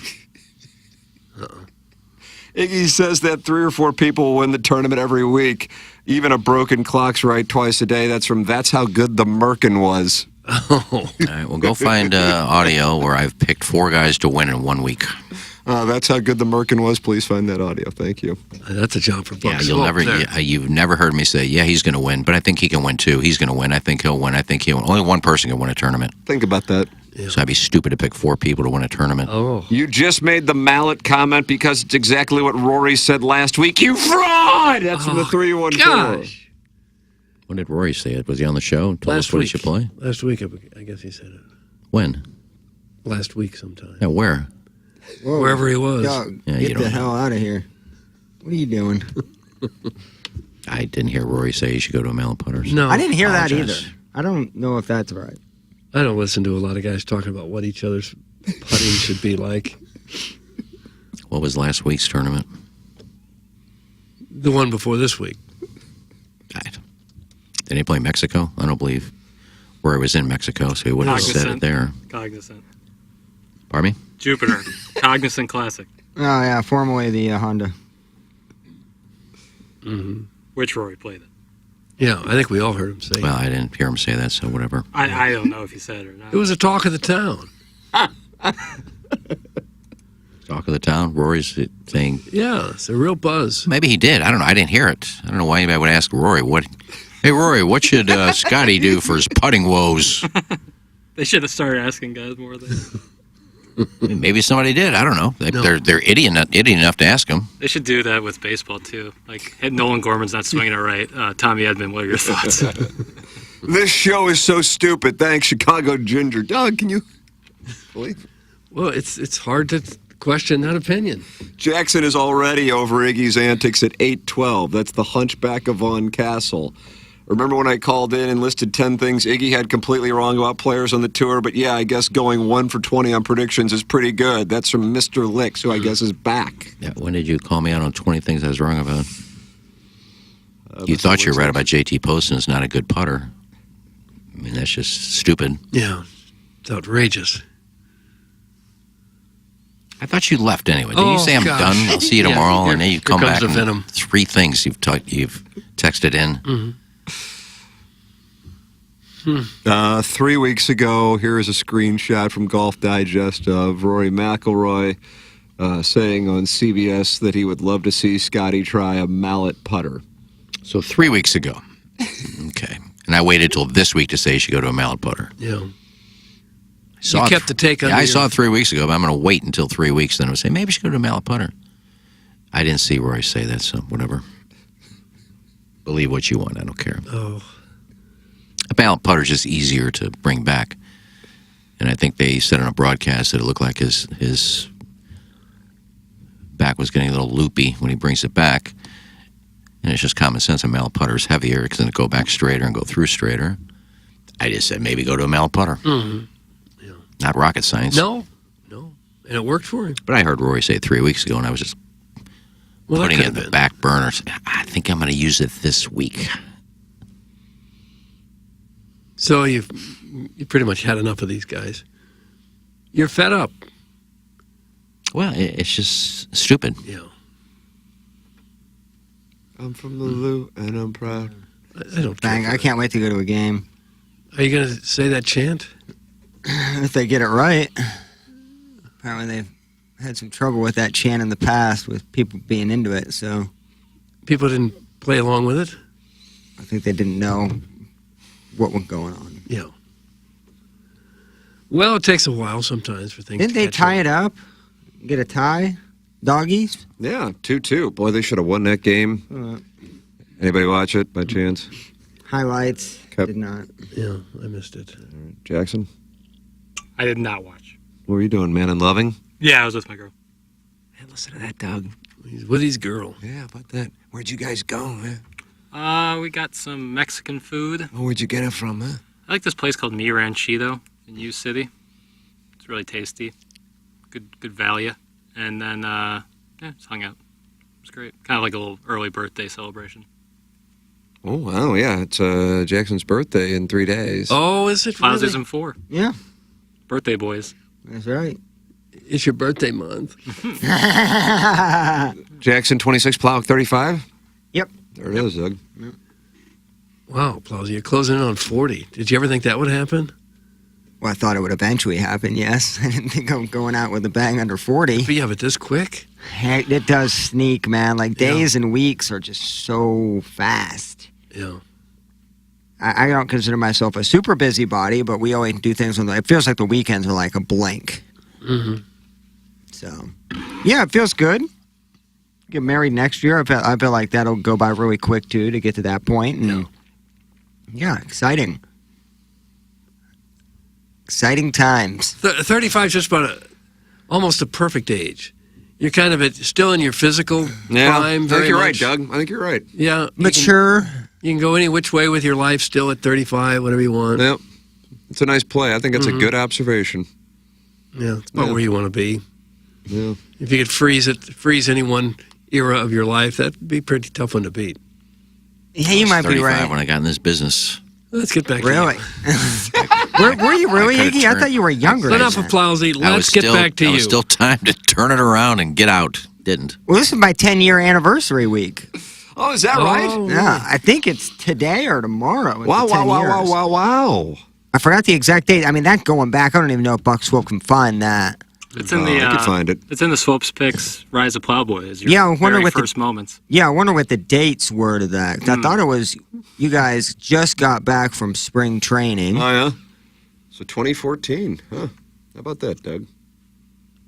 Iggy says that 3 or 4 people will win the tournament every week. Even a broken clock's right twice a day. That's from That's How Good the Merkin Was. Oh. All right, well, go find audio where I've picked 4 guys to win in 1 week. That's How Good the Merkin Was. Please find that audio. Thank you. That's a job for Buck. Yeah, you've never heard me say, yeah, he's going to win, but I think he can win too. He's going to win. I think he'll win. I think he'll win. Only one person can win a tournament. Think about that. Yeah. So I'd be stupid to pick 4 people to win a tournament. Oh. You just made the mallet comment because it's exactly what Rory said last week. You fraud! That's from the 314. Gosh. When did Rory say it? Was he on the show? Told us what he should play? Last week, I guess he said it. When? Last week sometime. Yeah, where? Whoa. Wherever he was. Dog, Yeah, you get don't the know. hell out of here. What are you doing? I didn't hear Rory say he should go to a mallet putter. No. I didn't hear that either. Apologize. I don't know if that's right. I don't listen to a lot of guys talking about what each other's putting should be like. What was last week's tournament? The one before this week. Did he play Mexico? I don't believe. Rory was in Mexico, so he wouldn't have said it there. Cognizant. Pardon me? Jupiter. Cognizant Classic. Oh, yeah, formerly the Honda. Mm-hmm. Which Rory played it. Yeah, I think we all heard him say Well, I didn't hear him say that, so whatever. I don't know if he said it or not. it. It was a talk of the town. Talk of the town. Rory's saying. Yeah, it's a real buzz. Maybe he did. I don't know. I didn't hear it. I don't know why anybody would ask Rory. Hey, Rory, what should Scotty do for his putting woes? They should have started asking guys more than. Maybe somebody did. I don't know. They're idiot enough to ask him. They should do that with baseball too. Like Nolan Gorman's not swinging it right. Tommy Edman, what are your thoughts? This show is so stupid. Thanks, Chicago Ginger. Doug, can you believe it? Well, it's hard to question that opinion. Jackson is already over Iggy's antics at 8:12. That's the Hunchback of Von Castle. Remember when I called in and listed 10 things Iggy had completely wrong about players on the tour? But yeah, I guess going 1 for 20 on predictions is pretty good. That's from Mr. Licks, who I guess is back. Yeah, when did you call me out on 20 things I was wrong about? You thought you were right about JT Poston is not a good putter. I mean, that's just stupid. Yeah, it's outrageous. I thought you left anyway. Did you say I'm gosh. done? I'll see you tomorrow, Yeah, and then you here come comes back the and venom. 3 things you've texted in. Mm-hmm. 3 weeks ago, here is a screenshot from Golf Digest of Rory McIlroy saying on CBS that he would love to see Scotty try a mallet putter. So 3 weeks ago. Okay. And I waited till this week to say you should go to a mallet putter. Yeah. Saw You it- kept the take Yeah, under I saw your- it 3 weeks ago, but I'm going to wait until 3 weeks. Then I would say, maybe you should go to a mallet putter. I didn't see Roy say that, so whatever. Believe what you want. I don't care. Oh. A mallet putter is just easier to bring back. And I think they said on a broadcast that it looked like his back was getting a little loopy when he brings it back. And it's just common sense. A mallet putter is heavier because then it go back straighter and go through straighter. I just said maybe go to a mallet putter. Mm-hmm. Not rocket science. No. And it worked for him. But I heard Rory say it 3 weeks ago, and I was just Well, that putting it could in have the been. back burner. I think I'm going to use it this week. So you pretty much had enough of these guys. You're fed up. Well, it's just stupid. Yeah. I'm from the Lou, and I'm proud. I don't Bang! I can't wait to go to a game. Are you going to say that chant? If they get it right. Apparently they've had some trouble with that chant in the past with people being into it, so... People didn't play along with it? I think they didn't know what was going on. Yeah. Well, it takes a while sometimes for things Didn't they tie it up? Get a tie? Doggies? Yeah, 2-2. Boy, they should have won that game. Anybody watch it by chance? Highlights. Did not. Yeah, I missed it. Jackson? I did not watch. What were you doing, man and loving? Yeah, I was with my girl. Man, listen to that, Doug. He's with his girl. Yeah, about that. Where'd you guys go, man? We got some Mexican food. Oh, where'd you get it from, huh? I like this place called Mi Ranchito in U City. It's really tasty. Good value. And then, just hung out. It was great. Kind of like a little early birthday celebration. Oh, wow, yeah. It's Jackson's birthday in 3 days. Oh, is it really? Wowzers in 4. Yeah. Birthday boys. That's right. It's your birthday month. Jackson, 26, Plow, 35? Yep. There it is, Doug. Yep. Wow, Plowsy, you're closing in on 40. Did you ever think that would happen? Well, I thought it would eventually happen, yes. I didn't think I'm going out with a bang under 40. But you have it this quick? Heck, it does sneak, man. Like, days and weeks are just so fast. Yeah. I don't consider myself a super busybody, but we always do things on it feels like the weekends are like a blink. Mm-hmm. So, yeah, it feels good. Get married next year. I feel like that'll go by really quick, too, to get to that point. And yeah, exciting. Exciting times. 35 is just about almost a perfect age. You're kind of still in your physical prime. I think you're right, much. Doug. I think you're right. Yeah. Mature. You can go any which way with your life still at 35, whatever you want. Yep. It's a nice play. I think it's a good observation. Yeah, it's about where you want to be. Yeah. If you could freeze any one era of your life, that'd be a pretty tough one to beat. Yeah, you might be 35 right. when I got in this business. Let's get back Really? Were you really, Iggy? I thought you were younger. Enough of Plowsy. I was Let's get still- back to I you. was still time to turn it around and get out. Didn't. Well, this is my 10-year anniversary week. Oh, is that right? Yeah, I think it's today or tomorrow. Wow, wow, wow. I forgot the exact date. I mean, that going back, I don't even know if Buck Swope can find that. It's in the. I could find it. It's in the Swopes Picks Rise of Plowboys. Your Yeah, I wonder very what first moments. Yeah, I wonder what the dates were to that. 'Cause I thought it was you guys just got back from spring training. Oh, yeah? So 2014. Huh. How about that, Doug?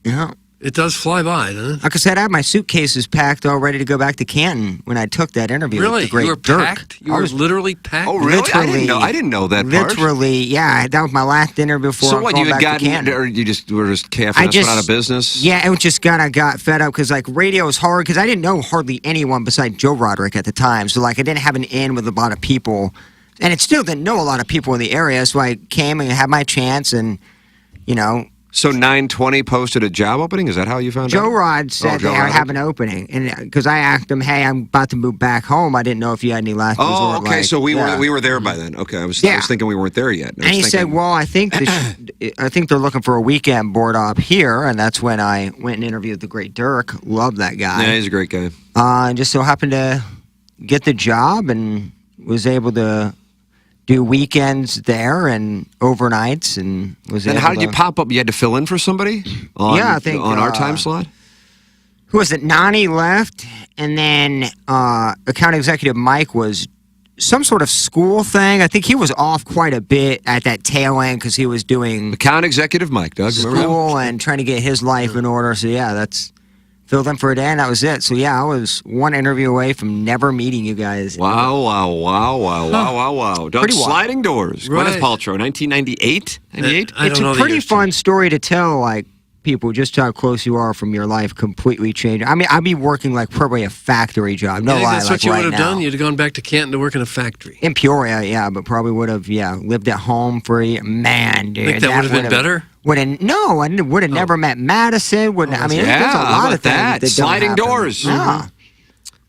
Yeah. It does fly by, doesn't it? Like I said, I had my suitcases packed all ready to go back to Canton when I took that interview Really? with the great You were Dirk. packed? You were literally packed? Oh, really? I didn't know that part. Literally, yeah. That was my last interview before So I'm what, going you had back to gotten, Canton. or you just were just careful went out of business? Yeah, it just kind of got fed up because, like, radio is hard because I didn't know hardly anyone besides Joe Roderick at the time. So, like, I didn't have an in with a lot of people. And it still didn't know a lot of people in the area. So I came and had my chance and, you know. So 920 posted a job opening? Is that how you found Joe out? Rod said Joe they Rod. have an opening. And because I asked him, hey, I'm about to move back home. I didn't know if you had any last resort. Oh, okay. like, So we yeah. were there by then. Okay, I was thinking we weren't there yet. And he said, "Well, I think I think they're looking for a weekend board op here." And that's when I went and interviewed the great Dirk. Love that guy. Yeah, he's a great guy. And just so happened to get the job and was able to do weekends there and overnights and was And able how did to, you pop up? You had to fill in for somebody? Yeah, I think, on our time slot? Who was it? Nani left, and then account executive Mike was some sort of school thing. I think he was off quite a bit at that tail end because he was doing account executive Mike, Doug. Remember him? school and trying to get his life in order. So yeah, that's filled in for a day, and that was it. So yeah, I was one interview away from never meeting you guys. Wow. Doug, Pretty wild. Sliding Doors. Right. Gwyneth Paltrow, 1998? 98? It's a pretty fun story to tell, like, people, just how close you are from your life completely changing. I mean, I'd be working, like, probably a factory job. No You think lie, that's like, what you right would have now. done? You'd have gone back to Canton to work in a factory. In Peoria, yeah, but probably would have, lived at home for a year. Man, dude. Think that would have been better? No, I would have never met Madison. There's a how lot about of things that? that Sliding don't happen. doors. Yeah.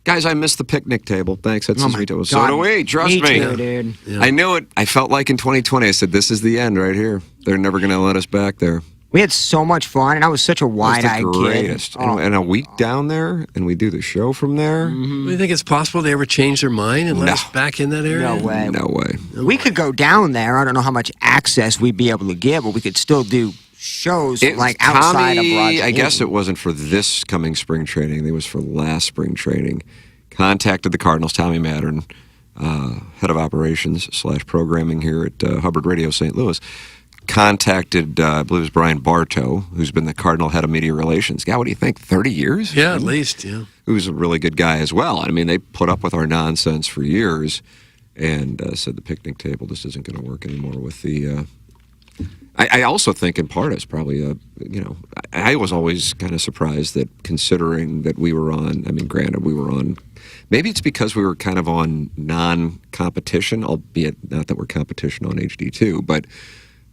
Guys, I missed the picnic table. Thanks. That's Oh so my sweet. So God. do we. Trust Me me. too, dude. I knew it. I felt like in 2020, I said, this is the end right here. They're never going to let us back there. We had so much fun, and I was such a wide-eyed It was the kid. greatest. And a week down there, and we do the show from there. Do you think it's possible they ever change their mind and let us back in that area? No way. No way. We could go down there. I don't know how much access we'd be able to get, but we could still do shows outside of Tommy, Broad. I guess it wasn't for this coming spring training. It was for last spring training. Contacted the Cardinals, Tommy Mattern, head of operations / programming here at Hubbard Radio St. Louis. Contacted, I believe it was Brian Bartow, who's been the Cardinal head of media relations. God, what do you think, 30 years? Yeah, at least, yeah. Who's a really good guy as well. I mean, they put up with our nonsense for years and said the picnic table just isn't going to work anymore with the... I also think in part it's probably, I was always kind of surprised that considering that we were on, I mean, granted, we were on... Maybe it's because we were kind of on non-competition, albeit not that we're competition on HD2, but...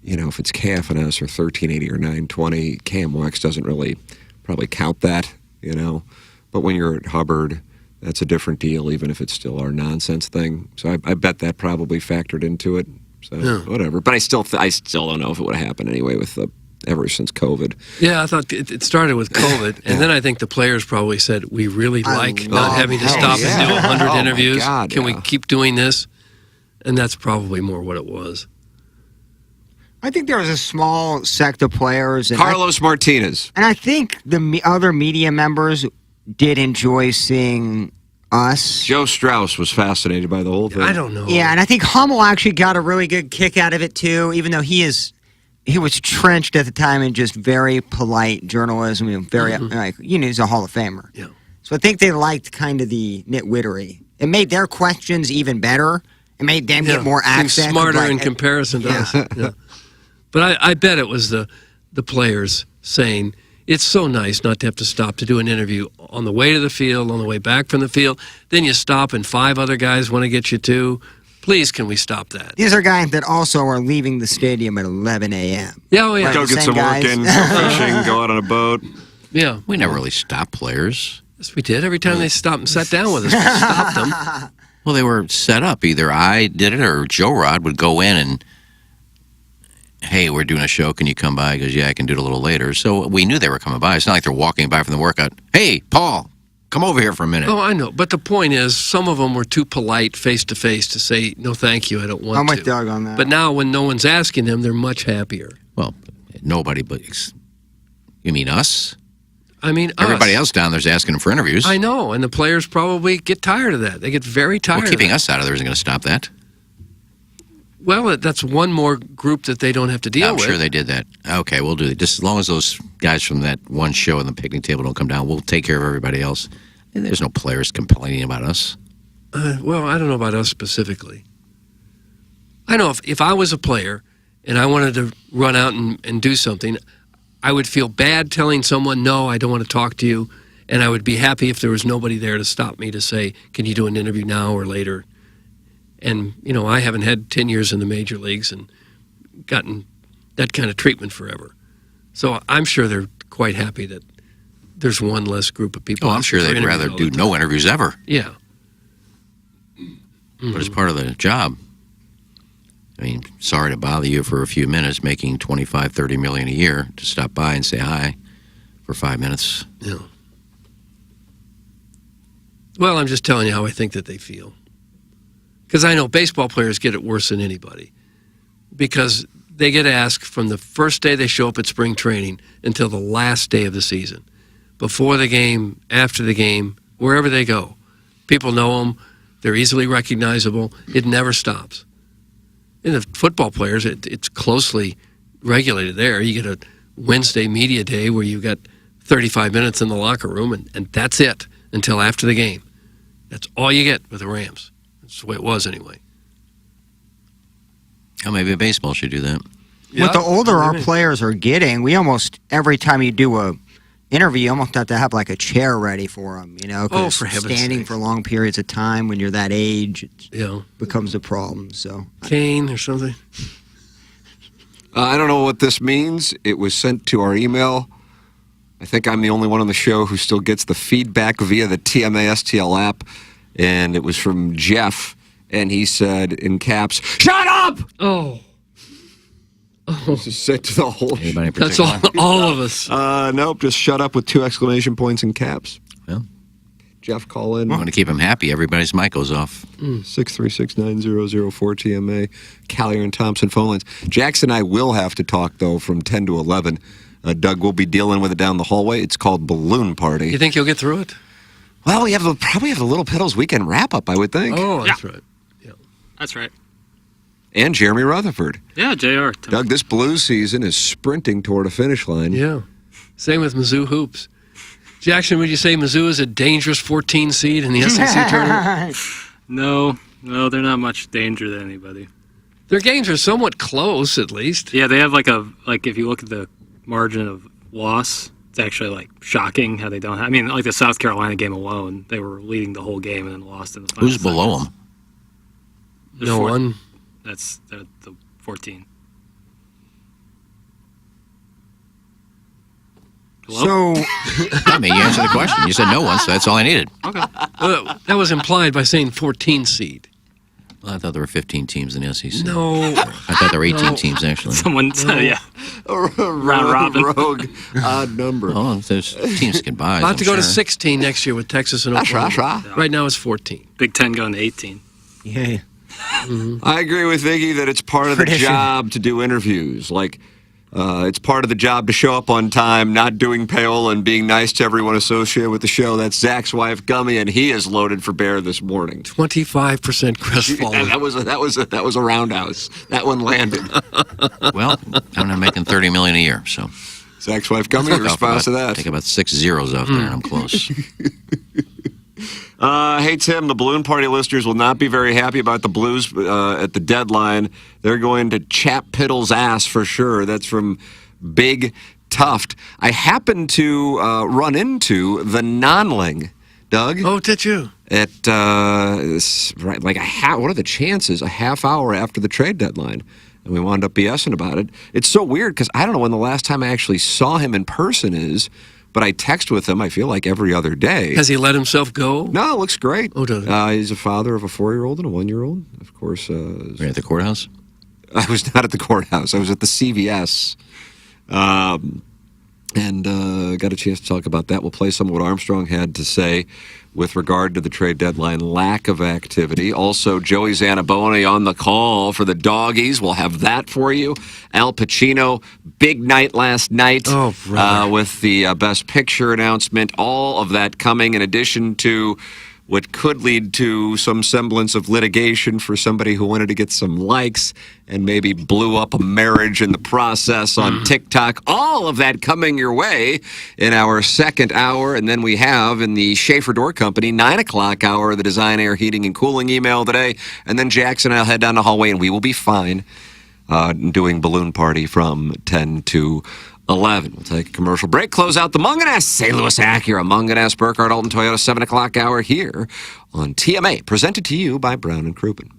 if it's KFNS or 1380 or 920, KMOX doesn't really probably count that, But when you're at Hubbard, that's a different deal, even if it's still our nonsense thing. So I bet that probably factored into it. So whatever. But I still don't know if it would have happened anyway with ever since COVID. Yeah, I thought it started with COVID, and then I think the players probably said, we really like not having to stop and do 100 interviews. Can we keep doing this? And that's probably more what it was. I think there was a small sect of players. And Carlos Martinez. And I think the other media members did enjoy seeing us. Joe Strauss was fascinated by the whole thing. I don't know. Yeah, and I think Hummel actually got a really good kick out of it, too, even though he was trenched at the time in just very polite journalism. He's a Hall of Famer. Yeah. So I think they liked kind of the nitwittery. It made their questions even better. It made them get more access. Smarter in comparison to us. Yeah. But I bet it was the players saying, it's so nice not to have to stop to do an interview on the way to the field, on the way back from the field. Then you stop and 5 other guys want to get you too. Please, can we stop that? These are guys that also are leaving the stadium at 11 a.m. Yeah, oh, yeah. Go get some work in, go fishing, go out on a boat. Yeah. We never really stopped players. Yes, we did. Every time they stopped and sat down with us, we stopped them. Well, they were set up. Either I did it or Joe Rod would go in and, hey, we're doing a show. Can you come by? He goes, yeah, I can do it a little later. So we knew they were coming by. It's not like they're walking by from the workout. Hey, Paul, come over here for a minute. Oh, I know. But the point is, some of them were too polite face-to-face to say, no, thank you, I don't want to. I'm with Doug on that. But now when no one's asking them, they're much happier. Well, nobody but... You mean us? I mean, everybody else down there's asking them for interviews. I know, and the players probably get tired of that. They get very tired. Well, keeping us out of there isn't going to stop that. Well, that's one more group that they don't have to deal with. I'm sure they did that. Okay, we'll do it. Just as long as those guys from that one show on the picnic table don't come down, we'll take care of everybody else. And there's no players complaining about us. Well, I don't know about us specifically. I know if I was a player and I wanted to run out and do something, I would feel bad telling someone, no, I don't want to talk to you. And I would be happy if there was nobody there to stop me to say, can you do an interview now or later? And, I haven't had 10 years in the major leagues and gotten that kind of treatment forever. So I'm sure they're quite happy that there's one less group of people. Oh, I'm sure they'd rather do no interviews ever. Yeah. But it's part of the job. I mean, sorry to bother you for a few minutes, making $25, $30 million a year to stop by and say hi for 5 minutes. Yeah. Well, I'm just telling you how I think that they feel. Because I know baseball players get it worse than anybody. Because they get asked from the first day they show up at spring training until the last day of the season. Before the game, after the game, wherever they go. People know them. They're easily recognizable. It never stops. In the football players, it's closely regulated there. You get a Wednesday media day where you've got 35 minutes in the locker room, and that's it until after the game. That's all you get with the Rams. That's the way it was anyway. Oh, maybe baseball should do that. With the older our players are getting, we almost, every time you do a interview, you almost have to have like a chair ready for them, because for heaven's standing sakes. for long periods of time when you're that age, it becomes a problem. So cane or something? I don't know what this means. It was sent to our email. I think I'm the only one on the show who still gets the feedback via the TMA STL app. And it was from Jeff. And he said in caps, "Shut up!" Oh. Say to the whole. Anybody in That's particular? all of us. Nope. Just shut up with 2 exclamation points and caps. Well, Jeff, call in. I want to keep him happy. Everybody's mic goes off. 636-9004 TMA. Callier and Thompson phone lines. Jackson and I will have to talk, though, from 10 to 11. Doug will be dealing with it down the hallway. It's called Balloon Party. You think you'll get through it? Well, we probably have the Little Piddles weekend wrap-up, I would think. Oh, that's right. Yeah. That's right. And Jeremy Rutherford. Yeah, JR. Doug, this Blues season is sprinting toward a finish line. Yeah. Same with Mizzou hoops. Jackson, would you say Mizzou is a dangerous 14 seed in the SEC tournament? No, they're not much danger to anybody. Their games are somewhat close, at least. Yeah, they have if you look at the margin of loss, it's actually shocking how they don't have. I mean, like the South Carolina game alone, they were leading the whole game and then lost in the final. Who's below them? No one. That's the 14. Hello? So, I mean, you answered the question. You said no one, so that's all I needed. Okay. That was implied by saying 14 seed. Well, I thought there were 15 teams in the SEC. No. I thought there were 18 teams, actually. Someone said, yeah. Round robin. Rogue. Odd number. Oh, there's teams can buy. About to go to 16 next year with Texas and Oklahoma. Right now it's 14. Big 10 going to 18. Yeah. I agree with Iggy that it's part of the job to do interviews. It's part of the job to show up on time, not doing payola and being nice to everyone associated with the show. That's Zach's wife, Gummy, and he is loaded for bear this morning. 25% crestfallen. That was a roundhouse. That one landed. Well, I'm not making $30 million a year, so. Zach's wife, Gummy, your response to that? Take about 6 zeros off there, and I'm close. Hey, Tim, the Balloon Party listeners will not be very happy about the Blues at the deadline. They're going to chap Piddle's ass for sure. That's from Big Tuft. I happened to run into the Nonling, Doug. Oh, did you? At, what are the chances? A half hour after the trade deadline. And we wound up BSing about it. It's so weird because I don't know when the last time I actually saw him in person is. But I text with him, I feel like, every other day. Has he let himself go? No, it looks great. Oh, does it? He's a father of a 4-year-old and a 1-year-old. Of course. Were you at the courthouse? I was not at the courthouse. I was at the CVS. And got a chance to talk about that. We'll play some of what Armstrong had to say with regard to the trade deadline lack of activity. Also, Joey Zanaboni on the call for the Doggies. We'll have that for you. Al Pacino, big night last night with the Best Picture announcement. All of that coming in addition to what could lead to some semblance of litigation for somebody who wanted to get some likes and maybe blew up a marriage in the process on TikTok. All of that coming your way in our second hour. And then we have in the Schaefer Door Company, 9 o'clock hour, the Design, Air, Heating, and Cooling email today. And then Jackson and I'll head down the hallway and we will be fine doing Balloon Party from 10 to 11. We'll take a commercial break, close out the Munganess, St. Louis Acura, Munganess, Burkhardt, Alton Toyota, 7 o'clock hour here on TMA, presented to you by Brown and Crouppen.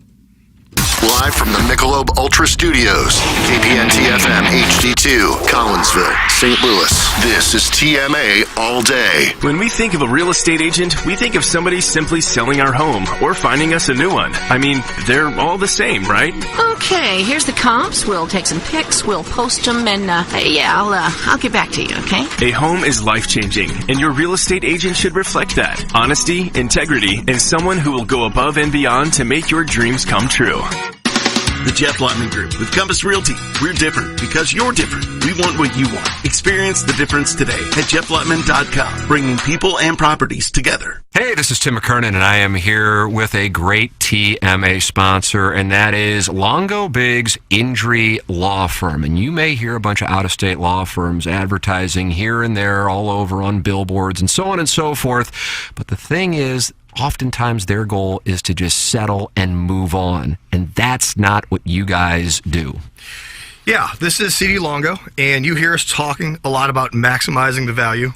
Live from the Michelob Ultra Studios, KPNT-FM HD2, Collinsville, St. Louis. This is TMA All Day. When we think of a real estate agent, we think of somebody simply selling our home or finding us a new one. I mean, they're all the same, right? Okay, here's the comps. We'll take some pics, we'll post them, and I'll get back to you, okay? A home is life-changing, and your real estate agent should reflect that. Honesty, integrity, and someone who will go above and beyond to make your dreams come true. The Jeff Lotman Group with Compass Realty. We're different because you're different. We want what you want. Experience the difference today at jefflotman.com, bringing people and properties together. Hey, this is Tim McKernan, and I am here with a great TMA sponsor, and that is Longo Biggs Injury Law Firm. And you may hear a bunch of out-of-state law firms advertising here and there all over on billboards and so on and so forth. But the thing is, oftentimes their goal is to just settle and move on, and that's not what you guys do. Yeah, this is CD Longo, and you hear us talking a lot about maximizing the value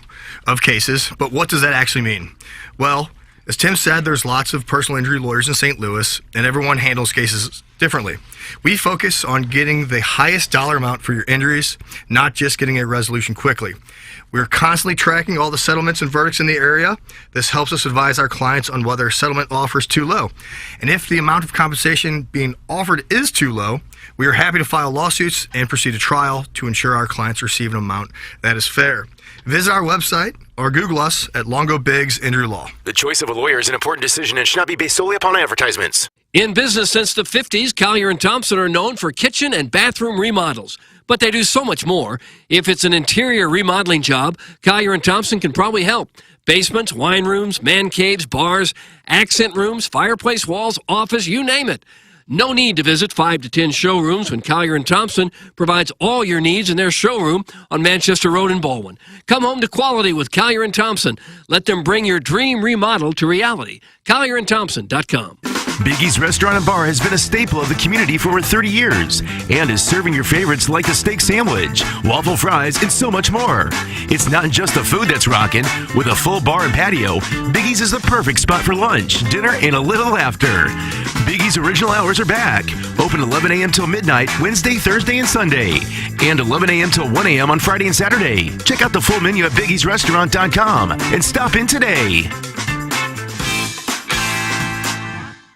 of cases, but what does that actually mean? Well, as Tim said, there's lots of personal injury lawyers in St. Louis, and everyone handles cases differently. We focus on getting the highest dollar amount for your injuries, not just getting a resolution quickly. We're constantly tracking all the settlements and verdicts in the area. This helps us advise our clients on whether a settlement offer is too low. And if the amount of compensation being offered is too low, We are happy to file lawsuits and proceed to trial to ensure our clients receive an amount that is fair. Visit our website or Google us at Longo Biggs Injury Law. The choice of a lawyer is an important decision and should not be based solely upon advertisements. In business since the 50s, Collier & Thompson are known for kitchen and bathroom remodels. But they do so much more. If it's an interior remodeling job, Collier & Thompson can probably help. Basements, wine rooms, man caves, bars, accent rooms, fireplace walls, office, you name it. No need to visit 5 to 10 showrooms when Collier & Thompson provides all your needs in their showroom on Manchester Road in Baldwin. Come home to quality with Collier & Thompson. Let them bring your dream remodel to reality. CollierandThompson.com. Biggie's Restaurant and Bar has been a staple of the community for over 30 years and is serving your favorites like the steak sandwich, waffle fries, and so much more. It's not just the food that's rocking. With a full bar and patio, Biggie's is the perfect spot for lunch, dinner, and a little laughter. Biggie's original hours are back. Open 11 a.m. till midnight, Wednesday, Thursday, and Sunday. And 11 a.m. till 1 a.m. on Friday and Saturday. Check out the full menu at biggiesrestaurant.com and stop in today.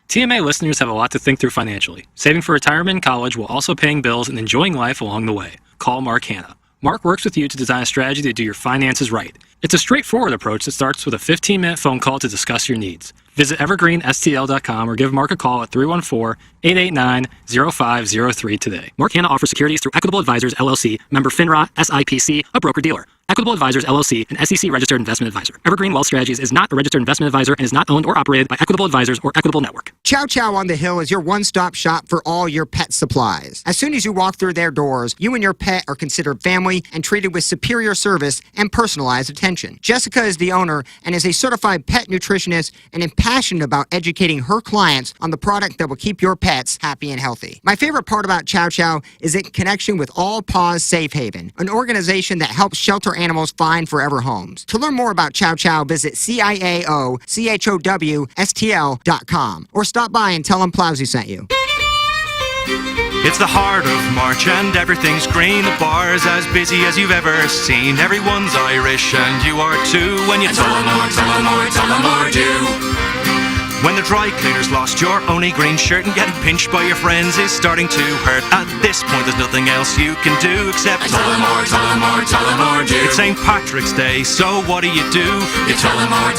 TMA listeners have a lot to think through financially. Saving for retirement and college while also paying bills and enjoying life along the way. Call Mark Hanna. Mark works with you to design a strategy to do your finances right. It's a straightforward approach that starts with a 15-minute phone call to discuss your needs. Visit evergreenstl.com or give Mark a call at 314-889-0503 today. Mark Hanna offers securities through Equitable Advisors, LLC, member FINRA, SIPC, a broker-dealer. Equitable Advisors, LLC, an SEC-registered investment advisor. Evergreen Wealth Strategies is not a registered investment advisor and is not owned or operated by Equitable Advisors or Equitable Network. Chow Chow on the Hill is your one-stop shop for all your pet supplies. As soon as you walk through their doors, you and your pet are considered family and treated with superior service and personalized attention. Jessica is the owner and is a certified pet nutritionist and is passionate about educating her clients on the product that will keep your pets happy and healthy. My favorite part about Chow Chow is its connection with All Paws Safe Haven, an organization that helps shelter animals find forever homes. To learn more about Chow Chow, visit CIAOCHOWSTL.com or stop by and tell them Plowsy sent you. It's the heart of March and everything's green. The bar's as busy as you've ever seen. Everyone's Irish and you are too. When you Tullamore do. When the dry cleaners lost your only green shirt and getting pinched by your friends is starting to hurt. At this point there's nothing else you can do except Tullamore do. It's St. Patrick's Day, so what do? You Tullamore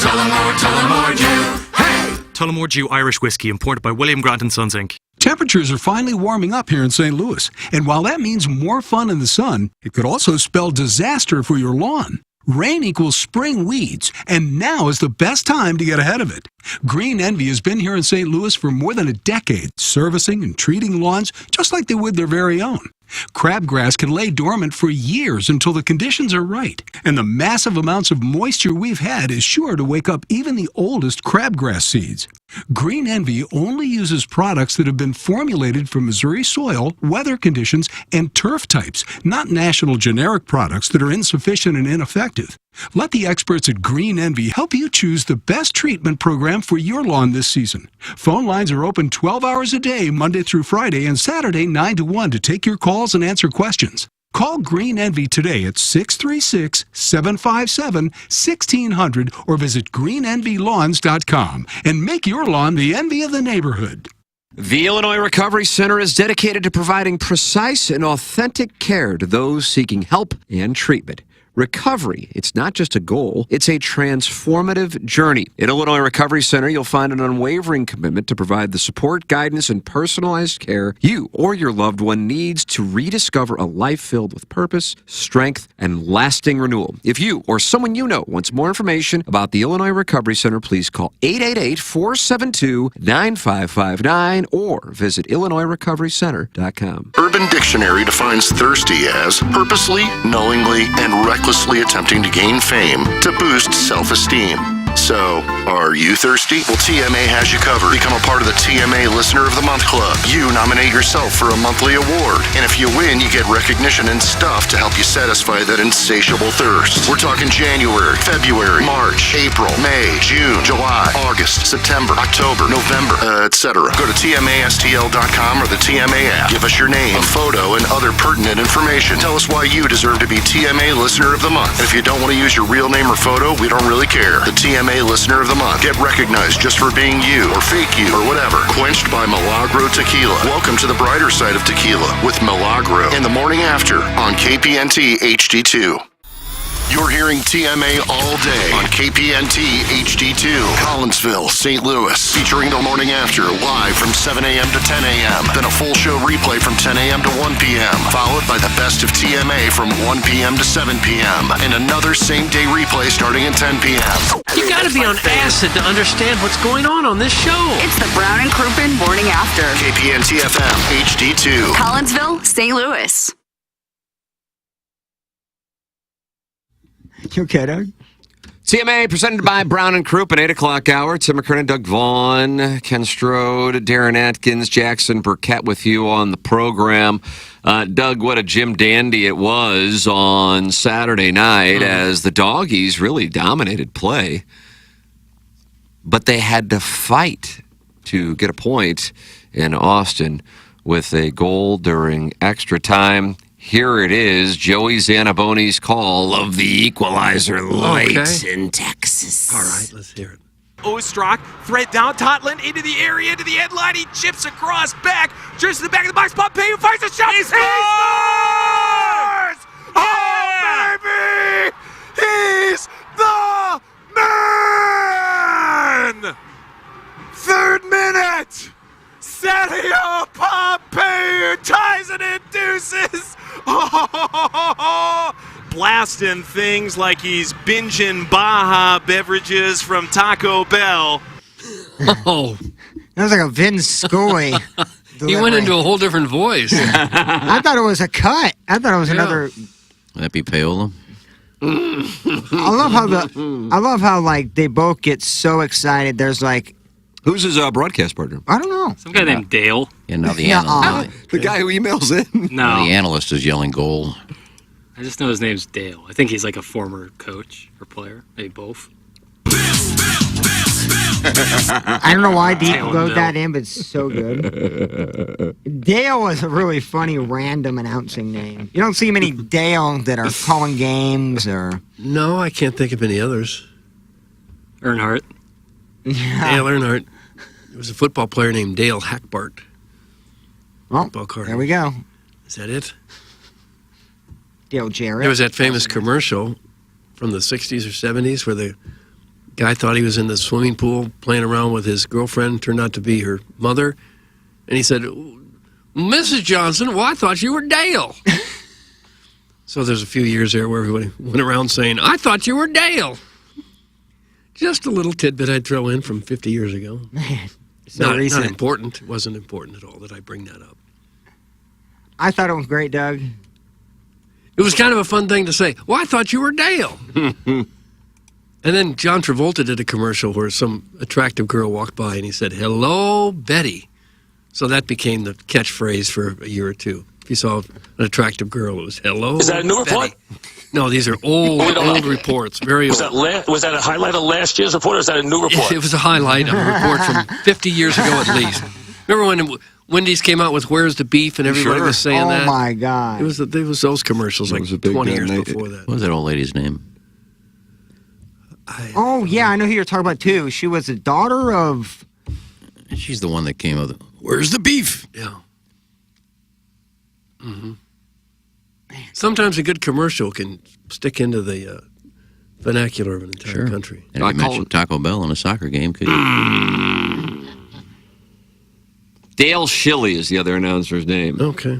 do. Hey! Tullamore Dew Irish Whiskey, imported by William Grant & Sons, Inc. Temperatures are finally warming up here in St. Louis, and while that means more fun in the sun, it could also spell disaster for your lawn. Rain equals spring weeds, and now is the best time to get ahead of it. Green Envy has been here in St. Louis for more than a decade, servicing and treating lawns just like they would their very own. Crabgrass can lay dormant for years until the conditions are right, and the massive amounts of moisture we've had is sure to wake up even the oldest crabgrass seeds. Green Envy only uses products that have been formulated for Missouri soil, weather conditions, and turf types, not national generic products that are insufficient and ineffective. Let the experts at Green Envy help you choose the best treatment program for your lawn this season. Phone lines are open 12 hours a day, Monday through Friday, and Saturday 9 to 1 to take your calls and answer questions. Call Green Envy today at 636-757-1600 or visit greenenvylawns.com and make your lawn the envy of the neighborhood. The Illinois Recovery Center is dedicated to providing precise and authentic care to those seeking help and treatment. Recovery, it's not just a goal, it's a transformative journey. At Illinois Recovery Center, you'll find an unwavering commitment to provide the support, guidance, and personalized care you or your loved one needs to rediscover a life filled with purpose, strength, and lasting renewal. If you or someone you know wants more information about the Illinois Recovery Center, please call 888-472-9559 or visit IllinoisRecoveryCenter.com. Urban Dictionary defines thirsty as purposely, knowingly, and recklessly attempting to gain fame to boost self-esteem. So, are you thirsty? Well, TMA has you covered. Become a part of the TMA Listener of the Month Club. You nominate yourself for a monthly award. And if you win, you get recognition and stuff to help you satisfy that insatiable thirst. We're talking January, February, March, April, May, June, July, August, September, October, November, etc. Go to TMASTL.com or the TMA app. Give us your name, a photo, and other pertinent information. Tell us why you deserve to be TMA Listener of the Month. And if you don't want to use your real name or photo, we don't really care. The TMA TMA Listener of the Month. Get recognized just for being you or fake you or whatever. Quenched by Milagro Tequila. Welcome to the brighter side of tequila with Milagro in the morning after on KPNT HD2. You're hearing TMA all day on KPNT HD2, Collinsville, St. Louis. Featuring the morning after live from 7 a.m. to 10 a.m. Then a full show replay from 10 a.m. to 1 p.m. Followed by the best of TMA from 1 p.m. to 7 p.m. And another same-day replay starting at 10 p.m. You got to be on acid to understand what's going on this show. It's the Brown and Crouppen Morning After. KPNT FM HD2. Collinsville, St. Louis. You okay, Doug? TMA presented by Brown and Crouppen, 8 o'clock hour. Tim McKernan, Doug Vaughn, Ken Strode, Darren Atkins, Jackson Burkett with you on the program. Doug, what a Jim Dandy it was on Saturday night as the Doggies really dominated play. But they had to fight to get a point in Austin with a goal during extra time. Here it is, Joey Zanaboni's call of the equalizer light in Texas. All right, let's hear it. Ostrak, thread down, Totland into the area, into the end line. He chips across back, drifts to the back of the box. Pompeo fires a shot. He scores! Oh, baby! He's the man! Third minute! Sergio Pompeo ties it in deuces. Blasting things like he's binging Baja beverages from Taco Bell. Oh, that was like a Vince Scully. He went into a whole different voice. I thought it was a cut. I thought it was another. Would that be Paola? I love how like they both get so excited. There's like. Who's his broadcast partner? I don't know. Some guy named Dale. Yeah, now the analyst. The guy who emails in? No. The analyst is yelling goal. I just know his name's Dale. I think he's like a former coach or player. Maybe both. I don't know why Deep wrote that in, but it's so good. Dale was a really funny random announcing name. You don't see many Dale that are calling games or. No, I can't think of any others. Earnhardt. Yeah. Dale Earnhardt. There was a football player named Dale Hackbart. Well, there we go. Is that it? Dale Jarrett. There was that famous commercial from the 60s or 70s where the guy thought he was in the swimming pool playing around with his girlfriend, turned out to be her mother. And he said, Mrs. Johnson, well, I thought you were Dale. So there's a few years there where everybody went around saying, I thought you were Dale. Just a little tidbit I'd throw in from 50 years ago. Man, not important. It wasn't important at all that I bring that up. I thought it was great, Doug. It was kind of a fun thing to say. Well, I thought you were Dale. And then John Travolta did a commercial where some attractive girl walked by and he said, hello, Betty. So that became the catchphrase for a year or two. If you saw an attractive girl, it was hello, Is that a new Betty. report? No, these are old reports. Very old. Was that a highlight of last year's report, or is that a new report? It was a highlight of a report from 50 years ago at least. Remember when Wendy's came out with Where's the Beef and everybody was saying that? Oh, my God. It was those commercials like 20 years before that. What was that old lady's name? Oh, yeah, I know who you're talking about, too. She was the daughter of... She's the one that came up with, Where's the beef? Yeah. Mm-hmm. Sometimes a good commercial can stick into the vernacular of an entire country. And if you mentioned Taco Bell in a soccer game, could you? Dale Shilley is the other announcer's name. Okay.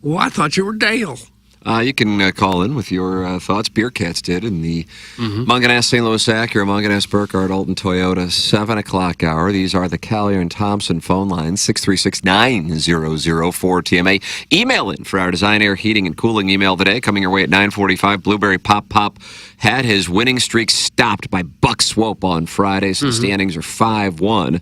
Well, I thought you were Dale. You can call in with your thoughts. Beer Cats did in the Munganess St. Louis Acura, Munganess Burkhardt Alton Toyota 7 o'clock hour. These are the Collier and Thompson phone lines, 636-9004-TMA. Email in for our Design, Air, Heating, and Cooling email today. Coming your way at 9:45. Blueberry Pop had his winning streak stopped by Buck Swope on Friday, so the standings are 5-1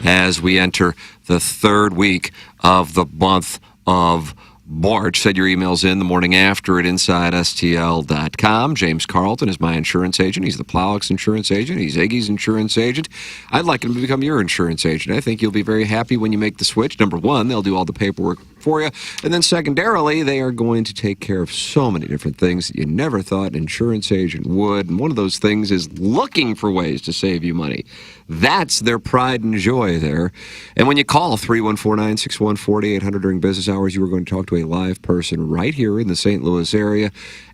as we enter the third week of the month of March. Send your emails in the morning after at InsideSTL.com. James Carlton is my insurance agent. He's the Plowix insurance agent. He's Iggy's insurance agent. I'd like him to become your insurance agent. I think you'll be very happy when you make the switch. Number one, they'll do all the paperwork for you. And then secondarily, they are going to take care of so many different things that you never thought an insurance agent would. And one of those things is looking for ways to save you money. That's their pride and joy there. And when you call 314-961-4800 during business hours, you are going to talk to a live person right here in the St. Louis area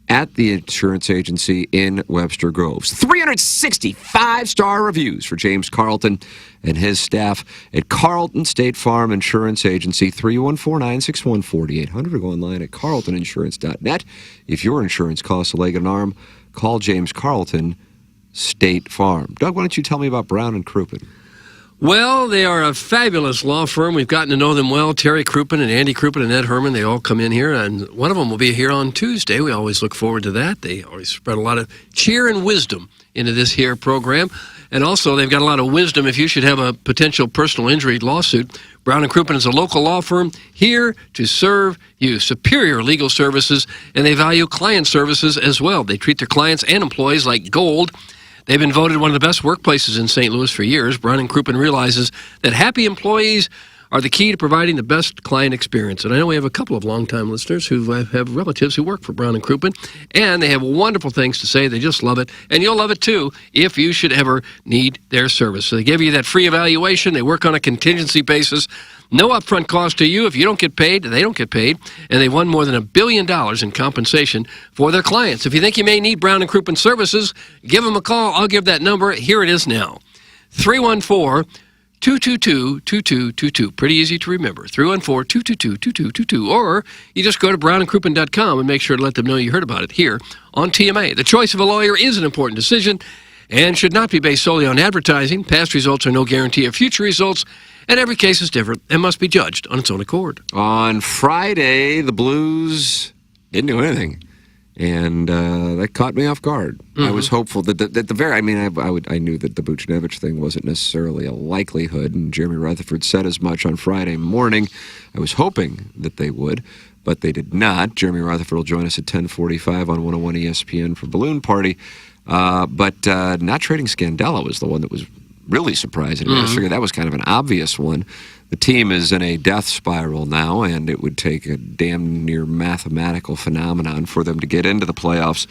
at the insurance agency in Webster Groves. 365-star reviews for James Carlton and his staff at Carlton State Farm Insurance Agency. 314-961-4800 or go online at carltoninsurance.net. If your insurance costs a leg and an arm, call James Carlton State Farm. Doug, why don't you tell me about Brown and Crouppen? Well, they are a fabulous law firm. We've gotten to know them well. Terry Crouppen and Andy Crouppen and Ed Herman, they all come in here, and one of them will be here on Tuesday. We always look forward to that. They always spread a lot of cheer and wisdom into this here program. And also, they've got a lot of wisdom if you should have a potential personal injury lawsuit. Brown & Crouppen is a local law firm here to serve you. Superior legal services, and they value client services as well. They treat their clients and employees like gold. They've been voted one of the best workplaces in St. Louis for years. Brown & Crouppen realizes that happy employees are the key to providing the best client experience. And I know we have a couple of longtime listeners who have relatives who work for Brown & Crouppen, and they have wonderful things to say. They just love it. And you'll love it, too, if you should ever need their service. So they give you that free evaluation. They work on a contingency basis. No upfront cost to you. If you don't get paid, they don't get paid. And they've won more than $1 billion in compensation for their clients. If you think you may need Brown & Crouppen services, give them a call. I'll give that number. Here it is now. 314-222-2222. Pretty easy to remember. 314-222-2222. Or you just go to brownandcrouppen.com and make sure to let them know you heard about it here on TMA. The choice of a lawyer is an important decision and should not be based solely on advertising. Past results are no guarantee of future results, and every case is different and must be judged on its own accord. On Friday, the Blues didn't do anything, and that caught me off guard. I was hopeful that I knew that the Buchnevich thing wasn't necessarily a likelihood, and Jeremy Rutherford said as much on Friday morning. I was hoping that they would, but they did not. Jeremy Rutherford will join us at 10:45 on 101 ESPN for Balloon Party. But not trading Scandella was the one that was really surprising. I figured that was kind of an obvious one. The team is in a death spiral now, and it would take a damn near mathematical phenomenon for them to get into the playoffs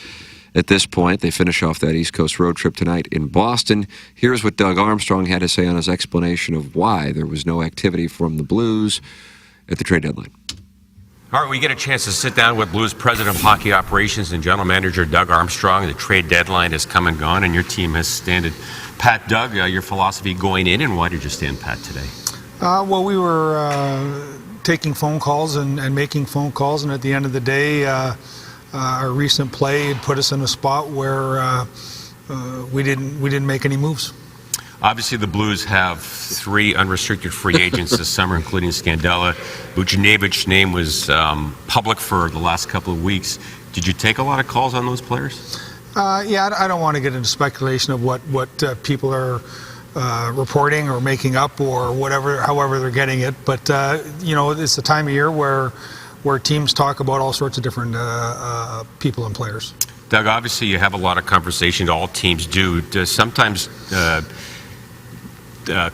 at this point. They finish off that East Coast road trip tonight in Boston. Here's what Doug Armstrong had to say on his explanation of why there was no activity from the Blues at the trade deadline. All right, we get a chance to sit down with Blues President of Hockey Operations and General Manager Doug Armstrong. The trade deadline has come and gone, and your team has stand pat. Doug, your philosophy going in, and why did you stand pat today? Well, we were taking phone calls and making phone calls, and at the end of the day, our recent play had put us in a spot where we didn't make any moves. Obviously, the Blues have 3 unrestricted free agents this summer, including Scandella. Buchnevich name was public for the last couple of weeks. Did you take a lot of calls on those players? Yeah, I don't want to get into speculation of what people are reporting or making up or whatever, however they're getting it. But it's a time of year where teams talk about all sorts of different people and players. Doug, obviously you have a lot of conversations. All teams do. Sometimes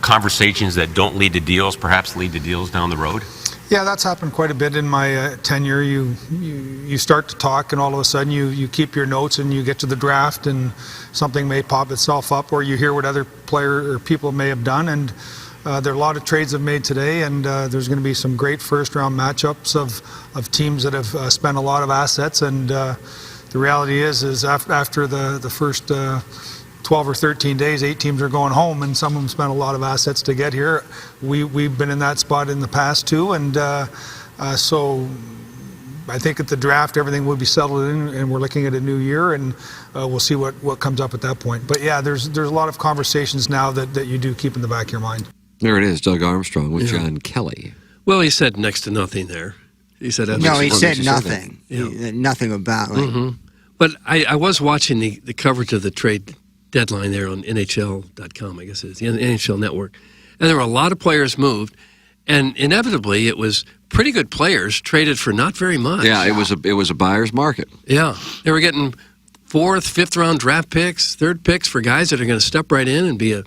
conversations that don't lead to deals perhaps lead to deals down the road? Yeah, that's happened quite a bit in my tenure. You start to talk, and all of a sudden you keep your notes, and you get to the draft, and something may pop itself up, or you hear what other player or people may have done. And there are a lot of trades have made today, and there's going to be some great first-round matchups of teams that have spent a lot of assets. And the reality is after the first 12 or 13 days, 8 teams are going home, and some of them spent a lot of assets to get here. We've been in that spot in the past too, and so I think at the draft everything will be settled in, and we're looking at a new year, and we'll see what comes up at that point. But yeah, there's a lot of conversations now that you do keep in the back of your mind. There it is, Doug Armstrong with John Kelly. Well, he said next to nothing there. He said he said nothing. Nothing about it. But I was watching the coverage of the trade deadline there on NHL.com, I guess it is, the NHL Network. And there were a lot of players moved, and inevitably it was pretty good players traded for not very much. Yeah, it was a buyer's market. Yeah, they were getting 4th, 5th round draft picks, 3rd picks for guys that are going to step right in and be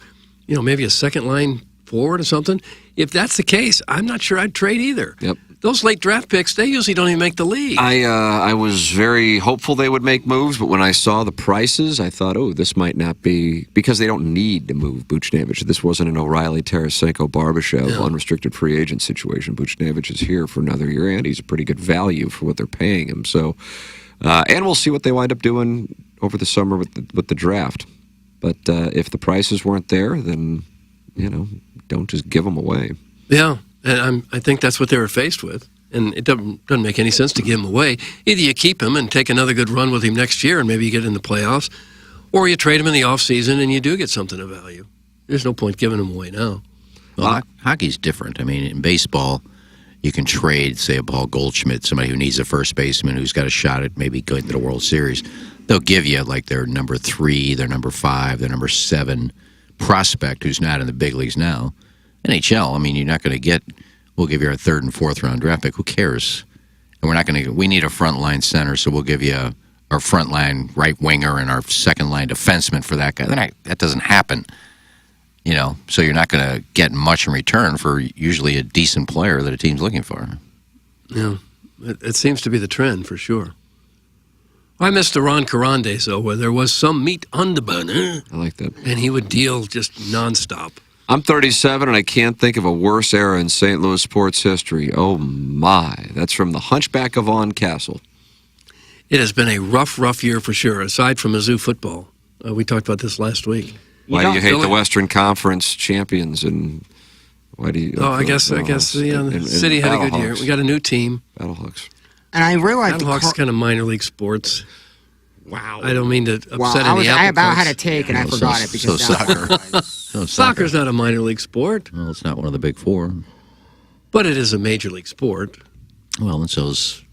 maybe a second line forward or something. If that's the case, I'm not sure I'd trade either. Yep. those late draft picks, they usually don't even make the league. I was very hopeful they would make moves, but when I saw the prices, I thought, oh, this might not be, because they don't need to move Buchnevich. This wasn't an O'Reilly, Tarasenko, Barbashev unrestricted free agent situation. Buchnevich is here for another year, and he's a pretty good value for what they're paying him. So, and we'll see what they wind up doing over the summer with the draft. But if the prices weren't there, then, don't just give them away. Yeah. And I think that's what they were faced with. And it doesn't make any sense to give him away. Either you keep him and take another good run with him next year and maybe you get in the playoffs, or you trade him in the offseason and you do get something of value. There's no point giving him away now. Well, hockey's different. I mean, in baseball, you can trade, say, a Paul Goldschmidt, somebody who needs a first baseman who's got a shot at maybe going to the World Series. They'll give you, like, their number 3, their number 5, their number 7 prospect who's not in the big leagues now. NHL, I mean, you're not going to get, we'll give you our 3rd and 4th round draft pick. Who cares? And we're not going to, we need a frontline center, so we'll give you our frontline right winger and our second line defenseman for that guy. That doesn't happen. So you're not going to get much in return for usually a decent player that a team's looking for. Yeah, it seems to be the trend for sure. I missed the Ron Caron days, though, where there was some meat on the bone. I like that. And he would deal just nonstop. I'm 37, and I can't think of a worse era in St. Louis sports history. Oh, my. That's from the Hunchback of Vaughan Castle. It has been a rough year for sure, aside from Mizzou football. We talked about this last week. Why do you hate the Western Conference champions, and why do you... I guess the city had a good year. We got a new team. Battlehawks. And I realized... Battlehawks kind of minor league sports. Wow. I don't mean to upset any I about apples. had a take, and I forgot it. Because soccer. Soccer's not a minor league sport. Well, it's not one of the big 4. But it is a major league sport. Well, and so's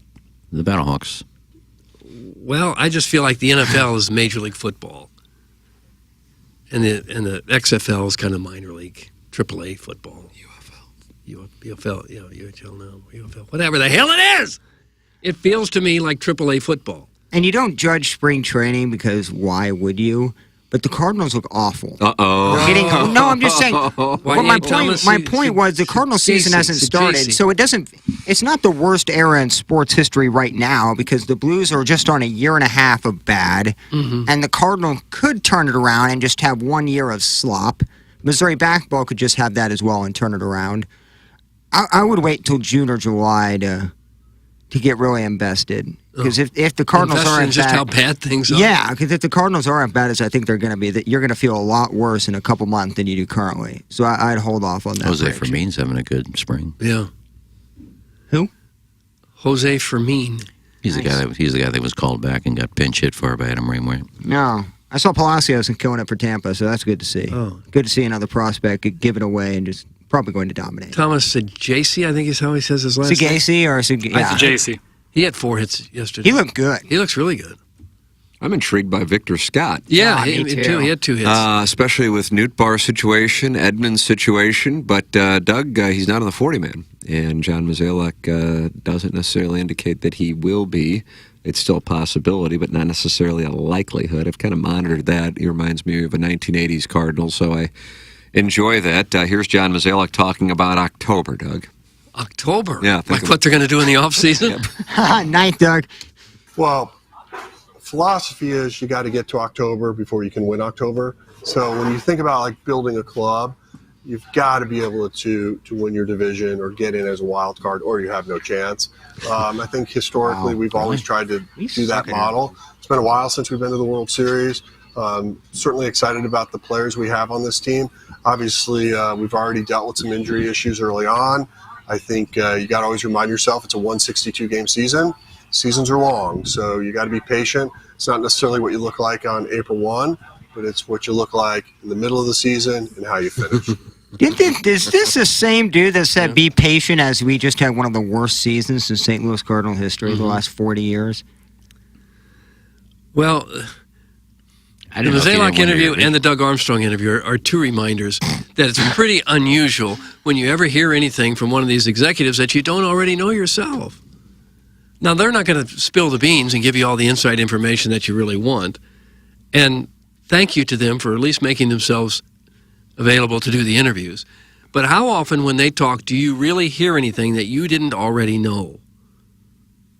the Battlehawks. Well, I just feel like the NFL is major league football. And the XFL is kind of minor league, AAA football. UFL, UHL now, UFL, whatever the hell it is. It feels to me like AAA football. And you don't judge spring training because why would you? But the Cardinals look awful. Uh-oh. No, I'm just saying. But my point was the Cardinals season hasn't started, so it's not the worst era in sports history right now because the Blues are just on a year and a half of bad, and the Cardinals could turn it around and just have 1 year of slop. Missouri basketball could just have that as well and turn it around. I would wait till June or July to get really invested. Because if the Cardinals aren't just how bad things are. Yeah, because if the Cardinals aren't bad as I think they're going to be, that you're going to feel a lot worse in a couple months than you do currently. So I'd hold off on that. Jose Fermin's having a good spring. Yeah. Who? Jose Fermin. He's the guy that was called back and got pinch hit for by Adam Rainwright. No. I saw Palacios and killing it for Tampa, so that's good to see. Oh. Good to see another prospect give it away and just probably going to dominate. Thomas Sagasi, I think is how he says his last name. Sagasi or Sagasi. He had 4 hits yesterday. He looked good. He looks really good. I'm intrigued by Victor Scott. Yeah, me too. He had 2 hits. Especially with Nootbaar's situation, Edmund's situation. But Doug, he's not on the 40-man. And John Mozeliak doesn't necessarily indicate that he will be. It's still a possibility, but not necessarily a likelihood. I've kind of monitored that. He reminds me of a 1980s Cardinal, so I enjoy that. Here's John Mozeliak talking about October, Doug. October? Yeah. Like what they're going to do in the offseason? Night, Doug. Well, philosophy is you got to get to October before you can win October. So when you think about like building a club, you've got to be able to win your division or get in as a wild card, or you have no chance. I think historically we've always tried to do that model. It's been a while since we've been to the World Series. Certainly excited about the players we have on this team. Obviously, we've already dealt with some injury issues early on. I think you got to always remind yourself it's a 162-game season. Seasons are long, so you got to be patient. It's not necessarily what you look like on April 1, but it's what you look like in the middle of the season and how you finish. Is this the same dude that said be patient as we just had one of the worst seasons in St. Louis Cardinal history the last 40 years? Well, the Mozeliak interview and the Doug Armstrong interview are 2 reminders that it's pretty unusual when you ever hear anything from one of these executives that you don't already know yourself. Now, they're not going to spill the beans and give you all the inside information that you really want. And thank you to them for at least making themselves available to do the interviews. But how often when they talk do you really hear anything that you didn't already know?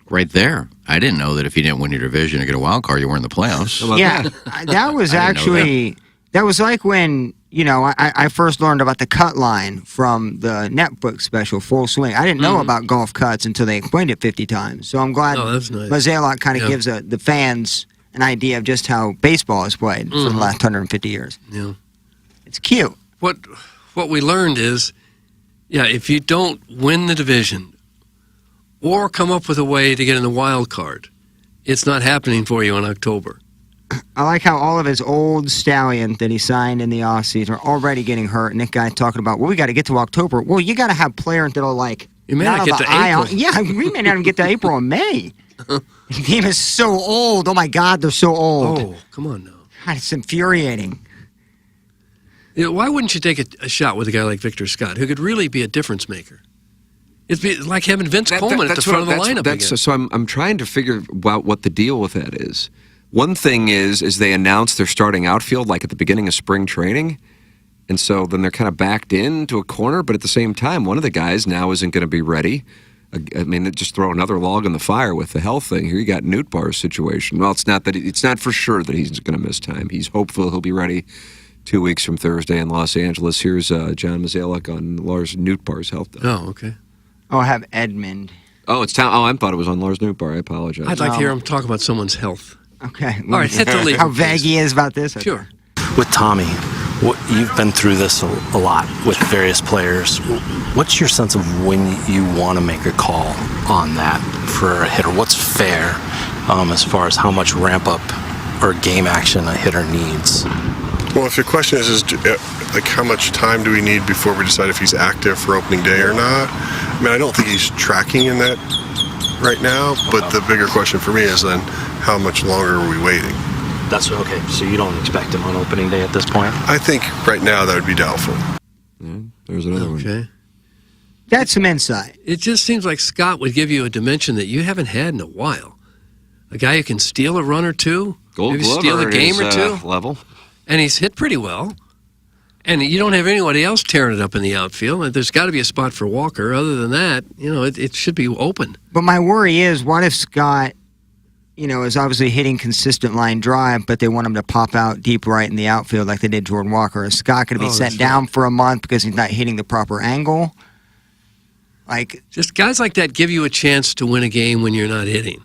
Right there. I didn't know that if you didn't win your division or get a wild card, you weren't in the playoffs. Yeah, that was actually, that was like when, I first learned about the cut line from the Netbook special, Full Swing. I didn't know about golf cuts until they explained it 50 times. So I'm glad Mazalok kind of gives the fans an idea of just how baseball is played for the last 150 years. Yeah. It's cute. What we learned is, if you don't win the division or come up with a way to get in the wild card, it's not happening for you in October. I like how all of his old stallions that he signed in the offseason are already getting hurt. And that guy's talking about, we got to get to October. Well, you got to have players that are you may not get to April. Yeah, we may not even get to April or May. The team is so old. Oh, my God, they're so old. Oh, come on now. God, it's infuriating. Why wouldn't you take a shot with a guy like Victor Scott, who could really be a difference maker? It's like having Vince Coleman at the front of the lineup again. So I'm trying to figure out what the deal with that is. One thing is they announced they're starting outfield like at the beginning of spring training, and so then they're kind of backed into a corner, but at the same time, one of the guys now isn't going to be ready. I mean, just throw another log in the fire with the health thing. Here you got Nootbaar's situation. Well, it's not for sure that he's going to miss time. He's hopeful he'll be ready 2 weeks from Thursday in Los Angeles. Here's John Mazalek on Lars Nootbaar's health. Oh, okay. Oh, I have Edmund. Oh, it's town. Oh, I thought it was on Lars Nootbaar. I apologize. I'd like to hear him talk about someone's health. Okay. All right, hit the lead. How vague he is about this. Sure. With Tommy, you've been through this a lot with various players. What's your sense of when you want to make a call on that for a hitter? What's fair as far as how much ramp up or game action a hitter needs? Well, if your question is like how much time do we need before we decide if he's active for opening day or not? I mean, I don't think he's tracking in that right now, but the bigger question for me is then how much longer are we waiting? That's okay. So you don't expect him on opening day at this point? I think right now that would be doubtful. There's another one. Okay. That's some insight. It just seems like Scott would give you a dimension that you haven't had in a while. A guy who can steal a run or two, Gold maybe Glover steal a game is, or two. Level. And he's hit pretty well. And you don't have anybody else tearing it up in the outfield. There's got to be a spot for Walker. Other than that, it should be open. But my worry is, what if Scott, is obviously hitting consistent line drive, but they want him to pop out deep right in the outfield like they did Jordan Walker? Is Scott going to be sent down for a month because he's not hitting the proper angle? Just guys like that give you a chance to win a game when you're not hitting.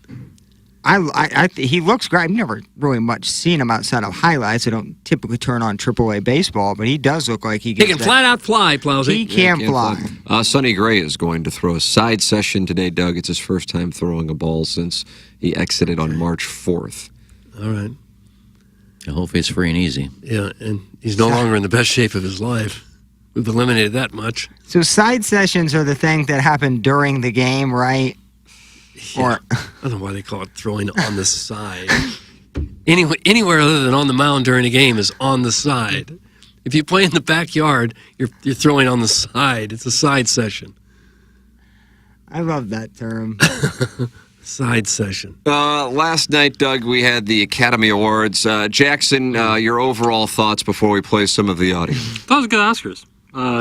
He looks great. I've never really much seen him outside of highlights. I don't typically turn on AAA baseball, but he does look like he can flat out fly, Plowsy. He can fly. Sonny Gray is going to throw a side session today, Doug. It's his first time throwing a ball since he exited on March 4th. All right. Hopefully it's free and easy. Yeah, and he's no longer in the best shape of his life. We've eliminated that much. So side sessions are the thing that happen during the game, right? Yeah. Or I don't know why they call it throwing on the side. Anywhere other than on the mound during a game is on the side. If you play in the backyard, you're throwing on the side. It's a side session. I love that term. Side session. Last night, Doug, we had the Academy Awards. Jackson, your overall thoughts before we play some of the audio. That was good Oscars.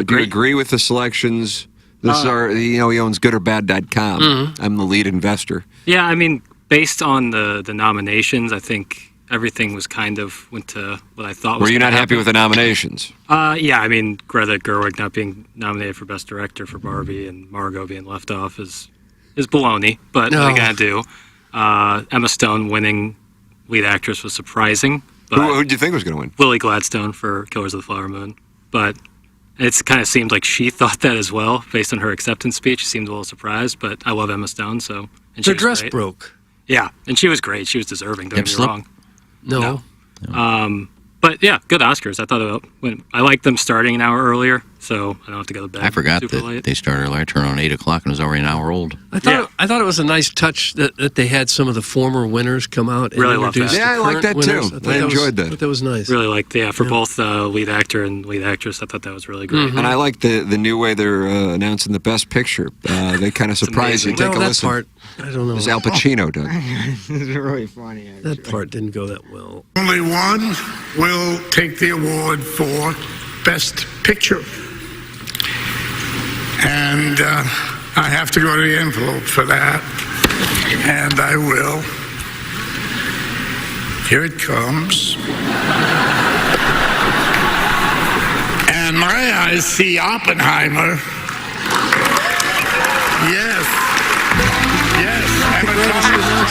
Do you agree with the selections? This is our, he owns goodorbad.com. Mm-hmm. I'm the lead investor. Yeah, I mean, based on the nominations, I think everything was kind of went to what I thought was. Were you not happen. happy with the nominations? Yeah, I mean, Greta Gerwig not being nominated for Best Director for Barbie and Margot being left off is baloney, but what are you going to do? Emma Stone winning lead actress was surprising. Who did you think was going to win? Lily Gladstone for Killers of the Flower Moon. But it's kind of seemed like she thought that as well, based on her acceptance speech. She seemed a little surprised, but I love Emma Stone, so. And her dress broke. Yeah, and she was great. She was deserving, don't get me wrong. No. But yeah, good Oscars. I thought I liked them starting an hour earlier, so I don't have to go to bed. I forgot super that late. they started early. I turned on 8 o'clock and it was already an hour old. I thought it was a nice touch that they had some of the former winners come out and Really love introduce that. the Yeah, I like current that too. winners. I enjoyed that. I thought that was nice. Really liked, for both lead actor and lead actress. I thought that was really great. And I like the new way they're announcing the Best Picture. They kind of surprise you. amazing. Take a that listen. part, I don't know. It's Al Pacino, Doug. This is really funny. Actually. That part didn't go that well. Only one will take the award for Best Picture. And I have to go to the envelope for that. And I will. Here it comes. And my eyes see Oppenheimer. Yes. Yes.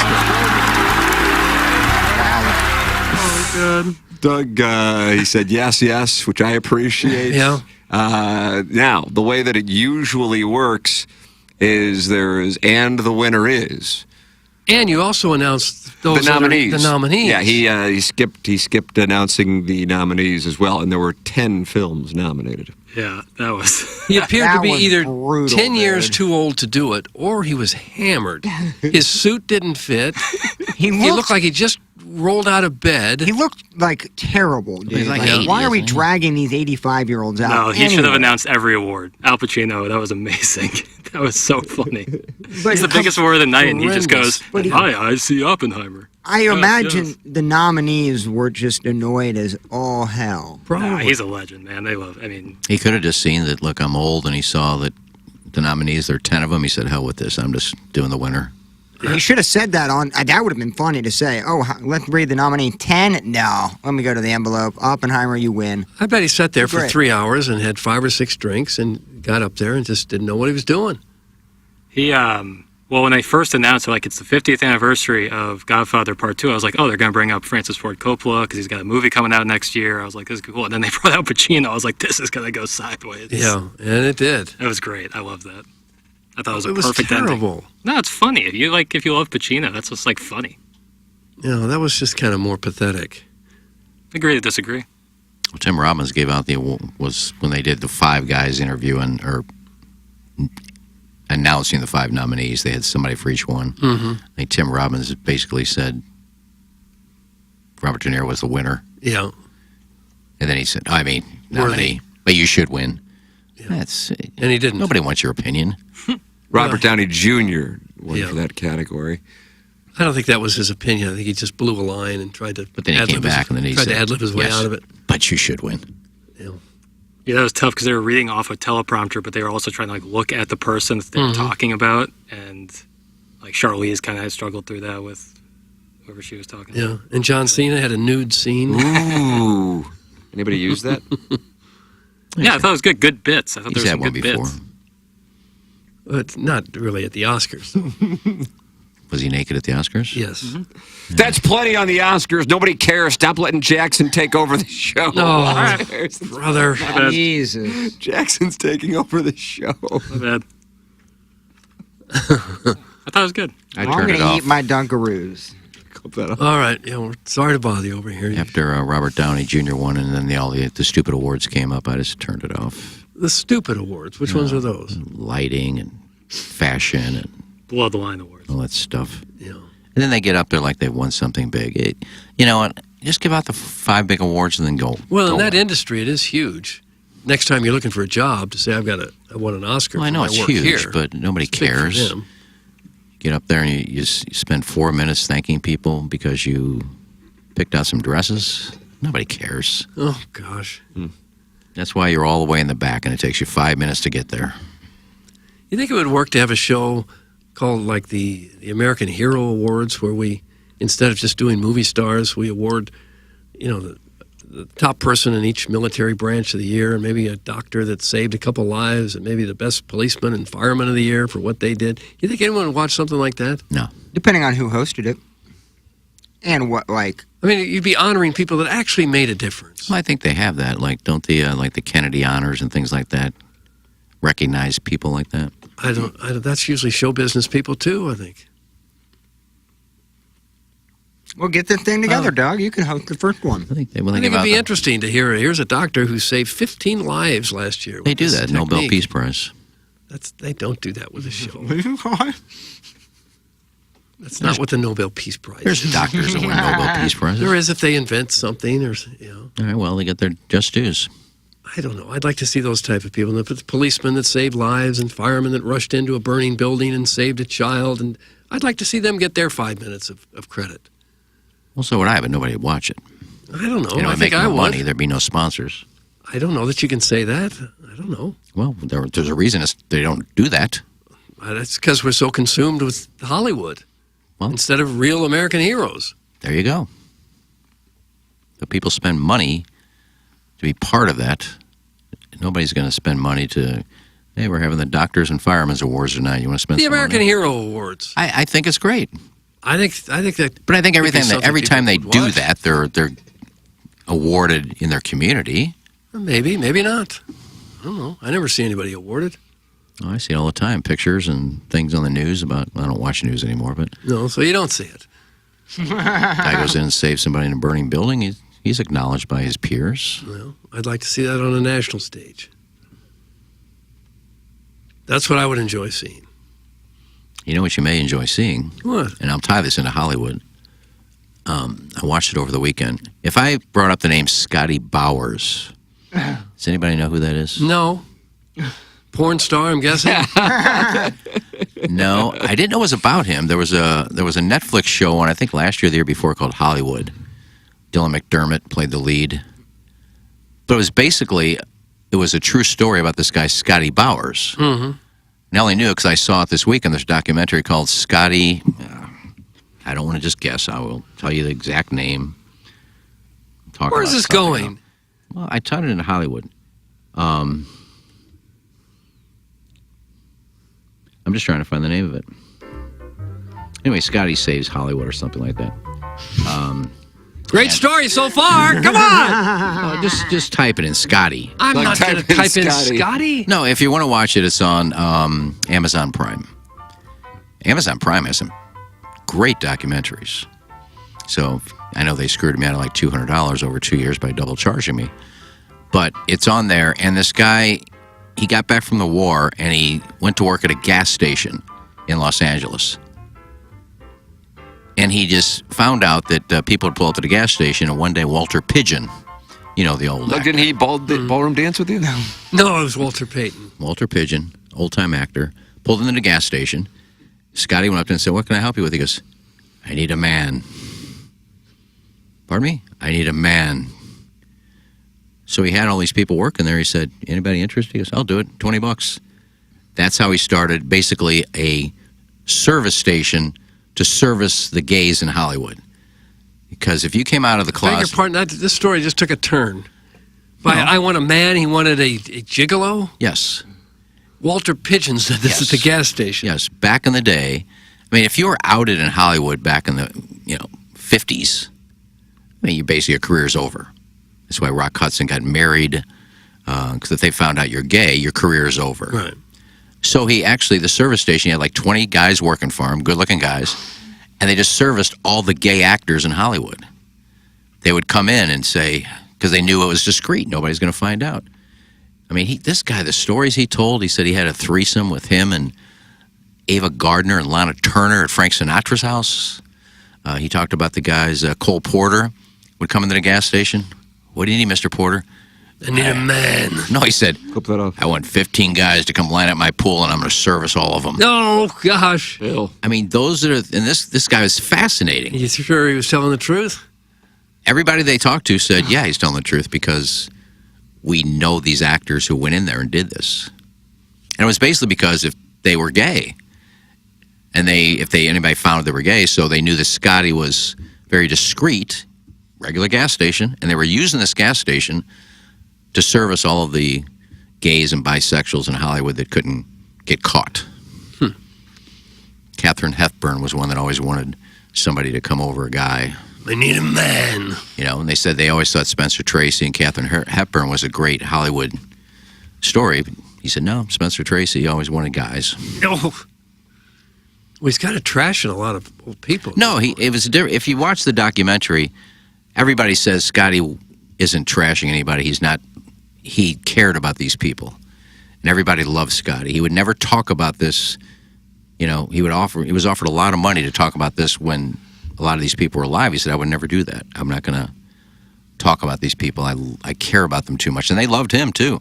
Oh, Doug, he said yes, yes, which I appreciate. Yeah. Now, the way that it usually works is and the winner is. And you also announced those the nominees. The nominees. Yeah, he skipped announcing the nominees as well, and there were 10 films nominated. Yeah, that was. He appeared to be was either brutal, 10 years dude. too old to do it, or he was hammered. His suit didn't fit. He looked like he just rolled out of bed. He looked like terrible, dude. He's like Like, 80, why are we isn't he? dragging these 85-year-olds out? No, he should have anyway? announced every award. Al Pacino, that was amazing. That was so funny. But He's the biggest award of the night, and he just horrendous. goes, But he- I see Oppenheimer. I Yes, imagine yes. the nominees were just annoyed as all hell. Nah, he's a legend, man. They love. I mean, He could have just seen that, look, I'm old, and he saw that the nominees, there are 10 of them. He said, hell with this. I'm just doing the winner. He should have said that on. That would have been funny to say. Oh, let's read the nominee. 10? No. Let me go to the envelope. Oppenheimer, you win. I bet he sat there for Great. 3 hours and had 5 or 6 drinks and got up there and just didn't know what he was doing. he well, when they first announced, like, it's the 50th anniversary of Godfather Part 2, I was like, oh, they're going to bring up Francis Ford Coppola because he's got a movie coming out next year. I was like, this is cool. And then they brought out Pacino. I was like, this is going to go sideways. Yeah, and it did. It was great. I loved that. I thought it was a It was perfect terrible. ending. No, it's funny. If you love Pacino, that's just, like, funny. Yeah, that was just kind of more pathetic. Agree to disagree. Well, Tim Robbins gave out the award was when they did the 5 guys interviewing or announcing the 5 nominees. They had somebody for each one. Mm-hmm. I think Tim Robbins basically said Robert De Niro was the winner. Yeah. And then he said, I mean, nominee, but you should win. That's And he didn't. Nobody wants your opinion. Robert Downey Jr. won Yeah. for that category. I don't think that was his opinion. I think he just blew a line and tried to. But then he came ad-lib his- back and then he tried said, to ad-lib his way yes, out of it. But you should win. Yeah, that was tough because they were reading off a teleprompter, but they were also trying to, like, look at the person that they were talking about. And, like, Charlize kind of had struggled through that with whoever she was talking Yeah, and John Cena had a nude scene. Ooh. Anybody use that? Yeah, I thought it was good. Good bits. I thought He's there had was one some good before. bits. But not really at the Oscars. Was he naked at the Oscars? Yes. That's plenty on the Oscars. Nobody cares. Stop letting Jackson take over the show. Oh, brother. Jesus. Jackson's taking over the show. My bad. I thought it was good. I I'm turned going it to off. eat my Dunkaroos. All right. Yeah, we're sorry to bother you over here. After Robert Downey Jr. won, and then all the stupid awards came up, I just turned it off. The stupid awards. Which ones are those? Lighting and fashion and Below the line awards. all that stuff. Yeah. And then they get up there like they've won something big. You know what? Just give out the 5 big awards and then go. Well, in go. that industry, it is huge. Next time you're looking for a job, to say I won an Oscar. Well, I for know my it's work huge, here. but nobody It's big for cares. them. Get up there and you spend 4 minutes thanking people because you picked out some dresses. Nobody cares. Oh gosh. That's why you're all the way in the back, and it takes you 5 minutes to get there. You think it would work to have a show called like the American Hero Awards, where we, instead of just doing movie stars, we award, the top person in each military branch of the year, and maybe a doctor that saved a couple lives, and maybe the best policeman and fireman of the year for what they did. You think anyone would watch something like that? No. Depending on who hosted it. And what, like... I mean, you'd be honoring people that actually made a difference. Well, I think they have that. Like, don't the like the Kennedy honors and things like that recognize people like that? I don't. That's usually show business people too, I think. Well, get this thing together, Doug. You can host the first one. I think I think it'd be interesting to hear. Here's a doctor who saved 15 lives last year. They with do this that. Nobel technique. Peace Prize. They don't do that with a show. That's not what the Nobel Peace Prize There's is. doctors that win Nobel Peace Prizes. There is if they invent something or, All right, well, they get their just dues. I don't know. I'd like to see those type of people. The policemen that saved lives and firemen that rushed into a burning building and saved a child. And I'd like to see them get their 5 minutes of credit. Well, so would I, but nobody would watch it. I don't know. You know, I it'd think make I no would. money. There'd be no sponsors. I don't know that you can say that. I don't know. Well, there's a reason they don't do that. That's because we're so consumed with Hollywood instead of real American heroes. There you go. So people spend money to be part of that. Nobody's going to spend money to, hey, we're having the Doctors and Firemen's Awards tonight. You want to spend The some American money? Hero Awards. I think it's great. I think that. But I think could be something every time they people do watch. that, they're awarded in their community. Maybe, maybe not. I don't know. I never see anybody awarded. Oh, I see it all the time. Pictures and things on the news about. I don't watch news anymore, but No, so you don't see it. guy goes in and saves somebody in a burning building. He's acknowledged by his peers. Well, I'd like to see that on a national stage. That's what I would enjoy seeing. You know what you may enjoy seeing? What? And I'll tie this into Hollywood. I watched it over the weekend. If I brought up the name Scotty Bowers, does anybody know who that is? No. Porn star, I'm guessing. No, I didn't know it was about him. There was a Netflix show on, I think last year or the year before, called Hollywood. Dylan McDermott played the lead. But it was a true story about this guy, Scotty Bowers. Mm-hmm. And I only knew it because I saw it this week in this documentary called Scotty. I don't want to just guess. I will tell you the exact name. Where is this going? Well, I tied it into Hollywood. I'm just trying to find the name of it. Anyway, Scotty Saves Hollywood or something like that. Great story so far. Come on. Just type it in Scotty. I'm not going to type in Scotty. No, if you want to watch it, it's on Amazon Prime. Amazon Prime has some great documentaries. So I know they screwed me out of like $200 over 2 years by double charging me. But it's on there, and this guy, he got back from the war, and he went to work at a gas station in Los Angeles. And he just found out that people would pull up to the gas station, and one day Walter Pidgeon, you know, the old actor. Didn't he ballroom dance with you? No, it was Walter Payton. Walter Pidgeon, old-time actor, pulled into the gas station. Scotty went up to him and said, "What can I help you with?" He goes, "I need a man." "Pardon me?" "I need a man." So he had all these people working there. He said, "Anybody interested?" He goes, "I'll do it, $20. That's how he started basically a service station to service the gays in Hollywood. Because if you came out of the Beg your closet... pardon, this story just took a turn. I want a man, he wanted a gigolo? Yes. Walter Pidgeon said this at the gas station. Yes, back in the day. I mean, if you were outed in Hollywood back in the 50s, I mean, basically your career's over. That's why Rock Hudson got married, because if they found out you're gay, your career is over. Right. So the service station, he had like 20 guys working for him, good-looking guys, and they just serviced all the gay actors in Hollywood. They would come in and say, because they knew it was discreet, nobody's going to find out. I mean, this guy, the stories he told, he said he had a threesome with him and Ava Gardner and Lana Turner at Frank Sinatra's house. He talked about the guys, Cole Porter would come into the gas station. "What do you need, Mr. Porter?" "I need a man." No, he said, "I want 15 guys to come line up my pool, and I'm going to service all of them." Oh, gosh. I mean, and this guy was fascinating. You sure he was telling the truth? Everybody they talked to said, yeah, he's telling the truth because we know these actors who went in there and did this. And it was basically because if they were gay, and anybody found out they were gay, so they knew that Scotty was very discreet, regular gas station, and they were using this gas station to service all of the gays and bisexuals in Hollywood that couldn't get caught. Katharine Hepburn was one that always wanted somebody to come over a guy. "I need a man." And they said they always thought Spencer Tracy and Katharine Hepburn was a great Hollywood story. But he said, no, Spencer Tracy always wanted guys. No. Well, he's kind of trashing a lot of old people. No, it was different. If you watch the documentary, everybody says Scotty isn't trashing anybody. He's not. He cared about these people, and everybody loved Scotty. He would never talk about this. He was offered a lot of money to talk about this when a lot of these people were alive. He said, "I would never do that. I'm not going to talk about these people. I care about them too much," and they loved him too.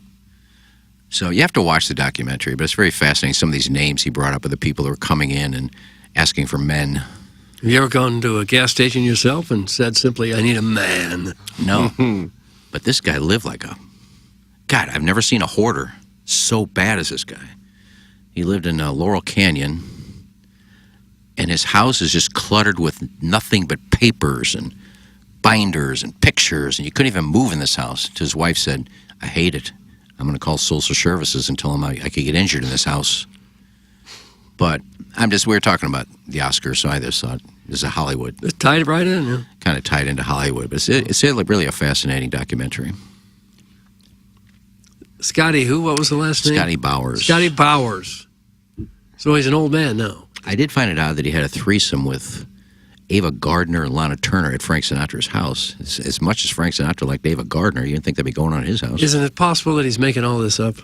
So you have to watch the documentary, but it's very fascinating. Some of these names he brought up of the people that were coming in and asking for men. Have you ever gone to a gas station yourself and said simply, "I need a man"? No. But this guy lived like a God, I've never seen a hoarder so bad as this guy. He lived in Laurel Canyon, and his house is just cluttered with nothing but papers and binders and pictures, and you couldn't even move in this house. His wife said, I hate it. I'm going to call social services and tell them I could get injured in this house. But we were talking about the Oscars, so I just thought this is a Hollywood. It's tied right in, yeah. Kind of tied into Hollywood, but it's really a fascinating documentary. Scotty, who? What was the last name? Scotty Bowers. Scotty Bowers. So he's an old man now. I did find it odd that he had a threesome with Ava Gardner and Lana Turner at Frank Sinatra's house. As much as Frank Sinatra liked Ava Gardner, you didn't think that'd be going on at his house. Isn't it possible that he's making all this up?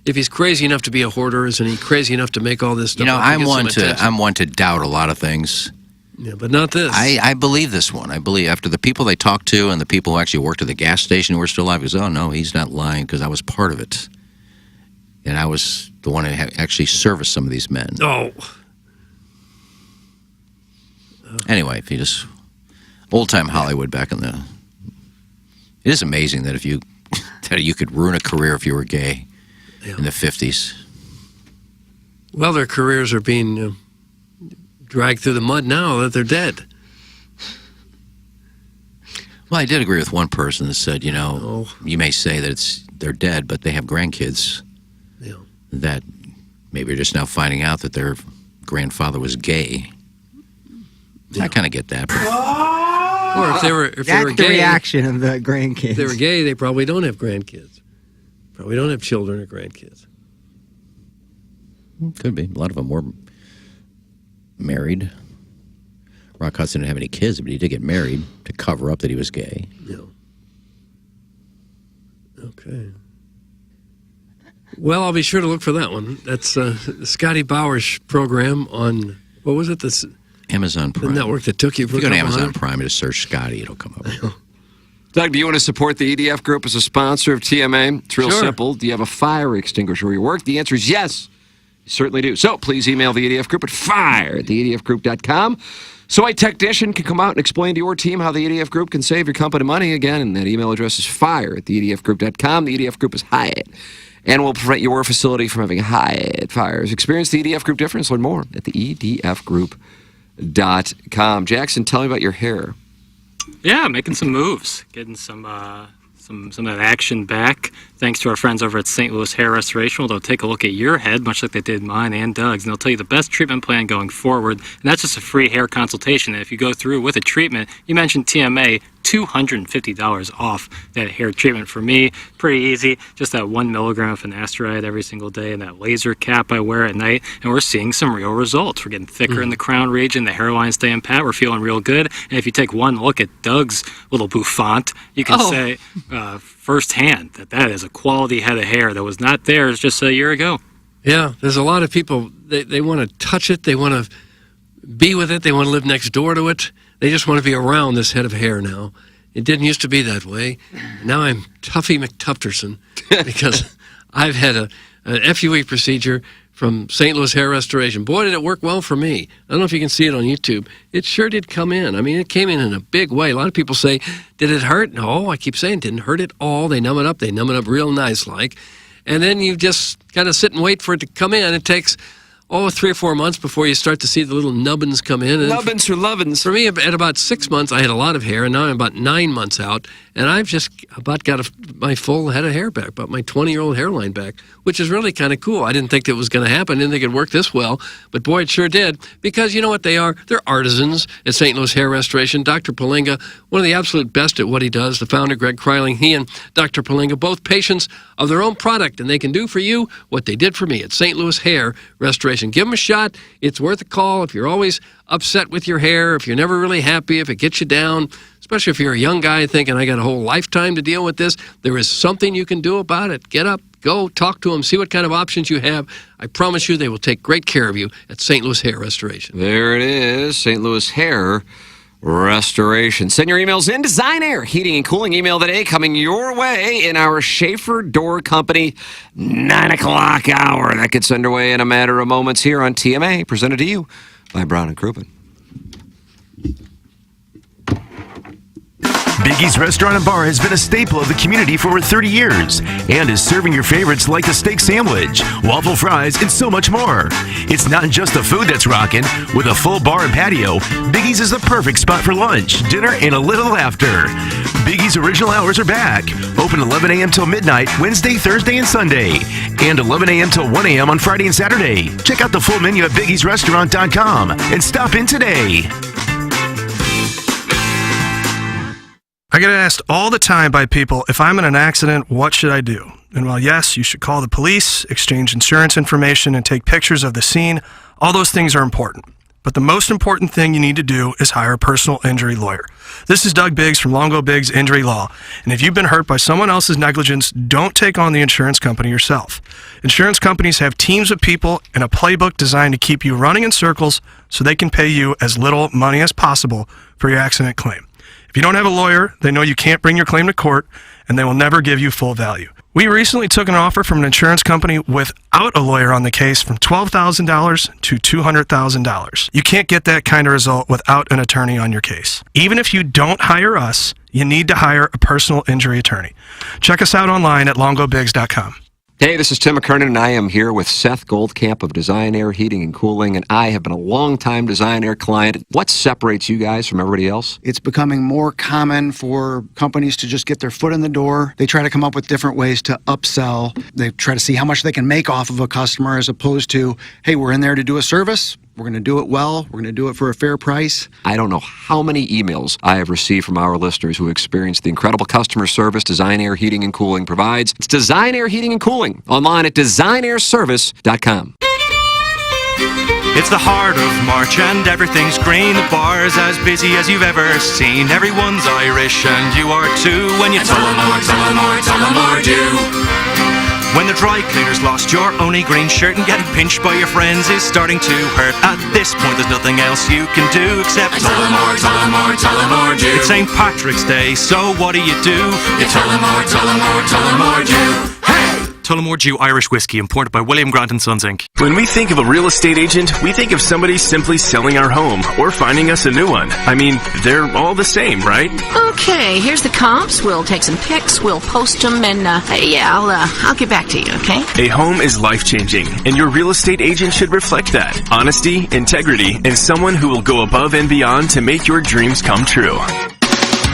If he's crazy enough to be a hoarder, isn't he crazy enough to make all this stuff up? I'm one to doubt a lot of things. Yeah, but not this. I believe this one. I believe after the people they talked to and the people who actually worked at the gas station who were still alive, goes, oh, no, he's not lying because I was part of it. And I was the one who actually serviced some of these men. Oh. Anyway, if you just old-time Hollywood back in the... It is amazing that you could ruin a career if you were gay in the 50s. Well, their careers are being dragged through the mud now that they're dead. Well, I did agree with one person that said, you may say that they're dead, but they have grandkids that maybe are just now finding out that their grandfather was gay. I kind of get that. Or if they were That's gay, the reaction of the grandkids. If they were gay, they probably don't have grandkids. Probably don't have children or grandkids. Could be. A lot of them were married. Rock Hudson didn't have any kids, but he did get married to cover up that he was gay. Yeah. Okay. Well, I'll be sure to look for that one. That's the Scotty Bowers program on, what was it? Amazon Prime. The network that took you for If you go to Amazon Prime and just search Scotty, it'll come up. Doug, do you want to support the EDF Group as a sponsor of TMA? It's real simple. Do you have a fire extinguisher where you work? The answer is yes. You certainly do. So please email the EDF Group at fire@theedfgroup.com so a technician can come out and explain to your team how the EDF Group can save your company money. Again, and that email address is fire@theedfgroup.com. The EDF Group is Hyatt and will prevent your facility from having Hyatt fires. Experience the EDF Group difference. Learn more at the edfgroup.com. Jackson, tell me about your hair. Yeah, making some moves, getting some of that action back. Thanks to our friends over at St. Louis Hair Restoration. They'll take a look at your head, much like they did mine and Doug's, and they'll tell you the best treatment plan going forward. And that's just a free hair consultation. And if you go through with a treatment, you mentioned TMA, $250 off that hair treatment. For me, pretty easy. Just that 1 milligram of finasteride every single day and that laser cap I wear at night. And we're seeing some real results. We're getting thicker in the crown region. The hairline's staying pat. We're feeling real good. And if you take one look at Doug's little bouffant, you can say firsthand that is a quality head of hair that was not theirs just a year ago. Yeah, there's a lot of people, they want to touch it. They want to be with it. They want to live next door to it. They just want to be around this head of hair now. It didn't used to be that way. Now I'm Tuffy McTufterson because I've had an FUE procedure from St. Louis Hair Restoration. Boy, did it work well for me. I don't know if you can see it on YouTube. It sure did come in. I mean, it came in a big way. A lot of people say, did it hurt? No, I keep saying it didn't hurt at all. They numb it up. They numb it up real nice like. And then you just kind of sit and wait for it to come in. It takes 3 or 4 months before you start to see the little nubbins come in. Nubbins or lovin's. For me, at about 6 months, I had a lot of hair, and now I'm about 9 months out, and I've just about got my full head of hair back, about my 20-year-old hairline back, which is really kind of cool. I didn't think it was going to happen. I didn't think it'd work this well, but boy, it sure did, because you know what they are? They're artisans at St. Louis Hair Restoration. Dr. Palinga, one of the absolute best at what he does, the founder, Greg Kryling, he and Dr. Palinga, both patients of their own product, and they can do for you what they did for me at St. Louis Hair Restoration. Give them a shot. It's worth a call. If you're always upset with your hair, if you're never really happy, if it gets you down, especially if you're a young guy thinking, I got a whole lifetime to deal with this, there is something you can do about it. Get up, go, talk to them, see what kind of options you have. I promise you they will take great care of you at St. Louis Hair Restoration. There it is, St. Louis Hair Restoration. Send your emails in. Design Air Heating and Cooling email today coming your way in our Schaefer Door Company 9 o'clock hour. That gets underway in a matter of moments here on TMA, presented to you by Brown and Crouppen. Biggie's Restaurant and Bar has been a staple of the community for over 30 years and is serving your favorites like the steak sandwich, waffle fries, and so much more. It's not just the food that's rocking. With a full bar and patio, Biggie's is the perfect spot for lunch, dinner, and a little laughter. Biggie's original hours are back. Open 11 a.m. till midnight, Wednesday, Thursday, and Sunday. And 11 a.m. till 1 a.m. on Friday and Saturday. Check out the full menu at biggiesrestaurant.com and stop in today. I get asked all the time by people, if I'm in an accident, what should I do? And while yes, you should call the police, exchange insurance information, and take pictures of the scene, all those things are important. But the most important thing you need to do is hire a personal injury lawyer. This is Doug Biggs from Longo Biggs Injury Law. And if you've been hurt by someone else's negligence, don't take on the insurance company yourself. Insurance companies have teams of people and a playbook designed to keep you running in circles so they can pay you as little money as possible for your accident claim. If you don't have a lawyer, they know you can't bring your claim to court, and they will never give you full value. We recently took an offer from an insurance company without a lawyer on the case from $12,000 to $200,000. You can't get that kind of result without an attorney on your case. Even if you don't hire us, you need to hire a personal injury attorney. Check us out online at longobiggs.com. Hey, this is Tim McKernan, and I am here with Seth Goldcamp of Design Air Heating and Cooling, and I have been a long-time Design Air client. What separates you guys from everybody else? It's becoming more common for companies to just get their foot in the door. They try to come up with different ways to upsell. They try to see how much they can make off of a customer as opposed to, hey, we're in there to do a service. We're going to do it well. We're going to do it for a fair price. I don't know how many emails I have received from our listeners who experienced the incredible customer service Design Air Heating and Cooling provides. It's Design Air Heating and Cooling, online at designairservice.com. It's the heart of March and everything's green. The bar's as busy as you've ever seen. Everyone's Irish and you are too. When you Tullamore do. When the dry cleaner's lost your only green shirt and getting pinched by your friends is starting to hurt. At this point there's nothing else you can do except Tullamore do. It's St. Patrick's Day, so what do? You Tullamore do. Hey! Tullamore Dew Irish Whiskey, imported by William Grant & Sons, Inc. When we think of a real estate agent, we think of somebody simply selling our home or finding us a new one. I mean, they're all the same, right? Okay, here's the comps. We'll take some pics, we'll post them, and I'll get back to you, okay? A home is life-changing, and your real estate agent should reflect that. Honesty, integrity, and someone who will go above and beyond to make your dreams come true.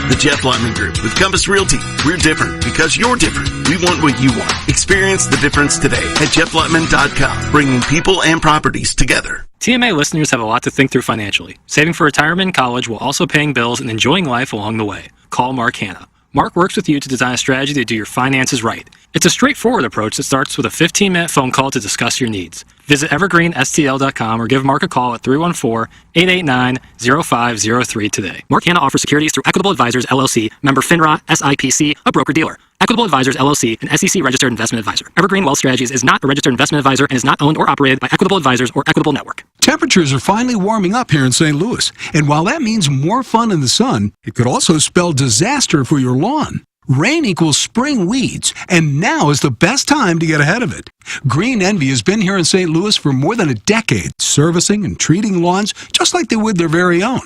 The Jeff Lotman Group with Compass Realty. We're different because you're different. We want what you want. Experience the difference today at jefflotman.com, bringing people and properties together. TMA listeners have a lot to think through financially. Saving for retirement and college while also paying bills and enjoying life along the way. Call Mark Hanna. Mark works with you to design a strategy to do your finances right. It's a straightforward approach that starts with a 15-minute phone call to discuss your needs. Visit evergreenstl.com or give Mark a call at 314-889-0503 today. Mark Hanna offers securities through Equitable Advisors, LLC, member FINRA, SIPC, a broker-dealer. Equitable Advisors, LLC, an SEC-registered investment advisor. Evergreen Wealth Strategies is not a registered investment advisor and is not owned or operated by Equitable Advisors or Equitable Network. Temperatures are finally warming up here in St. Louis, and while that means more fun in the sun, it could also spell disaster for your lawn. Rain equals spring weeds, and now is the best time to get ahead of it. Green Envy has been here in St. Louis for more than a decade, servicing and treating lawns just like they would their very own.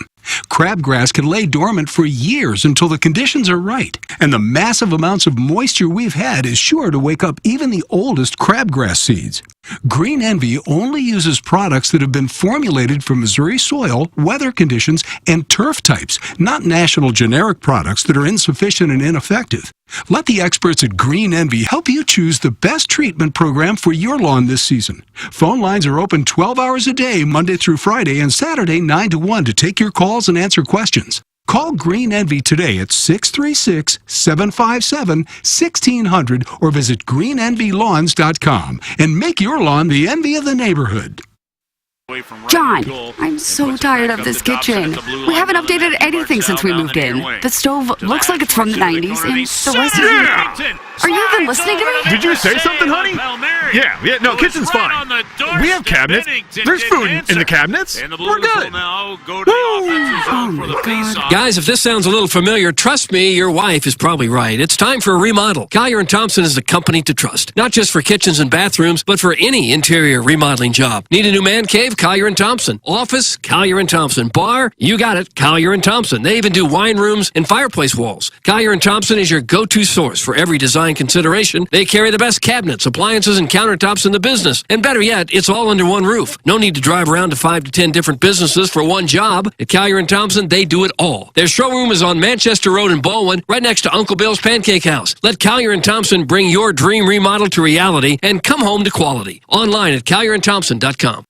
Crabgrass can lay dormant for years until the conditions are right, and the massive amounts of moisture we've had is sure to wake up even the oldest crabgrass seeds. Green Envy only uses products that have been formulated for Missouri soil, weather conditions, and turf types, not national generic products that are insufficient and ineffective. Let the experts at Green Envy help you choose the best treatment program for your lawn this season. Phone lines are open 12 hours a day, Monday through Friday, and Saturday 9 to 1 to take your calls and answer questions. Call Green Envy today at 636-757-1600 or visit greenenvylawns.com and make your lawn the envy of the neighborhood. John, I'm so tired of this kitchen. We haven't updated anything since we moved in. The stove looks like it's from the 90s, and the rest is... Are you even listening to me? Did you say something, honey? Yeah, no, kitchen's fine. We have cabinets. There's food in the cabinets. We're good. Oh my God. Guys, if this sounds a little familiar, trust me, your wife is probably right. It's time for a remodel. Collier & Thompson is the company to trust. Not just for kitchens and bathrooms, but for any interior remodeling job. Need a new man cave? Collier & Thompson. Office, Collier & Thompson. Bar, you got it, Collier & Thompson. They even do wine rooms and fireplace walls. Collier & Thompson is your go-to source for every design consideration. They carry the best cabinets, appliances, and countertops in the business. And better yet, it's all under one roof. No need to drive around to 5 to 10 different businesses for one job. At Collier & Thompson, they do it all. Their showroom is on Manchester Road in Baldwin, right next to Uncle Bill's Pancake House. Let Collier & Thompson bring your dream remodel to reality and come home to quality. Online at collierandthompson.com.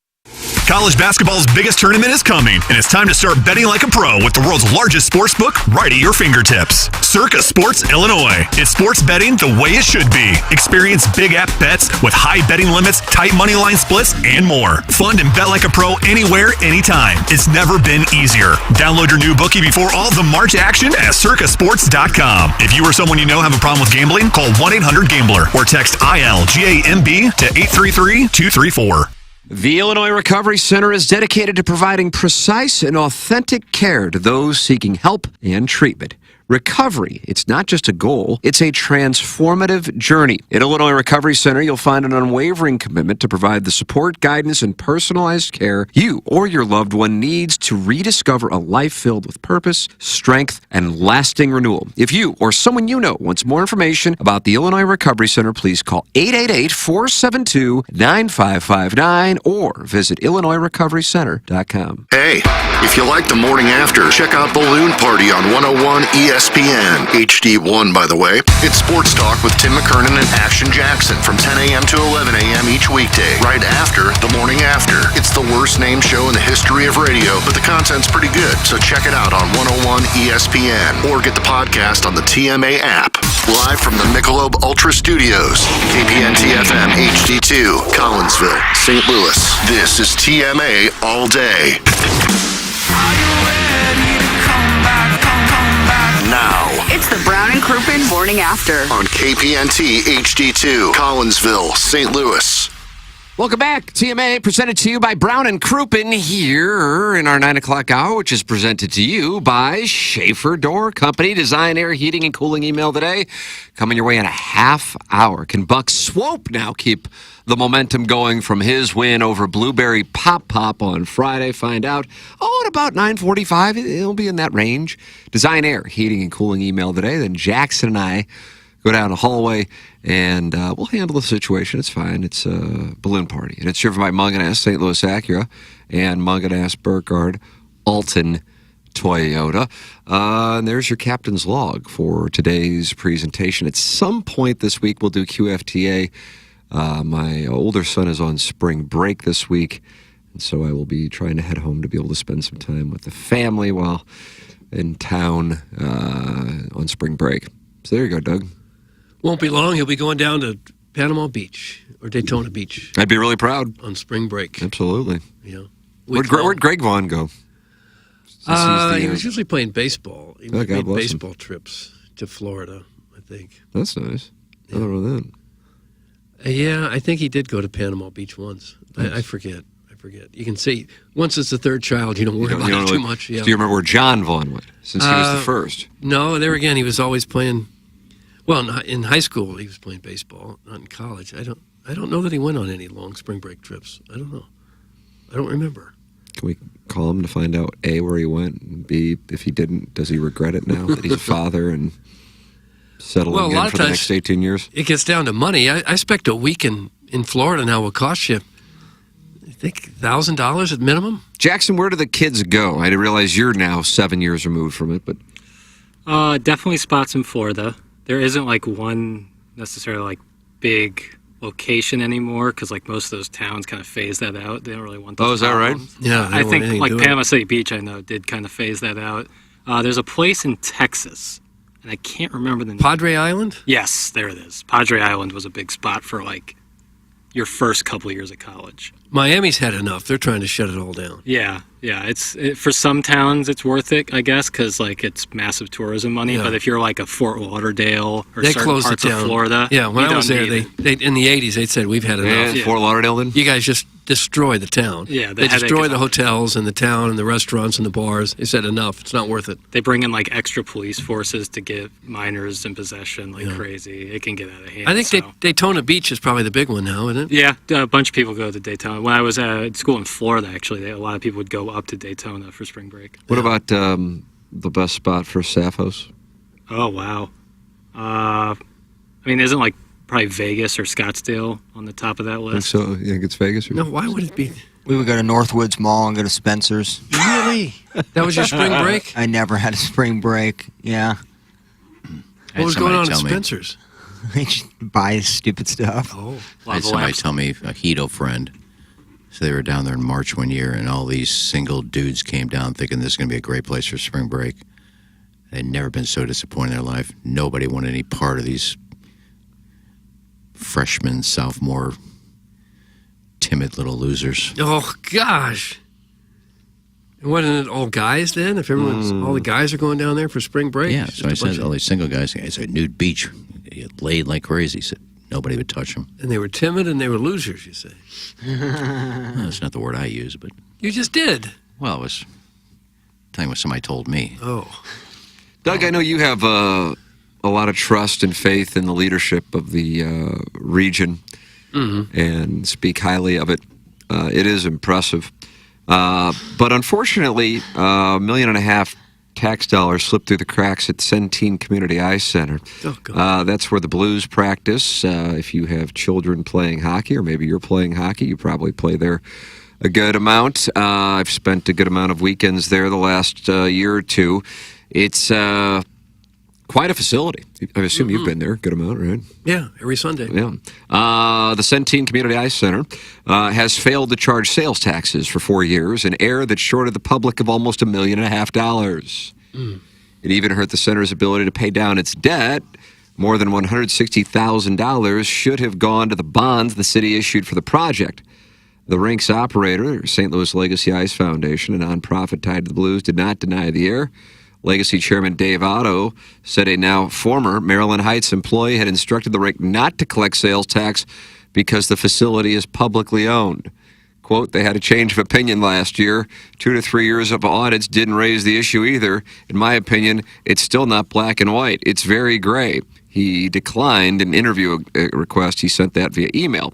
College basketball's biggest tournament is coming, and it's time to start betting like a pro with the world's largest sports book right at your fingertips. Circa Sports Illinois. It's sports betting the way it should be. Experience big app bets with high betting limits, tight money line splits, and more. Fund and bet like a pro anywhere, anytime. It's never been easier. Download your new bookie before all the March action at circasports.com. If you or someone you know have a problem with gambling, call 1-800-GAMBLER or text ILGAMB to 833-234. The Illinois Recovery Center is dedicated to providing precise and authentic care to those seeking help and treatment. Recovery, it's not just a goal, it's a transformative journey. At Illinois Recovery Center, you'll find an unwavering commitment to provide the support, guidance, and personalized care you or your loved one needs to rediscover a life filled with purpose, strength, and lasting renewal. If you or someone you know wants more information about the Illinois Recovery Center, please call 888-472-9559 or visit IllinoisRecoveryCenter.com. Hey, if you like the morning after, check out Balloon Party on 101 ESPN, HD1 by the way. It's Sports Talk with Tim McKernan and Action Jackson from 10 a.m. to 11 a.m. each weekday, right after the morning after. It's the worst named show in the history of radio, but the content's pretty good, so check it out on 101 ESPN or get the podcast on the TMA app. Live from the Michelob Ultra Studios, KPNT-FM HD2, Collinsville, St. Louis. This is TMA All Day. Now, It's the Brown and Crouppen Morning After. on KPNT HD2, Collinsville, St. Louis. Welcome back. TMA presented to you by Brown and Crouppen here in our 9 o'clock hour, which is presented to you by Schaefer Door Company. Design, air, heating, and cooling email today. Coming your way in a half hour. Can Buck Swope now keep the momentum going from his win over Blueberry Pop Pop on Friday? Find out, at about 9:45. It'll be in that range. Design, air, heating, and cooling email today. Then Jackson and I go down the hallway, and we'll handle the situation. It's fine. It's a balloon party. And it's driven by Munganess, St. Louis Acura, and Munganess, Burkhardt, Alton Toyota. And there's your captain's log for today's presentation. At some point this week, we'll do QFTA. My older son is on spring break this week, and so I will be trying to head home to be able to spend some time with the family while in town on spring break. So there you go, Doug. Won't be long. He'll be going down to Panama Beach or Daytona Beach. I'd be really proud. On spring break. Absolutely. Yeah. Where'd Greg Vaughn go? He was usually playing baseball. He made baseball trips to Florida, I think. That's nice. I don't know that. Yeah, I think he did go to Panama Beach once. I forget. You can see, once it's the third child, you don't worry about it too much. Yeah. Do you remember where John Vaughn went, since he was the first? No, there again, he was always playing. Well, in high school, he was playing baseball. Not in college. I don't know that he went on any long spring break trips. I don't know. I don't remember. Can we call him to find out, A, where he went, and B, if he didn't, does he regret it now that he's a father and settling in for the next 18 years? It gets down to money. I expect a week in Florida now will cost you, I think, $1,000 at minimum. Jackson, where do the kids go? I realize you're now 7 years removed from it, but Definitely spots in Florida. There isn't like one necessarily like big location anymore because like most of those towns kind of phase that out. They don't really want those. Oh, is that right? Yeah, I think like Panama City Beach, I know, did kind of phase that out. There's a place in Texas, and I can't remember the name. Padre Island? Yes, there it is. Padre Island was a big spot for like your first couple of years of college. Miami's had enough. They're trying to shut it all down. Yeah. For some towns, it's worth it, I guess, because like it's massive tourism money. Yeah. But if you're like a Fort Lauderdale or They certain closed parts it down. of Florida, Yeah, when you I was don't there, need they in the 80s, they said we've had enough. Fort Lauderdale then? You guys just destroy the town. Yeah, they headache destroy is the hotels and the town and the restaurants and the bars. They said enough. It's not worth it. They bring in like extra police forces to get minors in possession like crazy. It can get out of hand. I think Daytona Beach is probably the big one now, isn't it? Yeah, a bunch of people go to Daytona. When I was at school in Florida, actually, a lot of people would go up to Daytona for spring break. What about the best spot for Sappho's? Oh, wow. I mean, isn't like probably Vegas or Scottsdale on the top of that list? So you think it's Vegas? Or No, why would it be? We would go to Northwoods Mall and go to Spencer's. Really? That was your spring break? I never had a spring break. Yeah. What was going on at Spencer's? They just buy stupid stuff. Oh. I had somebody tell me, a Hito friend, so they were down there in March one year, and all these single dudes came down thinking this is going to be a great place for spring break. They'd never been so disappointed in their life. Nobody wanted any part of these freshmen, sophomore, timid little losers. Oh, gosh. Wasn't it all guys then? If all the guys are going down there for spring break? Yeah, so I said all these single guys, it's a nude beach. You get laid like crazy. He said nobody would touch them. And they were timid and they were losers, you say? Well, that's not the word I use, but... You just did. Well, it was telling what somebody told me. Oh. Doug, I know you have a lot of trust and faith in the leadership of the region and speak highly of it. It is impressive. But unfortunately, $1.5 million tax dollars slipped through the cracks at Centene Community Ice Center. Oh, God. That's where the Blues practice. If you have children playing hockey, or maybe you're playing hockey, you probably play there a good amount. I've spent a good amount of weekends there the last year or two. It's quite a facility. I assume you've been there a good amount, right? Yeah, every Sunday. Yeah. The Centene Community Ice Center has failed to charge sales taxes for 4 years, an error that shorted the public of almost $1.5 million. It even hurt the center's ability to pay down its debt. More than $160,000 should have gone to the bonds the city issued for the project. The rink's operator, St. Louis Legacy Ice Foundation, a nonprofit tied to the Blues, did not deny the error. Legacy Chairman Dave Otto said a now former Maryland Heights employee had instructed the rink not to collect sales tax because the facility is publicly owned. Quote, they had a change of opinion last year. 2 to 3 years of audits didn't raise the issue either. In my opinion, it's still not black and white. It's very gray. He declined an interview request. He sent that via email.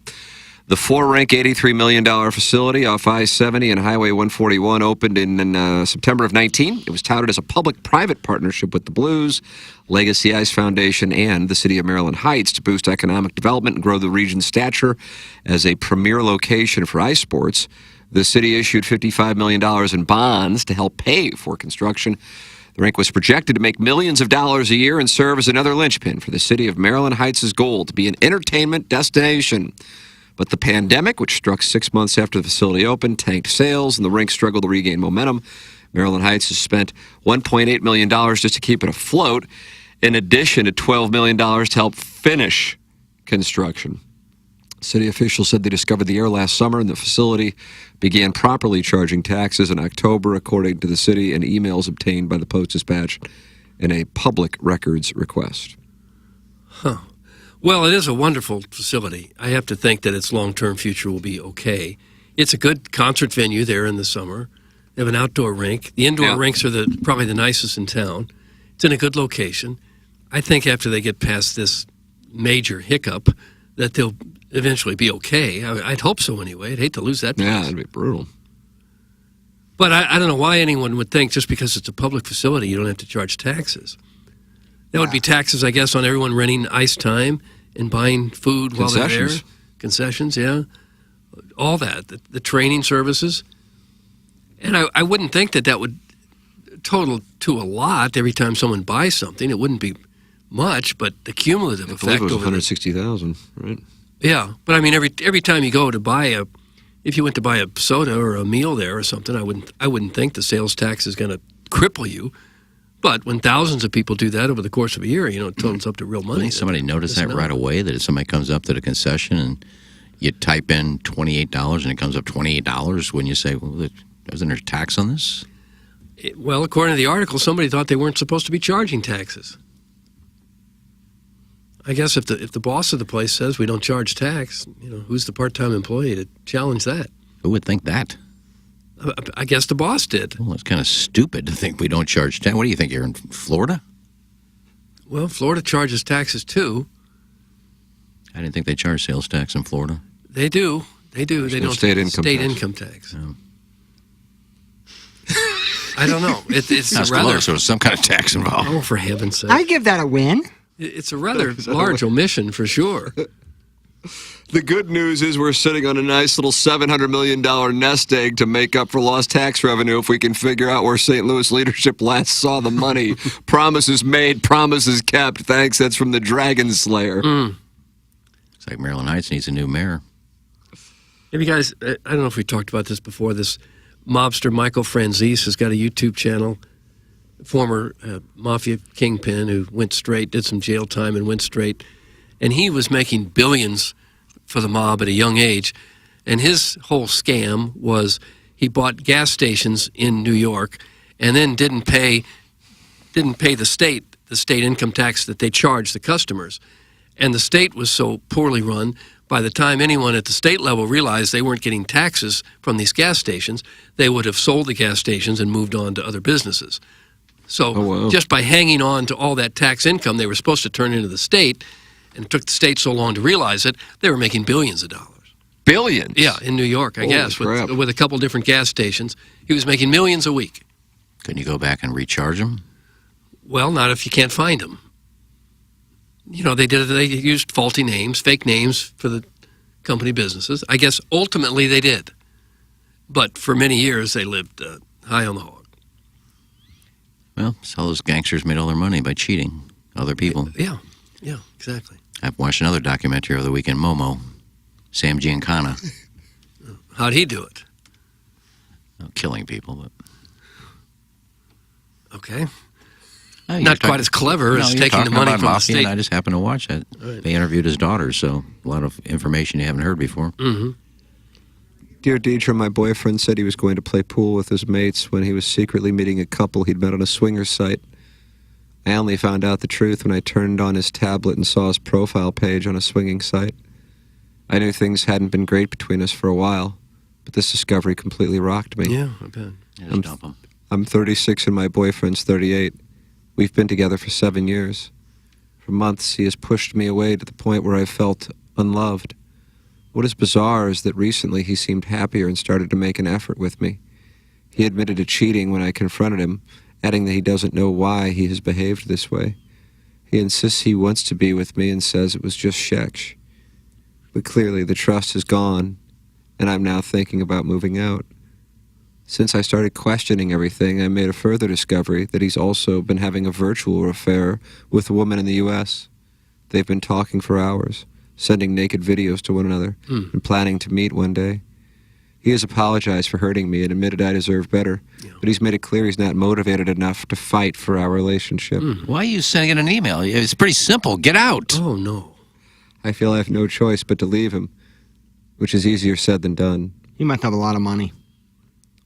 The four-rink, $83 million facility off I-70 and Highway 141 opened in September of 19. It was touted as a public-private partnership with the Blues, Legacy Ice Foundation, and the City of Maryland Heights to boost economic development and grow the region's stature as a premier location for ice sports. The city issued $55 million in bonds to help pay for construction. The rink was projected to make millions of dollars a year and serve as another linchpin for the City of Maryland Heights' goal to be an entertainment destination. But the pandemic, which struck 6 months after the facility opened, tanked sales, and the rink struggled to regain momentum. Maryland Heights has spent $1.8 million just to keep it afloat, in addition to $12 million to help finish construction. City officials said they discovered the error last summer, and the facility began properly charging taxes in October, according to the city, and emails obtained by the Post-Dispatch in a public records request. Huh. Well, it is a wonderful facility. I have to think that its long-term future will be okay. It's a good concert venue there in the summer. They have an outdoor rink. The indoor rinks are probably the nicest in town. It's in a good location. I think after they get past this major hiccup that they'll eventually be okay. I'd hope so anyway. I'd hate to lose that place. Yeah, that'd be brutal. But I don't know why anyone would think just because it's a public facility you don't have to charge taxes. That would be taxes, I guess, on everyone renting ice time and buying food while they're there. Concessions, yeah. All that. The training services. And I wouldn't think that would total to a lot every time someone buys something. It wouldn't be much, but the cumulative effect. I believe it was $160,000, right? Yeah, but I mean, every time you go to buy if you went to buy a soda or a meal there or something, I wouldn't think the sales tax is going to cripple you. But when thousands of people do that over the course of a year, it totals up to real money. Didn't somebody notice that right away, that if somebody comes up to the concession and you type in $28 and it comes up $28, when you say, well, isn't there tax on this? Well, according to the article, somebody thought they weren't supposed to be charging taxes. I guess if the boss of the place says we don't charge tax, who's the part-time employee to challenge that? Who would think that? I guess the boss did. Well, it's kind of stupid to think we don't charge tax. What do you think? You're in Florida? Well, Florida charges taxes too. I didn't think they charge sales tax in Florida. They do. They do. They don't state income state tax. income tax. I don't know. It's That's rather close. There was some kind of tax involved. Oh, for heaven's sake! I give that a win. It's a rather large omission for sure. The good news is we're sitting on a nice little $700 million nest egg to make up for lost tax revenue if we can figure out where St. Louis leadership last saw the money. Promises made, promises kept. Thanks. That's from the Dragon Slayer. It's like Maryland Heights needs a new mayor. Have you guys, I don't know if we talked about this before, this mobster Michael Franzese has got a YouTube channel, former mafia kingpin who went straight, did some jail time and went straight. And he was making billions for the mob at a young age. And his whole scam was he bought gas stations in New York and then didn't pay the state income tax that they charged the customers. And the state was so poorly run, by the time anyone at the state level realized they weren't getting taxes from these gas stations, they would have sold the gas stations and moved on to other businesses. So just by hanging on to all that tax income they were supposed to turn into the state, and it took the state so long to realize it, they were making billions of dollars. Billions? Yeah, in New York, I guess, with a couple different gas stations. He was making millions a week. Couldn't you go back and recharge them? Well, not if you can't find them. You know, they used faulty names, fake names for the company businesses. I guess ultimately they did. But for many years, they lived high on the hog. Well, so those gangsters made all their money by cheating other people. Yeah, exactly. I've watched another documentary over the weekend, Momo, Sam Giancana. How'd he do it? Well, killing people, but... Okay. Not quite as clever as taking the money from the state. I just happened to watch that. Right. They interviewed his daughter, so a lot of information you haven't heard before. Mm-hmm. Dear Deidre, my boyfriend said he was going to play pool with his mates when he was secretly meeting a couple he'd met on a swingers site. I only found out the truth when I turned on his tablet and saw his profile page on a swinging site. I knew things hadn't been great between us for a while, but this discovery completely rocked me. Yeah, I bet. I'm 36 and my boyfriend's 38. We've been together for 7 years. For months, he has pushed me away to the point where I felt unloved. What is bizarre is that recently he seemed happier and started to make an effort with me. He admitted to cheating when I confronted him, adding that he doesn't know why he has behaved this way. He insists he wants to be with me and says it was just sex. But clearly the trust is gone, and I'm now thinking about moving out. Since I started questioning everything, I made a further discovery that he's also been having a virtual affair with a woman in the U.S. They've been talking for hours, sending naked videos to one another, and planning to meet one day. He has apologized for hurting me and admitted I deserve better, but he's made it clear he's not motivated enough to fight for our relationship. Why are you sending an email? It's pretty simple. Get out. Oh, no. I feel I have no choice but to leave him, which is easier said than done. He might have a lot of money.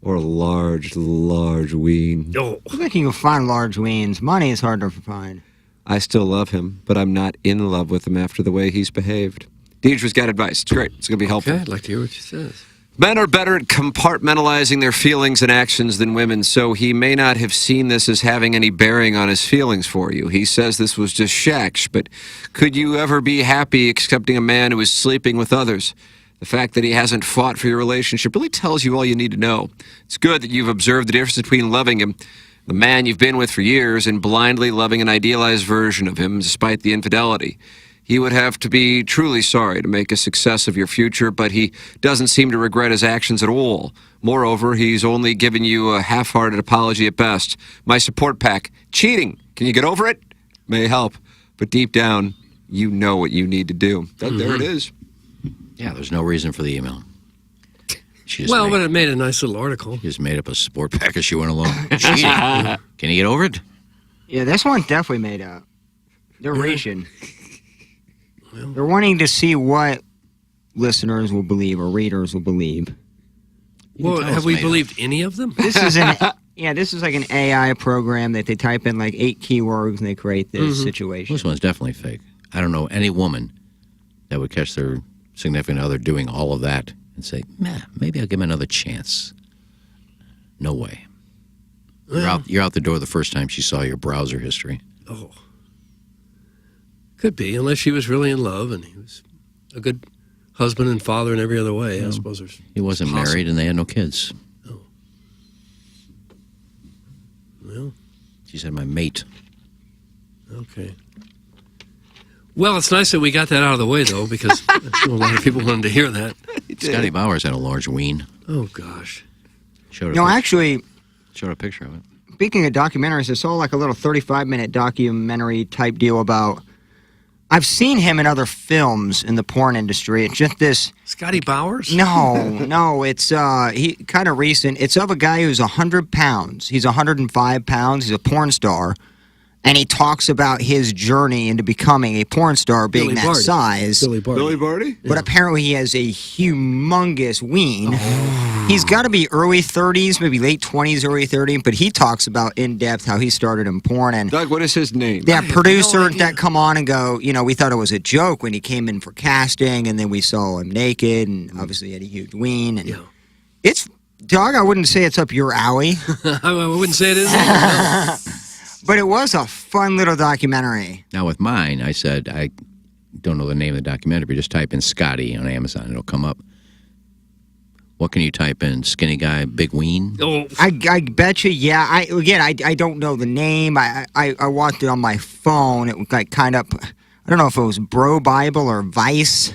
Or a large, large ween. Oh. I think you can find large weens. Money is hard to find. I still love him, but I'm not in love with him after the way he's behaved. Deidre's got advice. It's great. It's going to be helpful. Okay, I'd like to hear what she says. Men are better at compartmentalizing their feelings and actions than women, so he may not have seen this as having any bearing on his feelings for you. He says this was just sex, but could you ever be happy accepting a man who is sleeping with others? The fact that he hasn't fought for your relationship really tells you all you need to know. It's good that you've observed the difference between loving him, the man you've been with for years, and blindly loving an idealized version of him despite the infidelity. He would have to be truly sorry to make a success of your future, but he doesn't seem to regret his actions at all. Moreover, he's only given you a half-hearted apology at best. My support pack, cheating. Can you get over it? May help, but deep down, you know what you need to do. There it is. Yeah, there's no reason for the email. But it made a nice little article. She just made up a support package she went along. Cheating. Can you get over it? Yeah, this one definitely made up. They're reaching. They're wanting to see what listeners will believe or readers will believe. Well, have we believed any of them? This is this is like an AI program that they type in like 8 keywords and they create this situation. This one's definitely fake. I don't know any woman that would catch their significant other doing all of that and say, maybe I'll give him another chance. No way. You're out the door the first time she saw your browser history. Oh. Could be, unless she was really in love and he was a good husband and father in every other way. I suppose he wasn't married and they had no kids. Oh. Well. She said, my mate. Okay. Well, it's nice that we got that out of the way, though, because a lot of people wanted to hear that. Scotty Bowers had a large ween. Oh, gosh. Actually... Showed a picture of it. Speaking of documentaries, I saw like a little 35-minute documentary type deal about... I've seen him in other films in the porn industry. It's just this... Scotty Bowers? No, it's he kind of recent. It's of a guy who's 100 pounds. He's 105 pounds. He's a porn star. And he talks about his journey into becoming a porn star, being Billy that Barty. size. Billy Barty. Billy Barty? But apparently he has a humongous ween. He's got to be early 30s, maybe late 20s, early 30s. But he talks about in depth how he started in porn. And Doug, what is his name? that producer that come on and go, we thought it was a joke when he came in for casting, and then we saw him naked, and obviously he had a huge ween. And it's, Doug, I wouldn't say it's up your alley. I wouldn't say it is either. But it was a fun little documentary. Now with mine, I said, I don't know the name of the documentary, but just type in Scotty on Amazon. It'll come up. What can you type in? Skinny guy, big ween? Oh. I bet you, yeah. I don't know the name. I watched it on my phone. It was like kind of, I don't know if it was Bro Bible or Vice.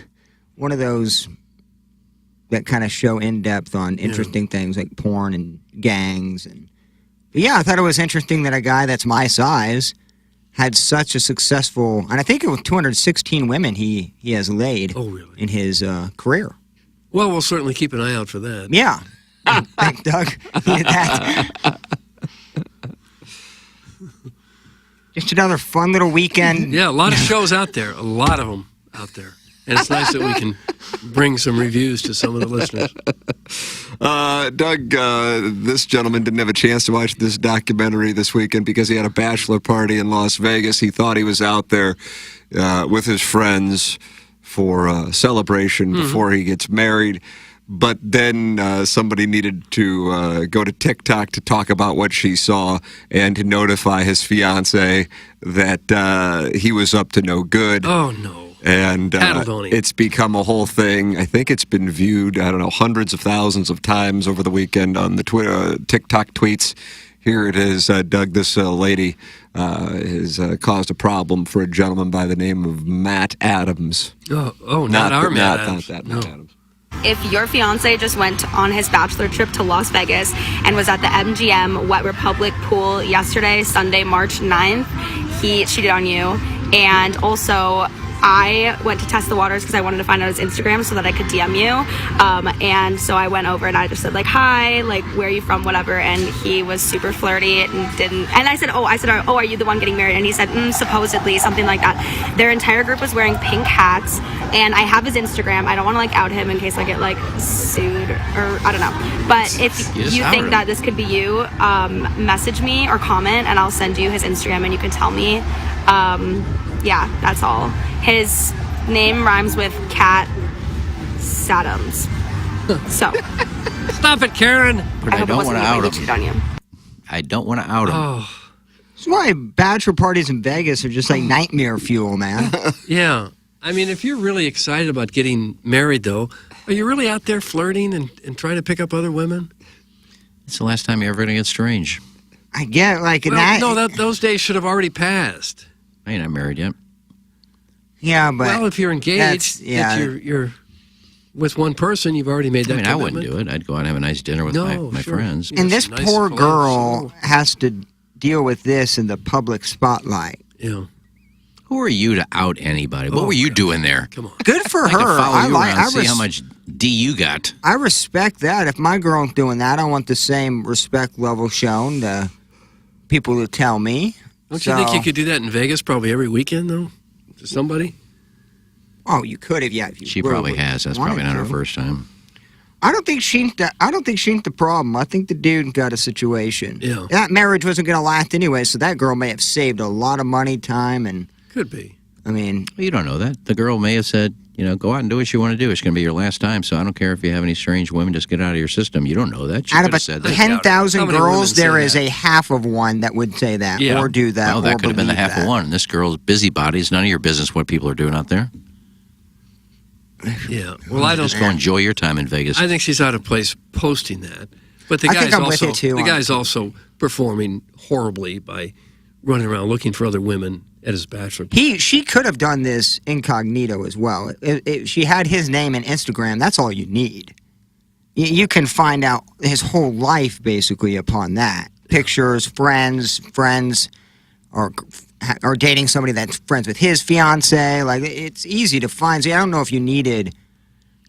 One of those that kind of show in depth on interesting things like porn and gangs. But yeah, I thought it was interesting that a guy that's my size had such a successful, and I think it was 216 women he has laid in his career. Well, we'll certainly keep an eye out for that. Yeah. Thanks, Doug. That. Just another fun little weekend. Yeah, a lot of shows out there. A lot of them out there. And it's nice that we can bring some reviews to some of the listeners. Doug, this gentleman didn't have a chance to watch this documentary this weekend because he had a bachelor party in Las Vegas. He thought he was out there with his friends for a celebration before he gets married. But then somebody needed to go to TikTok to talk about what she saw and to notify his fiance that he was up to no good. Oh, no. And it's become a whole thing. I think it's been viewed, hundreds of thousands of times over the weekend on the TikTok tweets. Here it is, Doug, this lady has caused a problem for a gentleman by the name of Matt Adams. Not our Matt Adams. Not that Matt Adams. If your fiance just went on his bachelor trip to Las Vegas and was at the MGM Wet Republic pool yesterday, Sunday, March 9th, he cheated on you. And also, I went to test the waters because I wanted to find out his Instagram so that I could DM you. And so I went over and I just said, like, hi, like, where are you from, whatever. And he was super flirty and didn't. And I said, oh, are you the one getting married? And he said, supposedly, something like that. Their entire group was wearing pink hats. And I have his Instagram. I don't want to, like, out him in case I get, like, sued or I don't know. But if you think that this could be you, message me or comment and I'll send you his Instagram and you can tell me. Yeah, that's all. His name rhymes with Cat Sadams. So. Stop it, Karen. But I don't want to out him. On you. I don't want to out him. Oh. That's why bachelor parties in Vegas are just like nightmare fuel, man. Yeah. I mean, if you're really excited about getting married, though, are you really out there flirting and trying to pick up other women? It's the last time you're ever going to get strange. I get like those days should have already passed. I ain't not married yet. Yeah, but well, if you're engaged, if you're with one person, you've already made that commitment. I wouldn't do it. I'd go out and have a nice dinner with my friends. And this poor girl has to deal with this in the public spotlight. Yeah. Who are you to out anybody? What were you doing there? Come on. Good for her. I see how much D you got. I respect that. If my girl's doing that, I want the same respect level shown to people who tell me. Don't you think you could do that in Vegas probably every weekend, though? To somebody? Oh, you could have, yeah. If you she probably has. That's probably not her first time. I don't think she's the problem. I think the dude got a situation. Yeah. That marriage wasn't going to last anyway, so that girl may have saved a lot of money, time, and... Could be. I mean... Well, you don't know that. The girl may have said, go out and do what you want to do. It's going to be your last time, so I don't care if you have any strange women. Just get out of your system. You don't know that. You Out of could have said that. 10,000 How many women girls, say there is that? a half of one that would say that Yeah. or do that. Well, that or could have been the believe half of that. one. And this girl's busybody. It's none of your business what people are doing out there. Yeah. Well, I don't. Just go enjoy your time in Vegas. I think she's out of place posting that. But the I think guy's I'm with also you, too, the on guy's it. also performing horribly by running around looking for other women at his bachelor party. She could have done this incognito as well. If she had his name and Instagram, that's all you need. You can find out his whole life basically upon that. Pictures, friends, or dating somebody that's friends with his fiance. Like, it's easy to find. So I don't know if you needed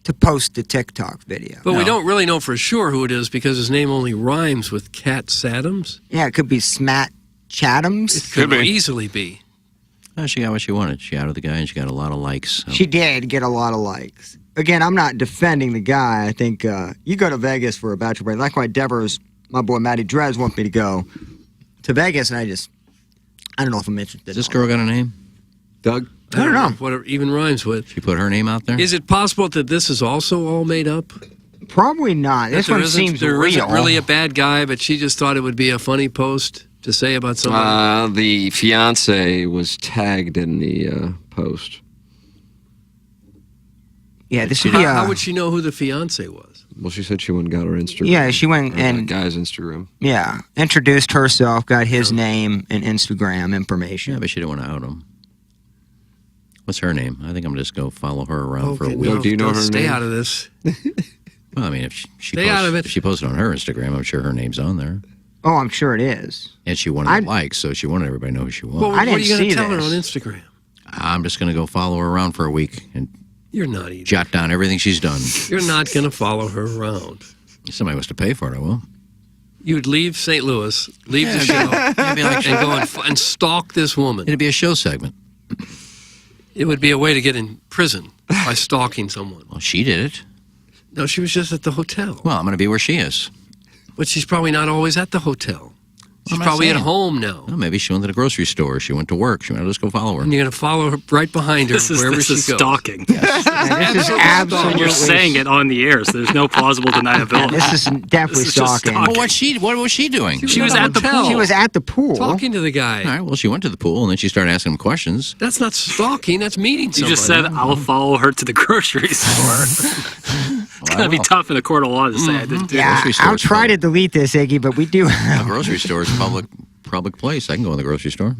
to post the TikTok video. But we don't really know for sure who it is because his name only rhymes with Cat Saddams. Yeah, it could be Smat Chathams. It could easily be. Oh, she got what she wanted. She outed the guy, and she got a lot of likes. So. She did get a lot of likes. Again, I'm not defending the guy. I think you go to Vegas for a bachelor party. Like why Devers, my boy Matty Drez, wants me to go to Vegas, and I don't know if I'm interested. Has this girl got a name? Doug? I don't know. What it even rhymes with. She put her name out there? Is it possible that this is also all made up? Probably not. This one seems there real. isn't really a bad guy, but she just thought it would be a funny post to say about somebody. The fiance was tagged in the post. Yeah, this would be How would she know who the fiance was? Well, she said she went and got her Instagram. Yeah, she went Or and- that guy's Instagram. Yeah, introduced herself, got his name and Instagram information. Yeah, but she didn't want to out him. What's her name? I think I'm just going to follow her around for a Okay, week. no, Do you know don't her stay name? out of this. Well, I mean, if she Stay posts, out of it. if she posted on her Instagram, I'm sure her name's on there. Oh, I'm sure it is. And she wanted likes, so she wanted everybody to know who she was. Well, what I are didn't you going see to tell her this. on Instagram? I'm just going to go follow her around for a week and You're not either. jot down everything she's done. You're not going to follow her around. If somebody wants to pay for it, I will. You'd leave St. Louis, leave the show, Yeah, be like- and go and stalk this woman. It'd be a show segment. It would be a way to get in prison by stalking someone. Well, she did it. No, she was just at the hotel. Well, I'm going to be where she is. But she's probably not always at the hotel. She's I'm not probably at saying. home now. Well, maybe she went to the grocery store. She went to work. She went to just go follow her. And you're going to follow her right behind her wherever This she is goes. stalking. This is absolutely. You're saying it on the air, so there's no plausible deniability. This is definitely This is just stalking. Well, what was she doing? She was at the pool. She was at the pool. Talking to the guy. All right, well, she went to the pool, and then she started asking him questions. That's not stalking. That's meeting You somebody. just said, I'll follow her to the grocery store. It's going to be tough in a court of law to say I didn't do Yeah, Grocery I'll store's try to delete this, Iggy, but we do A have. grocery store is a public place. I can go in the grocery store.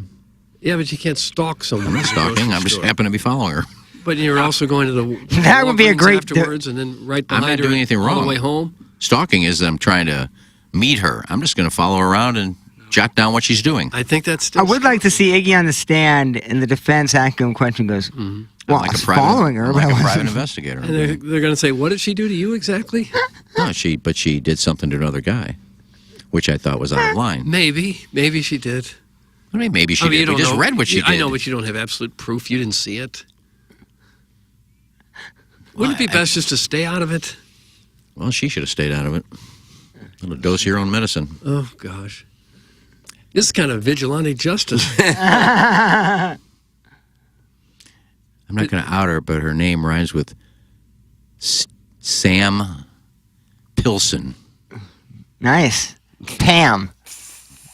Yeah, but you can't stalk someone. I'm not at the stalking. grocery I'm just store. happen to be following her. But you're also going to the That would be a Walgreens great- afterwards, and then right I'm behind not doing anything all wrong. the way home. Stalking is that I'm trying to meet her. I'm just going to follow her around and jot down what she's doing. I think that's. I would like to see Iggy on the stand, and the defense asking him a question goes, Mm-hmm. "Well, I'm I was following her, I'm but like I a wasn't." private investigator. And they're going to say, "What did she do to you exactly?" No, but she did something to another guy, which I thought was out of line. Maybe she did. I mean, maybe she I mean, did. you We don't just know. read what she did. I know, but you don't have absolute proof. You didn't see it. Wouldn't it be best just to stay out of it? Well, she should have stayed out of it. A little dose of your own medicine. Oh gosh, this is kind of vigilante justice. I'm not going to out her, but her name rhymes with Sam Pilson. Nice, Pam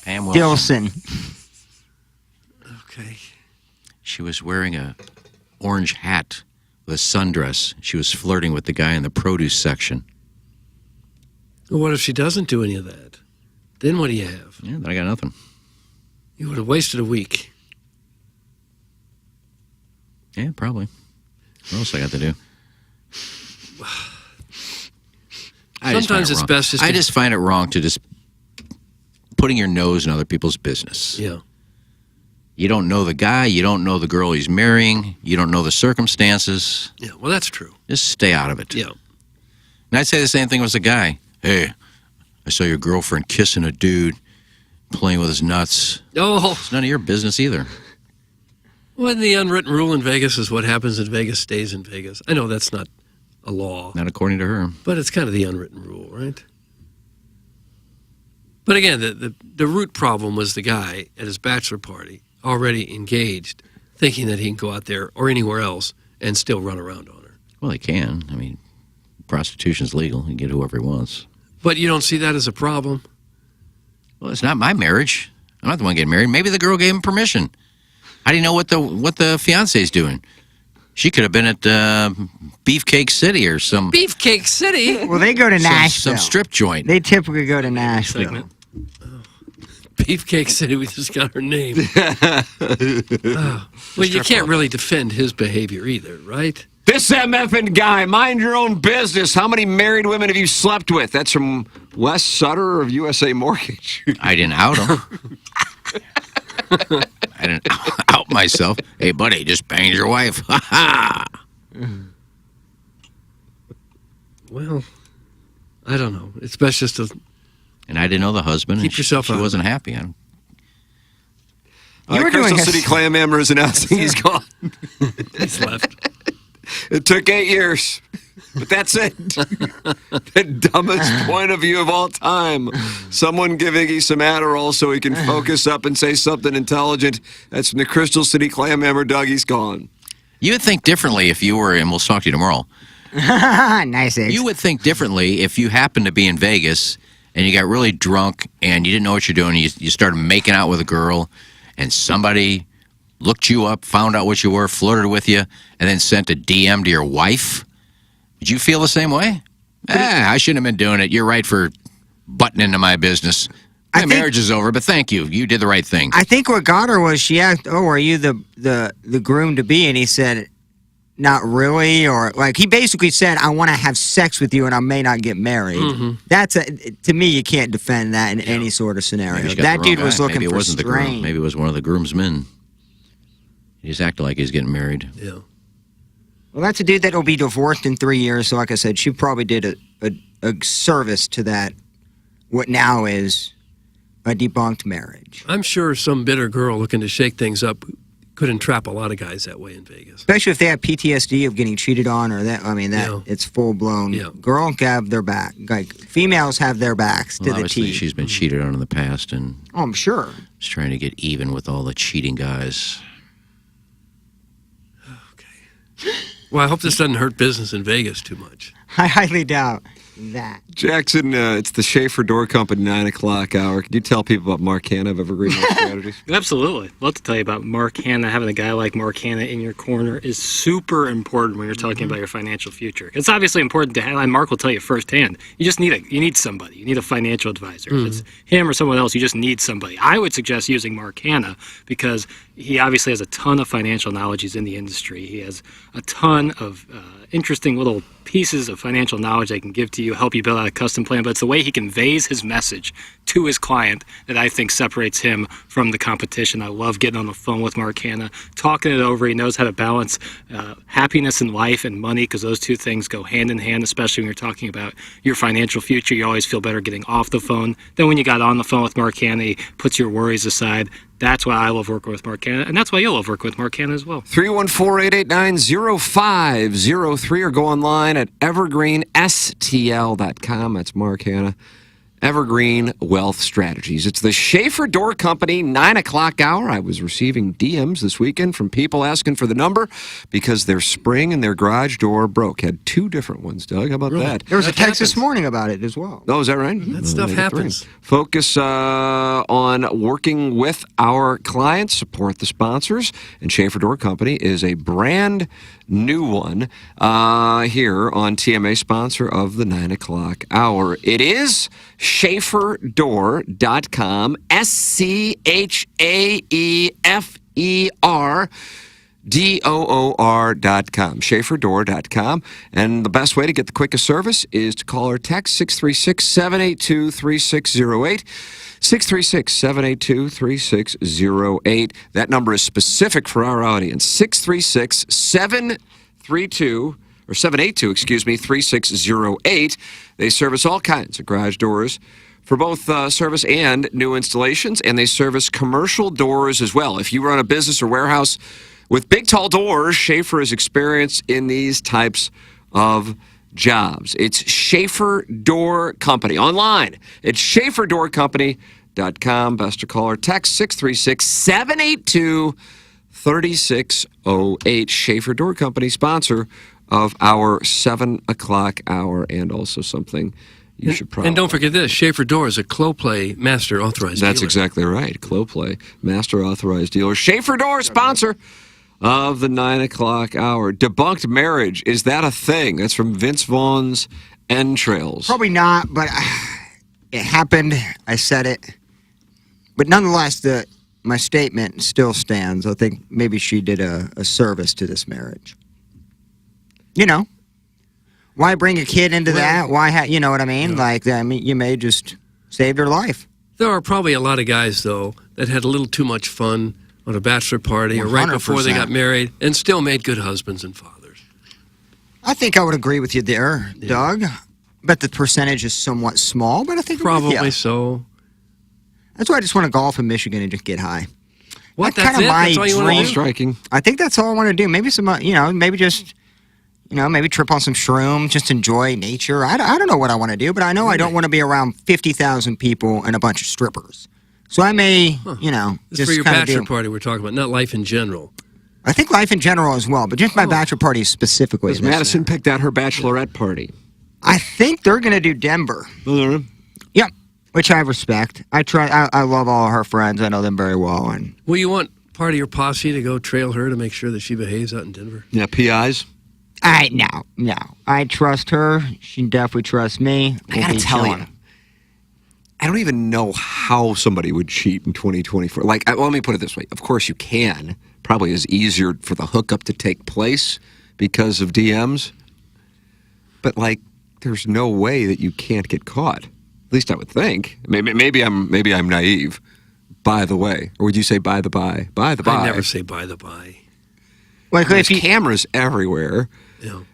Pam Wilson. Dilson. Okay. She was wearing a orange hat with a sundress. She was flirting with the guy in the produce section. Well, what if she doesn't do any of that? Then what do you have? Yeah, then I got nothing. You would have wasted a week. Yeah, probably. What else I got to do? Sometimes it's best just I to- just find it wrong to just putting your nose in other people's business. Yeah. You don't know the guy. You don't know the girl he's marrying. You don't know the circumstances. Yeah, well, that's true. Just stay out of it. Yeah. And I'd say the same thing with a guy. Hey, I saw your girlfriend kissing a dude, playing with his nuts. Oh. It's none of your business either. Well, the unwritten rule in Vegas is what happens in Vegas stays in Vegas. I know that's not a law, Not according to her. but it's kind of the unwritten rule, right? But again, the root problem was the guy at his bachelor party, already engaged, thinking that he can go out there or anywhere else and still run around on her. Well, he can. I mean, prostitution's legal. He can get whoever he wants. But you don't see that as a problem? Well, it's not my marriage. I'm not the one getting married. Maybe the girl gave him permission. How do you know what the fiance's doing? She could have been at Beefcake City or some... Beefcake City? Well, they go to Nashville. Some strip joint. They typically go to Nashville. Beefcake City, we just got her name. Well, you can't really defend his behavior either, right? This MFing guy, mind your own business. How many married women have you slept with? That's from Wes Sutter of USA Mortgage. I didn't out him. I didn't out myself. Hey, buddy, just banged your wife. Ha ha. Well, I don't know. It's best just to... And I didn't know the husband. Keep yourself She out. wasn't happy. You were Crystal City Clam Hammer is announcing he's gone. He's left. It took 8 years, but that's it. The dumbest point of view of all time. Someone give Iggy some Adderall so he can focus up and say something intelligent. That's from the Crystal City Clam Hammer. Doug, he's gone. You would think differently if you were, and we'll talk to you tomorrow. Nice. Eggs. You would think differently if you happened to be in Vegas and you got really drunk and you didn't know what you're doing. You started making out with a girl and somebody looked you up, found out what you were, flirted with you, and then sent a DM to your wife. Would you feel the same way? I shouldn't have been doing it. You're right for butting into my business. My marriage is over, but thank you. You did the right thing. I think what got her was she asked, "Oh, are you the groom to be?" And he said, "Not really," or like he basically said, "I want to have sex with you, and I may not get married." That's to me, you can't defend that in any sort of scenario. That dude was looking Maybe it for wasn't the groom. strange. Maybe it was one of the groomsmen. He just acted like he's getting married. Yeah. Well, that's a dude that will be divorced in 3 years. So, like I said, she probably did a service to that. What now is a debunked marriage. I'm sure some bitter girl looking to shake things up could entrap a lot of guys that way in Vegas. Especially if they have PTSD of getting cheated on, or that. I mean, it's full blown. Yeah. Girl have their back. Like females have their backs to Well, the obviously, T. she's been cheated on in the past, and Oh, I'm sure. is trying to get even with all the cheating guys. Well, I hope this doesn't hurt business in Vegas too much. I highly doubt that. Jackson, it's the Schaefer Door Company 9 o'clock hour. Can you tell people about Mark Hanna of Evergreen Strategies? Absolutely. Love to tell you about Mark Hanna. Having a guy like Mark Hanna in your corner is super important when you're talking about your financial future. It's obviously important to have, and Mark will tell you firsthand, you need somebody. You need a financial advisor. If it's him or someone else, you just need somebody. I would suggest using Mark Hanna because he obviously has a ton of financial knowledge. He's in the industry. He has a ton of interesting little pieces of financial knowledge they can give to you, help you build out a custom plan, but it's the way he conveys his message to his client that I think separates him from the competition. I love getting on the phone with Mark Hanna, talking it over. He knows how to balance happiness in life and money, because those two things go hand in hand, especially when you're talking about your financial future. You always feel better getting off the phone than when you got on the phone with Mark Hanna. He puts your worries aside. That's why I love working with Mark Hanna, and that's why you'll love working with Mark Hanna as well. 314-889-0503 or go online at evergreenstl.com. That's Mark Hanna. Evergreen Wealth Strategies. It's the Schaefer Door Company 9 o'clock hour. I was receiving DMs this weekend from people asking for the number because their spring and their garage door broke. Had 2 different ones, Doug. How about that? There was a text this morning about it as well. Oh, is that right? That stuff happens. Focus on working with our clients, support the sponsors, and Schaefer Door Company is a brand new one here on TMA, sponsor of the 9 o'clock hour. It is SchaeferDoor.com, SchaeferDoor.com, SchaeferDoor.com. And the best way to get the quickest service is to call or text 636-782-3608. 636-782-3608. That number is specific for our audience. 636-782-3608. They service all kinds of garage doors for both service and new installations, and they service commercial doors as well. If you run a business or warehouse with big, tall doors, Schaefer is experienced in these types of jobs. It's Schaefer Door Company. Online, it's SchaeferDoorCompany.com. Best to call or text 636-782-3608. Schaefer Door Company, sponsor of our 7 o'clock hour, and also something you should probably... And don't forget this, Schaefer Doors, a Cloplay Master Authorized That's dealer. exactly right. Cloplay, Master Authorized Dealer. Schaefer Door, sponsor of the 9 o'clock hour. Debunked marriage, is that a thing? That's from Vince Vaughn's Entrails. Probably not, but it happened. I said it. But nonetheless, my statement still stands. I think maybe she did a service to this marriage. You know, why bring a kid into that? Why, you know what I mean? Like, I mean, you may just save their life. There are probably a lot of guys, though, that had a little too much fun on a bachelor party or right before they got married and still made good husbands and fathers. I think I would agree with you there, Doug. But the percentage is somewhat small, but I think probably so. That's why I just want to golf in Michigan and just get high. What? That's kind of my That's all you want to do? Striking. I think that's all I want to do. Maybe some, maybe just, maybe trip on some shrooms, just enjoy nature. I don't know what I want to do, but I know I don't want to be around 50,000 people and a bunch of strippers. So I may, This just is for your kind bachelor of party we're talking about, not life in general. I think life in general as well, but just my bachelor party specifically. Because Madison picked out her bachelorette party. I think they're going to do Denver. Yep, which I respect. I love all her friends. I know them very well. And Will you want part of your posse to go trail her to make sure that she behaves out in Denver? Yeah, PIs? No. I trust her. She definitely trusts me. I gotta tell you, I don't even know how somebody would cheat in 2024. Like, let me put it this way. Of course you can. Probably is easier for the hookup to take place because of DMs. But, like, there's no way that you can't get caught. At least I would think. Maybe I'm naive. By the way. Or would you say by the by? By the by. I never say by the by. Like, there's cameras everywhere. Yeah.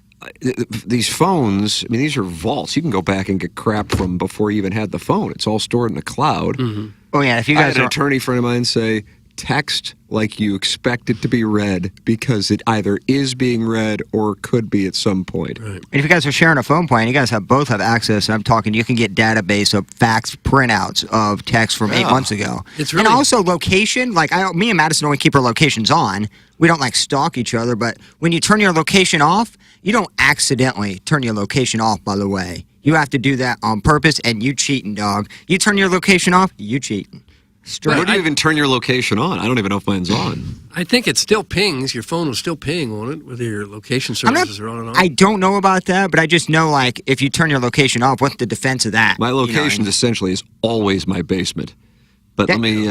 These phones, these are vaults. You can go back and get crap from before you even had the phone. It's all stored in the cloud. Mm-hmm. Oh, yeah. If you I guys had an attorney friend of mine say, text like you expect it to be read because it either is being read or could be at some point. Right. And if you guys are sharing a phone plan, you guys both have access. I'm talking, you can get database of fax printouts of text from 8 months ago. It's really... And also location, like me and Madison only keep our locations on. We don't like stalk each other, but when you turn your location off, you don't accidentally turn your location off, by the way. You have to do that on purpose, and you cheating, dog. You turn your location off, you cheating. Where do you even turn your location on? I don't even know if mine's on. I think it still pings. Your phone will still ping on it, whether your location services are on and off. I don't know about that, but I just know, like, if you turn your location off, what's the defense of that? My location essentially is always my basement. But let me,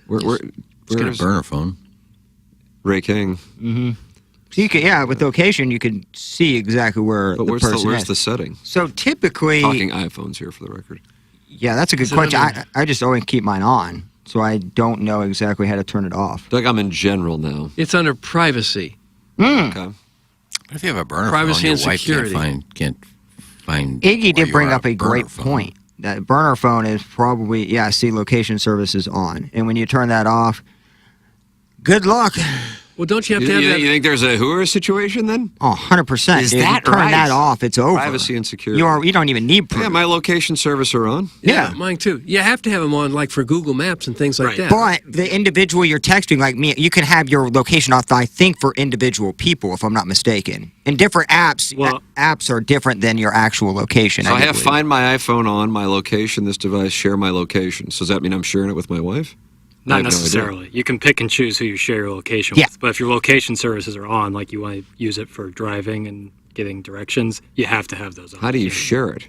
where's got a burner phone. Ray King. Mm-hmm. So you can, with location, you can see exactly where but the person is. where's the setting? So typically... Talking iPhones here for the record. Yeah, that's a good question. I just always keep mine on, so I don't know exactly how to turn it off. Like I'm in general now. It's under privacy. Okay. But if you have a burner Privacy phone, and your wife security. can't find. Iggy where did bring you are up a great point. That burner phone is probably, see location services on. And when you turn that off, good luck. Well, don't you have to have that? You think there's a hooer situation then? Oh, 100%. Is If that you turn right? that off, it's over. Privacy and security. You don't even need proof. Yeah, my location service are on. Yeah, mine too. You have to have them on, like for Google Maps and things like that. But the individual you're texting, like me, you can have your location off, I think, for individual people, if I'm not mistaken. And different apps, apps are different than your actual location. So I have Find My iPhone on, my location, this device, share my location. So does that mean I'm sharing it with my wife? Not necessarily. You can pick and choose who you share your location with. But if your location services are on, like you want to use it for driving and getting directions, you have to have those on. How do you share it?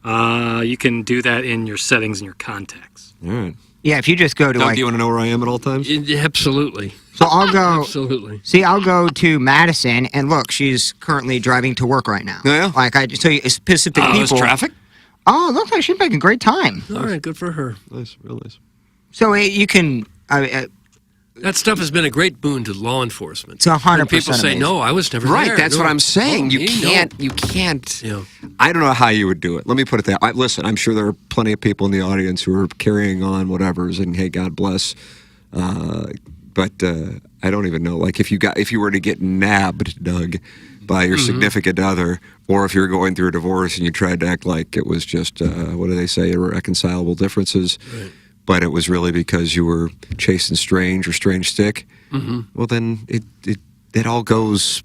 You can do that in your settings and your contacts. All right. Yeah, if you just go to Doug, do you want to know where I am at all times? Absolutely. So I'll go. Absolutely. See, I'll go to Madison, and look, she's currently driving to work right now. Yeah. So specific people. Is traffic? Oh, it looks like she's making great time. All right, good for her. Nice, real nice. So you can. That stuff has been a great boon to law enforcement. It's 100% When people say, amazing. no, I was never Right, there. that's No. what I'm saying. You can't. I don't know how you would do it. Let me put it that way. Listen, I'm sure there are plenty of people in the audience who are carrying on whatever's, and hey, God bless. But I don't even know. Like if you were to get nabbed, Doug, by your significant other, or if you're going through a divorce and you tried to act like it was just what do they say, irreconcilable differences. Right. But it was really because you were chasing strange or strange stick. Mm-hmm. Well, then that all goes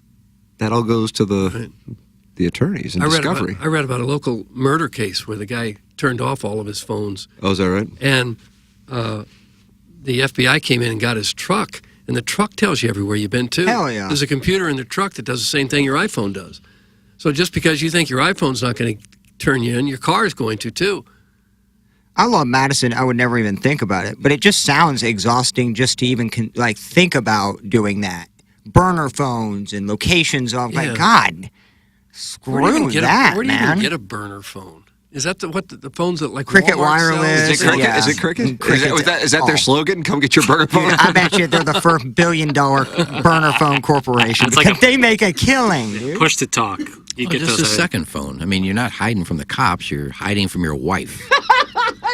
That all goes to the attorneys and discovery. I read about a local murder case where the guy turned off all of his phones. Oh, is that right? And the FBI came in and got his truck, and the truck tells you everywhere you've been to. Hell yeah. There's a computer in the truck that does the same thing your iPhone does. So just because you think your iPhone's not going to turn you in, your car is going to too. I love Madison. I would never even think about it, but it just sounds exhausting just to even think about doing that. Burner phones and locations of God. Screw Where do you that, even get a burner phone? Is that the phones that like Cricket Walmart Wireless? sells? Is it Cricket? Yeah. Is it Cricket? Cricket. Is that their slogan? Come get your burner phone. Dude, I bet you they're the first $1 billion burner phone corporation. It's like they make a killing, dude. Push to talk. You get just those. a second phone. I mean, you're not hiding from the cops. You're hiding from your wife.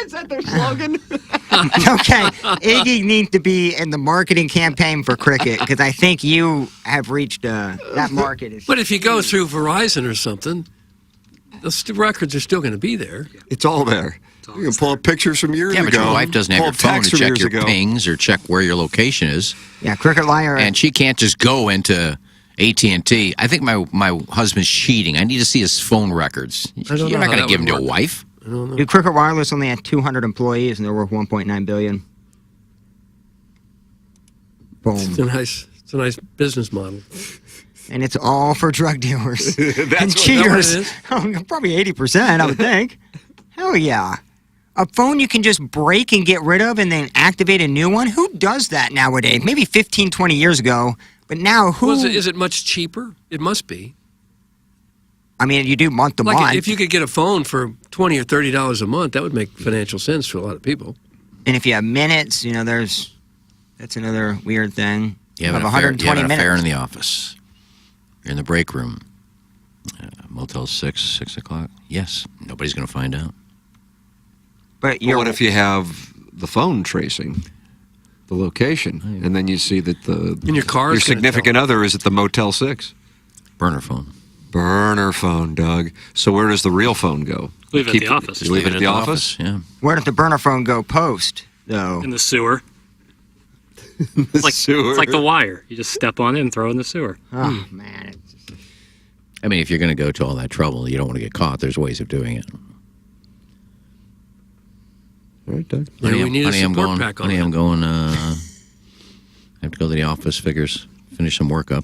Is that their slogan? Okay, Iggy needs to be in the marketing campaign for Cricket because I think you have reached that market. But if you go through Verizon or something, the records are still going to be there. It's all there. You can pull up pictures from years Yeah, but ago. your wife doesn't have Pull your up phone texts to from check years your ago. pings or check where your location is. Yeah, Cricket Liar. And she can't just go into AT&T. I think my husband's cheating. I need to see his phone records. I don't You're know not how going to that give him would to a work. wife. Dude, Cricket Wireless only had 200 employees and they're worth $1.9 billion. Boom. It's a nice business model. And it's all for drug dealers and what cheaters. it is? Probably 80%, I would think. Hell yeah. A phone you can just break and get rid of and then activate a new one? Who does that nowadays? Maybe 15, 20 years ago. But now who... Well, is it much cheaper? It must be. I mean, you do month to Like month. if you could get a phone for $20 or $30 a month, that would make financial sense to a lot of people. And if you have minutes, that's another weird thing. You have have an affair, 120 you have an minutes. affair in the office. You're in the break room. Motel 6 o'clock. Yes, nobody's going to find out. But what if you have the phone tracing the location, and then you see that in your car your significant other is at the Motel 6? Burner phone. Burner phone, Doug. So where does the real phone go? Leave it at the office. You leave it at the office? Yeah. Where did the burner phone go post, though? In the sewer. It's like the wire. You just step on it and throw it in the sewer. Oh, man. I mean, if you're going to go to all that trouble, you don't want to get caught. There's ways of doing it. All right, Doug. Yeah, we need a support I'm going, pack on honey, that. I'm going, I have to go to the office, finish some work up.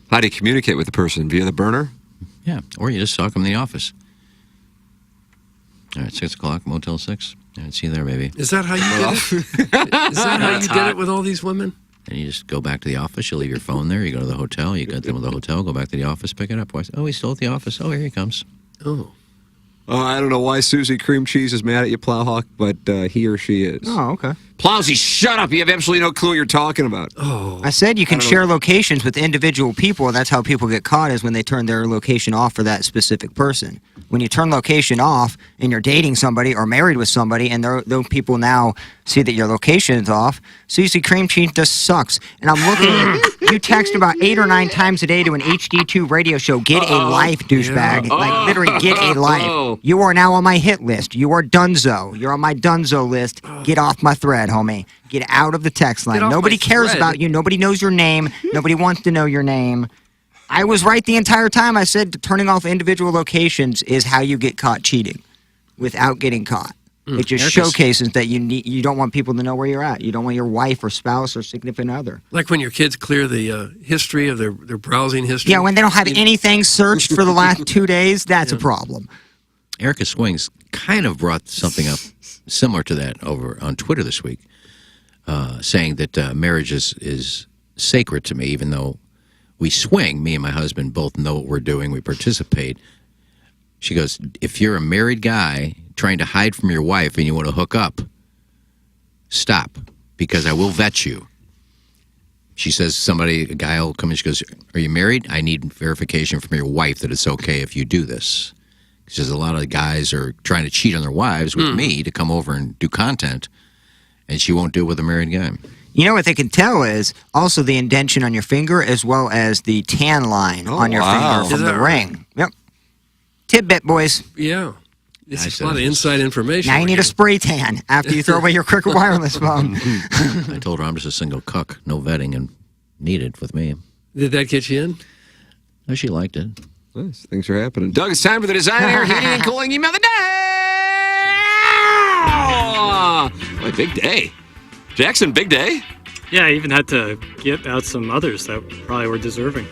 How do you communicate with the person? Via the burner? Yeah, or you just talk them in the office. All right, 6 o'clock, Motel 6. All right, see you there, baby. Is that how you did it? Is that how you did it with all these women? And you just go back to the office. You leave your phone there. You go to the hotel. You get them to the hotel. Go back to the office. Pick it up. Oh, he's still at the office. Oh, here he comes. Oh. I don't know why Susie Cream Cheese is mad at you, Plowhawk, but he or she is. Oh, okay. Plowsy, shut up. You have absolutely no clue what you're talking about. Oh. I said you can I don't share know. locations with individual people. That's how people get caught, is when they turn their location off for that specific person. When you turn location off and you're dating somebody or married with somebody and those people now see that your location is off, Susie Cream Cheese just sucks. And I'm looking at you text about 8 or 9 times a day to an HD2 radio show. Get a life, douchebag. Yeah. Like, literally, get a life. You are now on my hit list. You are Dunzo. You're on my Dunzo list. Get off my thread, homie. Get out of the text line. Get off Nobody my cares thread. about you. Nobody knows your name. Nobody wants to know your name. I was right the entire time. I said turning off individual locations is how you get caught cheating without getting caught. It just Erica's- showcases that you don't want people to know where you're at. You don't want your wife or spouse or significant other. Like when your kids clear the history of their browsing history. Yeah, when they don't have anything searched for the last 2 days, that's a problem. Erica Swings kind of brought something up similar to that over on Twitter this week, saying that marriage is sacred to me, even though we swing. Me and my husband both know what we're doing. We participate. She goes, if you're a married guy trying to hide from your wife and you want to hook up, stop, because I will vet you. She says a guy will come in, she goes, are you married? I need verification from your wife that it's okay if you do this. She says a lot of guys are trying to cheat on their wives with me to come over and do content, and she won't do it with a married guy. You know what they can tell is also the indention on your finger as well as the tan line on your wow. finger from Is the that right? ring. Yep. Tidbit, boys. Yeah. This I is said a lot of it was- inside information. Now you we're need a getting. spray tan after you throw away your Cricket Wireless phone. I told her I'm just a single cuck, no vetting and needed with me. Did that get you in? Oh, she liked it. Nice. Things are happening. Doug, it's time for the Design Air Heating and Cooling Email of the Day! Boy, big day. Jackson, big day? Yeah, I even had to get out some others that probably were deserving.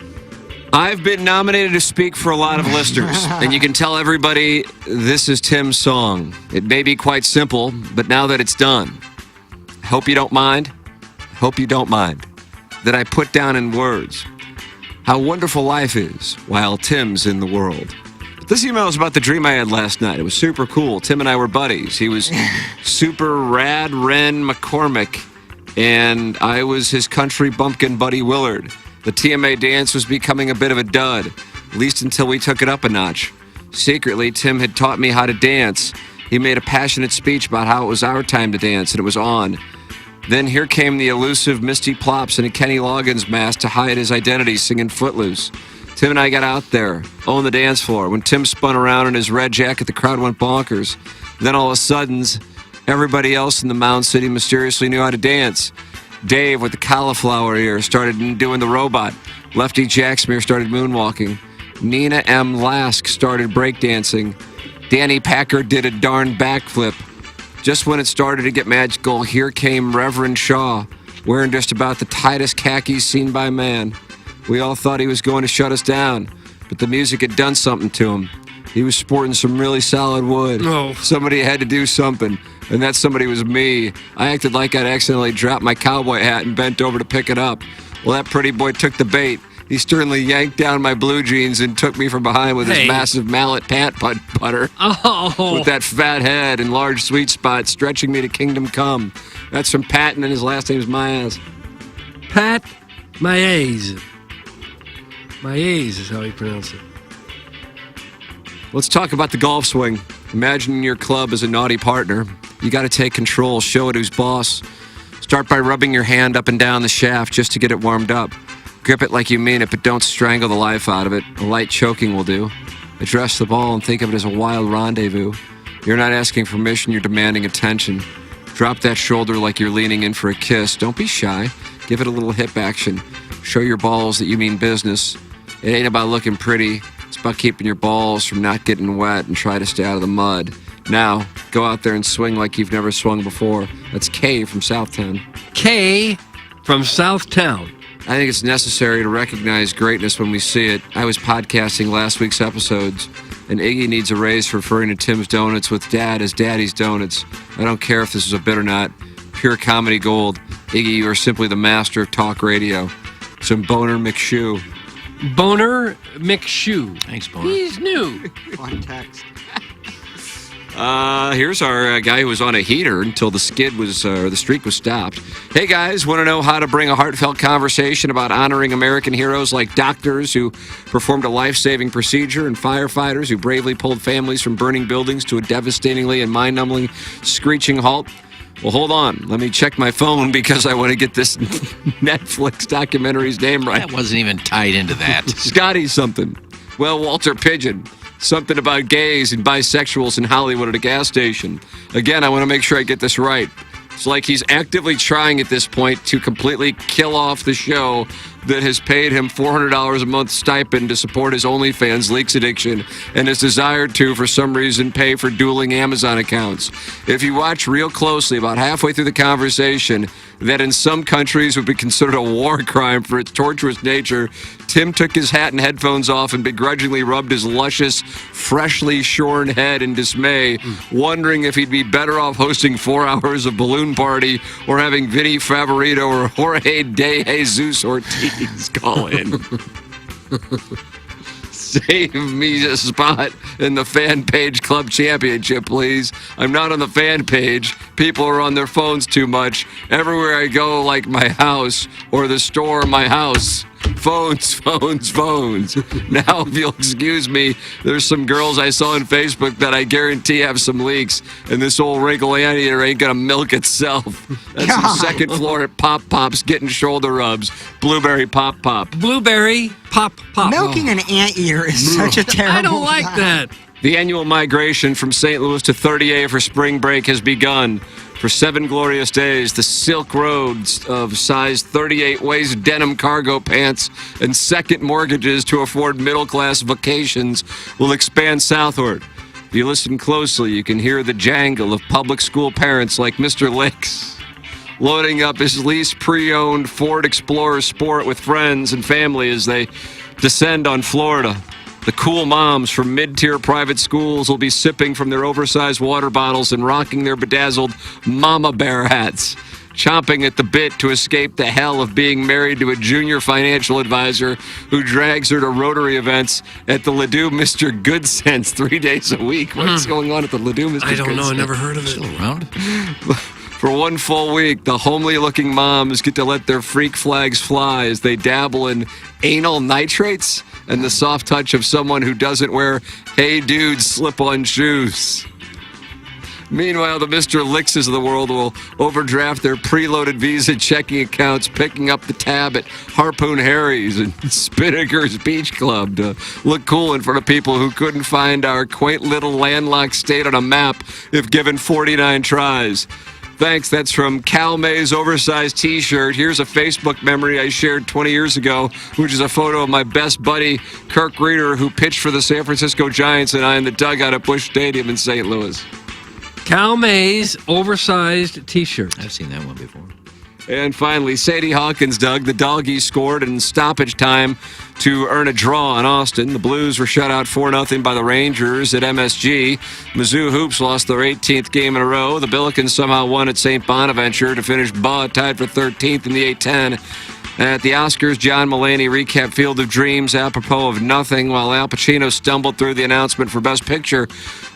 I've been nominated to speak for a lot of listeners, and you can tell everybody this is Tim's song. It may be quite simple, but now that it's done, I hope you don't mind that I put down in words how wonderful life is while Tim's in the world. This email is about the dream I had last night. It was super cool. Tim and I were buddies. He was super rad Ren McCormick, and I was his country bumpkin buddy Willard. The TMA dance was becoming a bit of a dud, at least until we took it up a notch. Secretly, Tim had taught me how to dance. He made a passionate speech about how it was our time to dance, and it was on. Then here came the elusive Misty Plops in a Kenny Loggins mask to hide his identity, singing Footloose. Tim and I got out there, on the dance floor. When Tim spun around in his red jacket, the crowd went bonkers. Then all of a sudden, everybody else in the Mound City mysteriously knew how to dance. Dave with the cauliflower ear started doing the robot. Lefty Jacksmere started moonwalking. Nina M. Lask started breakdancing. Danny Packer did a darn backflip. Just when it started to get magical, here came Reverend Shaw, wearing just about the tightest khakis seen by man. We all thought he was going to shut us down, but the music had done something to him. He was sporting some really solid wood. Oh. Somebody had to do something, and that somebody was me. I acted like I'd accidentally dropped my cowboy hat and bent over to pick it up. Well, that pretty boy took the bait. He sternly yanked down my blue jeans and took me from behind with his massive mallet pant putter. Oh. With that fat head and large sweet spot stretching me to kingdom come. That's from Patton, and his last name's Myaz. Pat Myaz. Myaz is how you pronounce it. Let's talk about the golf swing. Imagine your club as a naughty partner. You got to take control, show it who's boss. Start by rubbing your hand up and down the shaft just to get it warmed up. Grip it like you mean it, but don't strangle the life out of it. A light choking will do. Address the ball and think of it as a wild rendezvous. You're not asking permission, you're demanding attention. Drop that shoulder like you're leaning in for a kiss. Don't be shy. Give it a little hip action. Show your balls that you mean business. It ain't about looking pretty. It's about keeping your balls from not getting wet and try to stay out of the mud. Now, go out there and swing like you've never swung before. That's Kay from Southtown. Kay from Southtown. I think it's necessary to recognize greatness when we see it. I was podcasting last week's episodes, and Iggy needs a raise for referring to Tim's Donuts with Dad as Daddy's Donuts. I don't care if this is a bit or not. Pure comedy gold. Iggy, you are simply the master of talk radio. Some Boner McShoe. Boner McShoe. Thanks, Boner. He's new. Fun text. Here's our guy who was on a heater until the streak was stopped. Hey guys, want to know how to bring a heartfelt conversation about honoring American heroes like doctors who performed a life-saving procedure and firefighters who bravely pulled families from burning buildings to a devastatingly and mind-numbing screeching halt? Well, hold on. Let me check my phone because I want to get this Netflix documentary's name right. That wasn't even tied into that. Scotty something. Well, Walter Pigeon. Something about gays and bisexuals in Hollywood at a gas station. Again, I want to make sure I get this right. It's like he's actively trying at this point to completely kill off the show that has paid him $400 a month stipend to support his OnlyFans leaks addiction and has desired to, for some reason, pay for dueling Amazon accounts. If you watch real closely, about halfway through the conversation, that in some countries would be considered a war crime for its torturous nature, Tim took his hat and headphones off and begrudgingly rubbed his luscious, freshly shorn head in dismay, wondering if he'd be better off hosting 4 hours of balloon party or having Vinny Favorito or Jorge De Jesus Ortiz call in. Save me a spot in the fan page club championship, please. I'm not on the fan page. People are on their phones too much. Everywhere I go, like my house or the store, my house. Phones, phones, phones. Now, if you'll excuse me, there's some girls I saw on Facebook that I guarantee have some leaks, and this old wrinkle anteater ain't gonna milk itself. That's the second floor at Pop Pop's getting shoulder rubs. Blueberry Pop Pop. Blueberry Pop Pop. Milking an anteater is such a terrible I don't like that. The annual migration from St. Louis to 30A for spring break has begun. For 7 glorious days, the Silk Roads of size 38 waist denim cargo pants and second mortgages to afford middle-class vacations will expand southward. If you listen closely, you can hear the jangle of public school parents like Mr. Licks loading up his leased pre-owned Ford Explorer Sport with friends and family as they descend on Florida. The cool moms from mid-tier private schools will be sipping from their oversized water bottles and rocking their bedazzled mama bear hats, chomping at the bit to escape the hell of being married to a junior financial advisor who drags her to Rotary events at the Ladue Mr. Good Sense 3 days a week. What's going on at the Ladue Mr. I don't Good know. I Sense? never heard of it. Still around? For 1 full week, the homely-looking moms get to let their freak flags fly as they dabble in anal nitrates and the soft touch of someone who doesn't wear Hey Dude slip-on shoes. Meanwhile, the Mr. Lickses of the world will overdraft their preloaded Visa checking accounts, picking up the tab at Harpoon Harry's and Spinnaker's Beach Club to look cool in front of people who couldn't find our quaint little landlocked state on a map if given 49 tries. Thanks, that's from Cal May's oversized t-shirt. Here's a Facebook memory I shared 20 years ago, which is a photo of my best buddy, Kirk Reeder, who pitched for the San Francisco Giants, and I in the dugout at Busch Stadium in St. Louis. Cal May's oversized t-shirt. I've seen that one before. And finally, Sadie Hawkins, Doug, the doggies scored in stoppage time to earn a draw in Austin. The Blues were shut out 4-0 by the Rangers at MSG. Mizzou Hoops lost their 18th game in a row. The Billikens somehow won at St. Bonaventure to finish tied for 13th in the A-10. At the Oscars, John Mulaney recapped Field of Dreams apropos of nothing while Al Pacino stumbled through the announcement for Best Picture.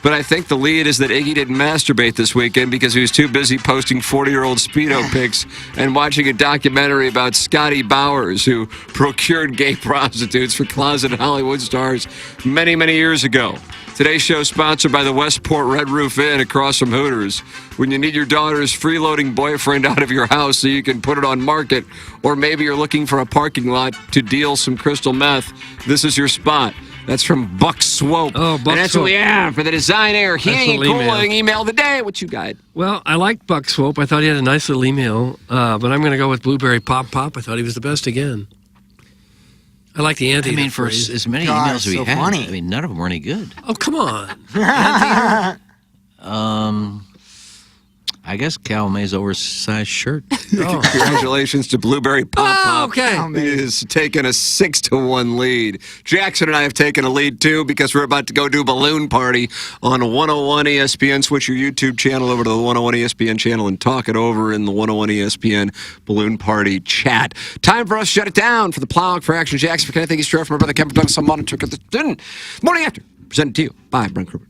But I think the lead is that Iggy didn't masturbate this weekend because he was too busy posting 40-year-old Speedo pics and watching a documentary about Scotty Bowers, who procured gay prostitutes for closeted Hollywood stars many, many years ago. Today's show is sponsored by the Westport Red Roof Inn across from Hooters. When you need your daughter's freeloading boyfriend out of your house so you can put it on market, or maybe you're looking for a parking lot to deal some crystal meth, this is your spot. That's from Buck Swope. Oh, Buck And that's Swope. what we have for the Design Air Heating and Excellent Cooling email of the day. What you got? Well, I like Buck Swope. I thought he had a nice little email, but I'm going to go with Blueberry Pop Pop. I thought he was the best again. I like the anti. I mean, for as many God, emails we so had, funny. I mean, none of them were any good. Oh, come on. I guess Cal May's oversized shirt. Congratulations to Blueberry Pop Pop. okay. He has taken a 6-1 lead. Jackson and I have taken a lead, too, because we're about to go do Balloon Party on 101 ESPN. Switch your YouTube channel over to the 101 ESPN channel and talk it over in the 101 ESPN Balloon Party chat. Time for us to shut it down. For the Plowhawk, for Action Jackson, for Kenneth, thank you, from my brother Kevin, some monitor, the student. Morning After, presented to you by Brent Kruger.